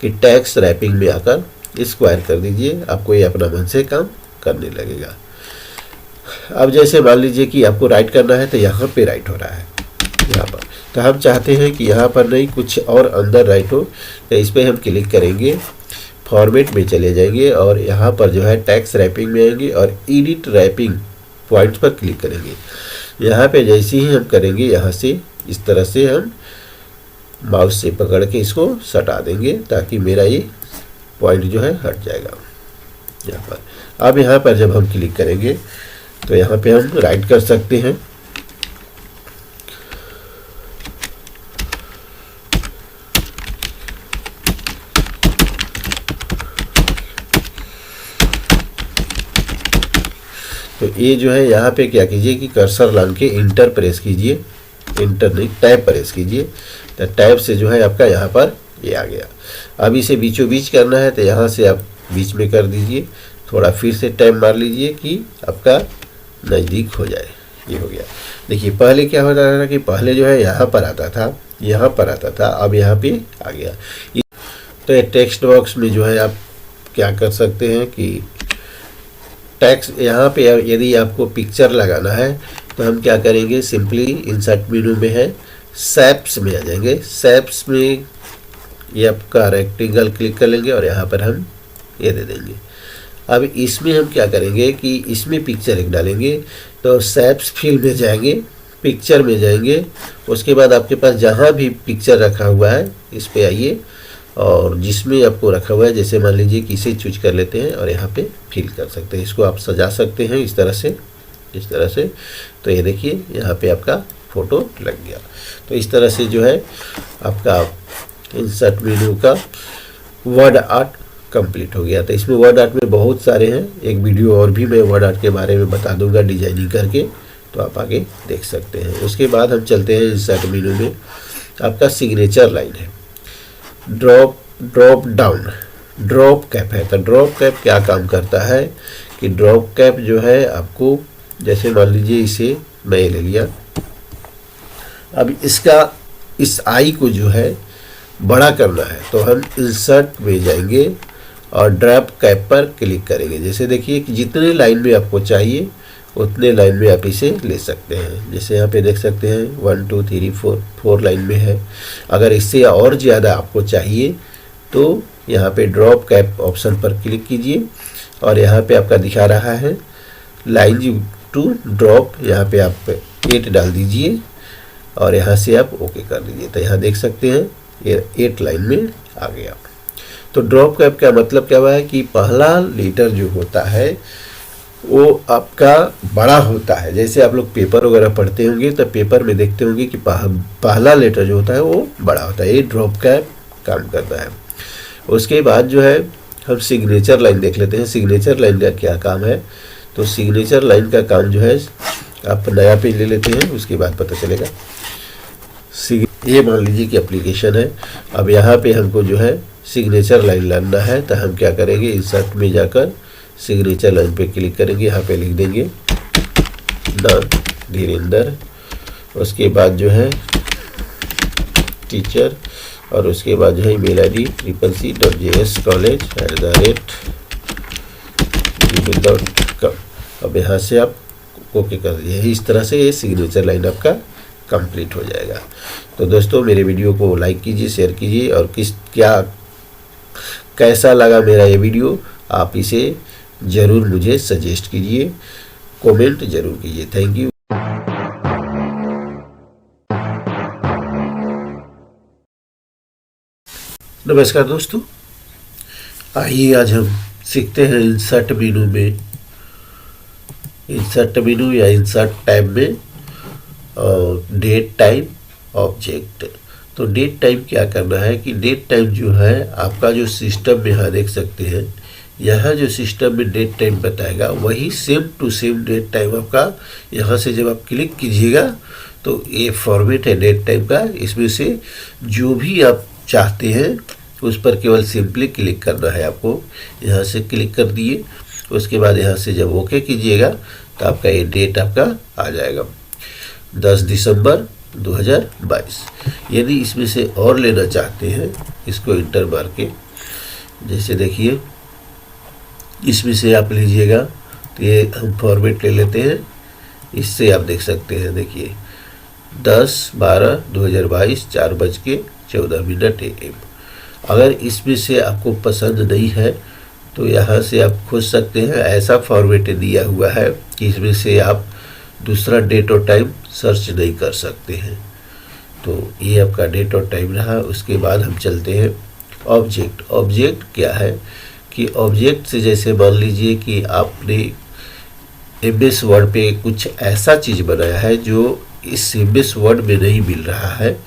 कि टेक्स्ट रैपिंग में आकर स्क्वायर कर दीजिए। आपको ये अपना मन से काम करने लगेगा। अब जैसे मान लीजिए कि आपको राइट करना है तो यहाँ पे राइट हो रहा है यहाँ पर, तो हम चाहते हैं कि यहाँ पर नहीं कुछ और अंदर राइट हो, तो इस पर हम क्लिक करेंगे, फॉर्मेट में चले जाएंगे और यहाँ पर जो है टेक्स्ट रैपिंग में आएंगे और एडिट रैपिंग पॉइंट्स पर क्लिक करेंगे। यहाँ पे जैसे ही हम करेंगे यहाँ से इस तरह से हम माउस से पकड़ के इसको सटा देंगे ताकि मेरा ये पॉइंट जो है हट जाएगा यहाँ पर। अब यहाँ पर जब हम क्लिक करेंगे तो यहाँ पे हम राइट कर सकते हैं। तो ये जो है यहाँ पे क्या कीजिए कि कर्सर लान के इंटर प्रेस कीजिए, इंटर नहीं टैब प्रेस कीजिए। तो टैब से जो है आपका यहाँ पर ये आ गया। अब इसे बीचों बीच करना है तो यहाँ से आप बीच में कर दीजिए, थोड़ा फिर से टैब मार लीजिए कि आपका नज़दीक हो जाए। ये हो गया। देखिए पहले क्या हो रहा था कि पहले जो है यहाँ पर आता था, यहाँ पर आता था, अब यहाँ पे आ गया। तो ये टेक्स्ट बॉक्स में जो है आप क्या कर सकते हैं कि टेक्स्ट यहाँ पे यदि आपको पिक्चर लगाना है तो हम क्या करेंगे, सिंपली इंसर्ट मेनू में है, शेप्स में आ जाएंगे। शेप्स में ये आपका रेक्टेंगल क्लिक कर लेंगे और यहाँ पर हम ये दे देंगे। अब इसमें हम क्या करेंगे कि इसमें पिक्चर एक डालेंगे। तो शेप्स फिल में जाएंगे, पिक्चर में जाएंगे। उसके बाद आपके पास जहाँ भी पिक्चर रखा हुआ है इस पर आइए और जिसमें आपको रखा हुआ है, जैसे मान लीजिए कि इसे चूज कर लेते हैं और यहाँ पे फिल कर सकते हैं। इसको आप सजा सकते हैं इस तरह से इस तरह से। तो ये देखिए यहाँ पे आपका फ़ोटो लग गया। तो इस तरह से जो है आपका इंसर्ट मेन्यू का वर्ड आर्ट कंप्लीट हो गया। तो इसमें वर्ड आर्ट में बहुत सारे हैं, एक वीडियो और भी मैं वर्ड आर्ट के बारे में बता दूंगा डिजाइनिंग करके, तो आप आगे देख सकते हैं। उसके बाद हम चलते हैं इंसर्ट मेन्यू में। आपका सिग्नेचर लाइन है, ड्रॉप डाउन, ड्रॉप कैप है। तो ड्रॉप कैप क्या काम करता है कि ड्रॉप कैप जो है आपको, जैसे मान लीजिए इसे मैं ले लिया, अब इसका इस आई को जो है बड़ा करना है, तो हम इंसर्ट में जाएंगे और ड्रॉप कैप पर क्लिक करेंगे। जैसे देखिए कि जितने लाइन में आपको चाहिए उतने लाइन में आप इसे ले सकते हैं। जैसे यहाँ पे देख सकते हैं 1 2 3 4 लाइन में है। अगर इससे और ज़्यादा आपको चाहिए तो यहाँ पे ड्रॉप कैप ऑप्शन पर क्लिक कीजिए और यहाँ पे आपका दिखा रहा है लाइन टू ड्रॉप, यहाँ पे आप 8 डाल दीजिए और यहाँ से आप ओके कर दीजिए। तो यहाँ देख सकते हैं ये 8 लाइन में आ गया। तो ड्रॉप कैप का मतलब क्या हुआ है कि पहला लेटर जो होता है वो आपका बड़ा होता है। जैसे आप लोग पेपर वगैरह पढ़ते होंगे तो पेपर में देखते होंगे कि पहला लेटर जो होता है वो बड़ा होता है। ये ड्रॉप कैप काम करता है। उसके बाद जो है हम सिग्नेचर लाइन देख लेते हैं। सिग्नेचर लाइन का क्या काम है, तो सिग्नेचर लाइन का काम जो है, आप नया पेज ले लेते हैं उसके बाद पता चलेगा। ये मान लीजिए कि एप्लीकेशन है। अब यहाँ पे हमको जो है सिग्नेचर लाइन लाना है, तो हम क्या करेंगे, इंसर्ट में जाकर सिग्नेचर लाइन पे क्लिक करेंगे। यहाँ पे लिख देंगे नाम धीरेंद्र, उसके बाद जो है टीचर, और उसके बाद जो है ईमेल ID cc.jscollege@gmail.com। अब यहाँ से आप ओके कर दीजिए। इस तरह से ये सिग्नेचर लाइन आपका कंप्लीट हो जाएगा। तो दोस्तों मेरे वीडियो को लाइक कीजिए, शेयर कीजिए, और कैसा लगा मेरा ये वीडियो आप इसे ज़रूर मुझे सजेस्ट कीजिए, कमेंट ज़रूर कीजिए। Thank you. नमस्कार दोस्तों, आइए आज हम सीखते हैं इंसर्ट मेनू में, इंसर्ट मेनू या इंसर्ट टैब में डेट टाइम ऑब्जेक्ट। तो डेट टाइम क्या करना है कि डेट टाइम जो है आपका जो सिस्टम में, यहाँ देख सकते हैं, यहाँ जो सिस्टम में डेट टाइम बताएगा वही same to same date time आपका यहाँ से जब आप क्लिक कीजिएगा तो ये फॉर्मेट है डेट टाइम का। इसमें से जो भी आप चाहते हैं उस पर केवल सिंपली क्लिक करना है। आपको यहाँ से क्लिक कर दिए, उसके बाद यहाँ से जब ओके कीजिएगा तो आपका ये डेट आपका आ जाएगा 10 दिसंबर 2022। यदि इसमें से और लेना चाहते हैं इसको इंटर मार के, जैसे देखिए इसमें से आप लीजिएगा तो ये हम फॉर्मेट ले लेते हैं। इससे आप देख सकते हैं, देखिए 10/12/2022 4:14 AM। अगर इसमें से आपको पसंद नहीं है तो यहाँ से आप खोज सकते हैं। ऐसा फॉर्मेट दिया हुआ है कि इसमें से आप दूसरा डेट और टाइम सर्च नहीं कर सकते हैं। तो ये आपका डेट और टाइम रहा। उसके बाद हम चलते हैं ऑब्जेक्ट। ऑब्जेक्ट क्या है कि ऑब्जेक्ट से, जैसे मान लीजिए कि आपने MS वर्ड पे कुछ ऐसा चीज़ बनाया है जो इस MS वर्ड में नहीं मिल रहा है,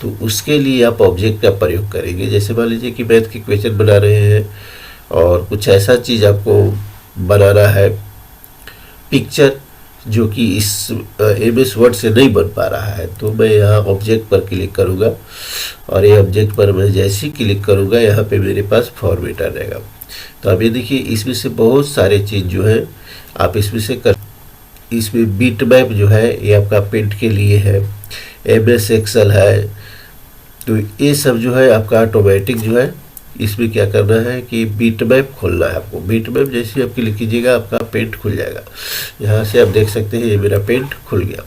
तो उसके लिए आप ऑब्जेक्ट का प्रयोग करेंगे। जैसे मान लीजिए कि मैथ के क्वेश्चन बना रहे हैं और कुछ ऐसा चीज़ आपको बनाना है, पिक्चर, जो कि इस MS वर्ड से नहीं बन पा रहा है, तो मैं यहाँ ऑब्जेक्ट पर क्लिक करूँगा और ये ऑब्जेक्ट पर मैं जैसे ही क्लिक करूँगा यहाँ पे मेरे पास फॉर्मेट आ जाएगा। तो अब ये देखिए इसमें से बहुत सारे चीज़ जो है आप इसमें से कर, इसमें बीट मैप जो है ये आपका पेंट के लिए है, MS एक्सेल है। तो ये सब जो है आपका ऑटोमेटिक जो है, इसमें क्या करना है कि बीट मैप खोलना है आपको। बीट मैप जैसे आप क्लिक कीजिएगा आपका पेंट खुल जाएगा। यहाँ से आप देख सकते हैं ये मेरा पेंट खुल गया।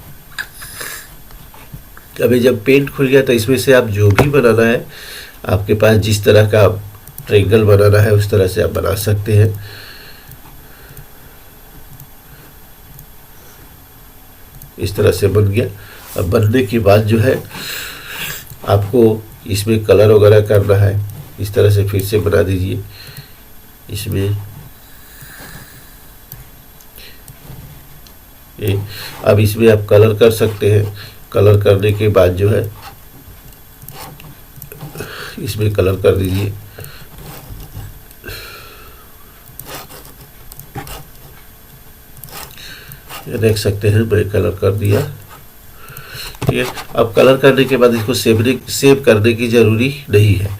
अभी जब पेंट खुल गया तो इसमें से आप जो भी बनाना है, आपके पास जिस तरह का ट्रायंगल बनाना है उस तरह से आप बना सकते हैं। इस तरह से बन गया। अब बनने के बाद जो है आपको इसमें कलर वगैरह करना है, इस तरह से फिर से बना दीजिए। इसमें ये अब इसमें आप कलर कर सकते हैं। कलर करने के बाद जो है इसमें कलर कर दीजिए। देख सकते हैं मैं कलर कर दिया। ठीक है, अब कलर करने के बाद इसको सेव करने की ज़रूरी नहीं है।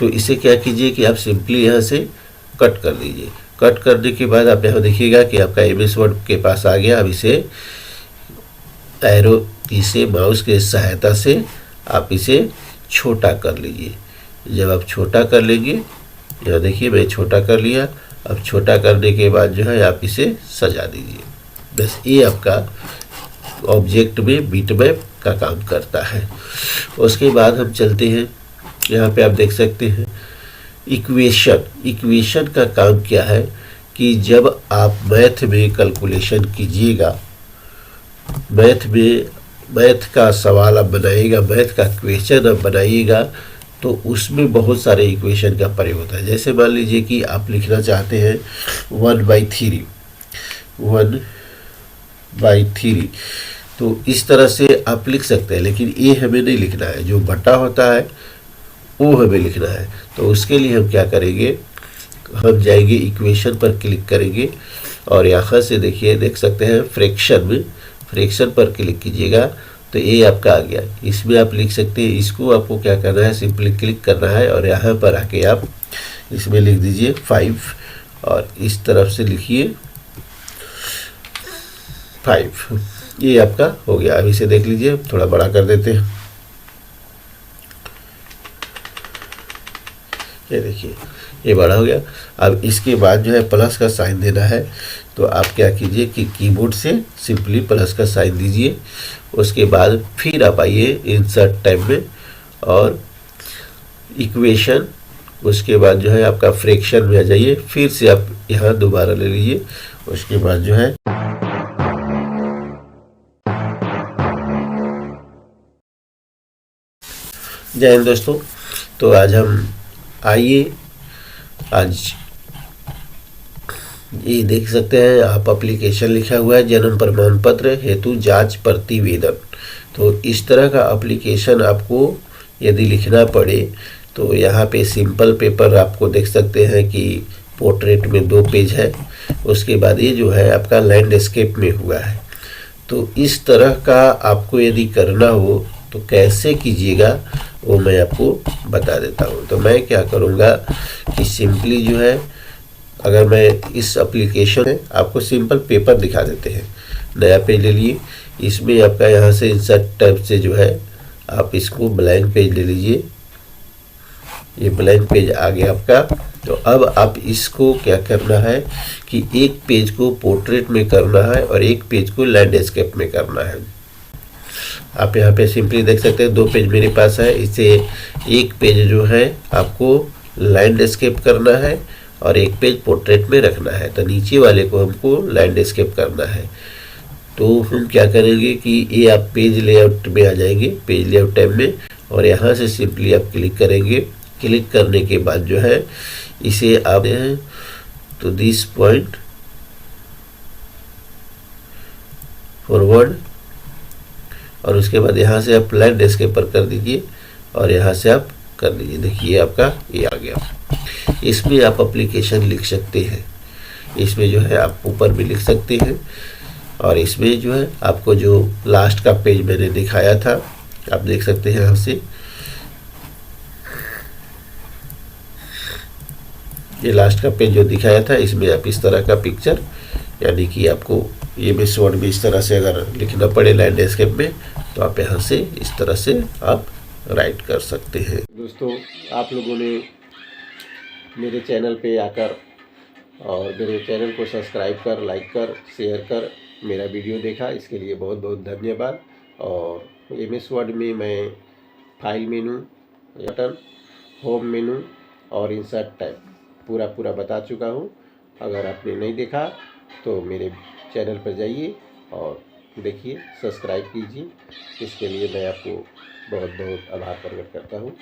तो इसे क्या कीजिए कि आप सिंपली यहाँ से कट कर दीजिए। कट करने के बाद आप यहाँ देखिएगा कि आपका MS वर्ड के पास आ गया। अब इसे एरो की से माउस के सहायता से आप इसे छोटा कर लीजिए। जब आप छोटा कर लेंगे, यहाँ देखिए मैं छोटा कर लिया। अब छोटा करने के बाद जो है आप इसे सजा दीजिए। बस ये आपका ऑब्जेक्ट में बिटमैप का काम करता है। उसके बाद हम चलते हैं, यहाँ पे आप देख सकते हैं इक्वेशन का काम क्या है कि जब आप मैथ में कैलकुलेशन कीजिएगा, मैथ का सवाल आप बनाइएगा, मैथ का क्वेश्चन आप बनाइएगा, तो उसमें बहुत सारे इक्वेशन का प्रयोग होता है। जैसे मान लीजिए कि आप लिखना चाहते हैं 1/3, तो इस तरह से आप लिख सकते हैं, लेकिन ये हमें नहीं लिखना है। जो बटा होता है वो हमें लिखना है। तो उसके लिए हम क्या करेंगे, हम जाएंगे इक्वेशन पर क्लिक करेंगे और यहाँ से देखिए देख सकते हैं फ्रैक्शन पर क्लिक कीजिएगा तो ये आपका आ गया। इसमें आप लिख सकते हैं, इसको आपको क्या करना है, सिंपली क्लिक करना है और यहाँ पर आके आप इसमें लिख दीजिए 5 और इस तरफ से लिखिए 5। ये आपका हो गया। अब इसे देख लीजिए, थोड़ा बड़ा कर देते हैं। ये देखिए ये बड़ा हो गया। अब इसके बाद जो है प्लस का साइन देना है, तो आप क्या कीजिए कि कीबोर्ड से सिंपली प्लस का साइन दीजिए। उसके बाद फिर आप आइए इंसर्ट टैब में और इक्वेशन, उसके बाद जो है आपका फ्रैक्शन में आ जाइए। फिर से आप यहाँ दोबारा ले लीजिए। उसके बाद जो है जय हिंद दोस्तों। तो आज ये देख सकते हैं आप एप्लीकेशन लिखा हुआ है जन्म प्रमाण पत्र हेतु जांच प्रतिवेदन। तो इस तरह का एप्लीकेशन आपको यदि लिखना पड़े तो यहाँ पे सिंपल पेपर आपको देख सकते हैं कि पोर्ट्रेट में 2 पेज है। उसके बाद ये जो है आपका लैंडस्केप में हुआ है। तो इस तरह का आपको यदि करना हो तो कैसे कीजिएगा वो मैं आपको बता देता हूँ। तो मैं क्या करूँगा कि सिंपली जो है, अगर मैं इस एप्लीकेशन में आपको सिंपल पेपर दिखा देते हैं। नया पेज ले लिए, इसमें आपका यहाँ से इंसर्ट टैब से जो है आप इसको ब्लैंक पेज ले लीजिए। ये ब्लैंक पेज आ गया आपका। तो अब आप इसको क्या करना है कि एक पेज को पोर्ट्रेट में करना है और एक पेज को लैंडस्केप में करना है। आप यहाँ पे सिंपली देख सकते हैं 2 पेज मेरे पास है। इसे एक पेज जो है आपको लैंडस्केप करना है और एक पेज पोर्ट्रेट में रखना है। तो नीचे वाले को हमको लैंडस्केप करना है। तो हम क्या करेंगे कि ये आप पेज लेआउट में आ जाएंगे, पेज लेआउट टैब में, और यहाँ से सिंपली आप क्लिक करेंगे। क्लिक करने के बाद जो है इसे आप तो दिस पॉइंट फॉरवर्ड और उसके बाद यहाँ से आप लैंडस्केप पर कर दीजिए और यहाँ से आप कर लीजिए। देखिए आपका ये आ गया। इसमें आप एप्लीकेशन लिख सकते हैं। इसमें जो है आप ऊपर भी लिख सकते हैं और इसमें जो है आपको जो लास्ट का पेज मैंने दिखाया था आप देख सकते हैं यहाँ से, ये लास्ट का पेज जो दिखाया था इसमें आप इस तरह का पिक्चर, यानी कि आपको ये MS वर्ड में इस तरह से अगर लिखना पड़े लैंडस्केप में तो आप यहाँ से इस तरह से आप राइट कर सकते हैं। दोस्तों आप लोगों ने मेरे चैनल पे आकर और मेरे चैनल को सब्सक्राइब कर, लाइक कर, शेयर कर मेरा वीडियो देखा, इसके लिए बहुत बहुत धन्यवाद। और MS वर्ड में मैं फाइल मेनू, बटन, होम मेनू और इंसर्ट टैब पूरा बता चुका हूँ। अगर आपने नहीं देखा तो मेरे चैनल पर जाइए और देखिए, सब्सक्राइब कीजिए। इसके लिए मैं आपको बहुत बहुत आभार प्रकट करता हूँ।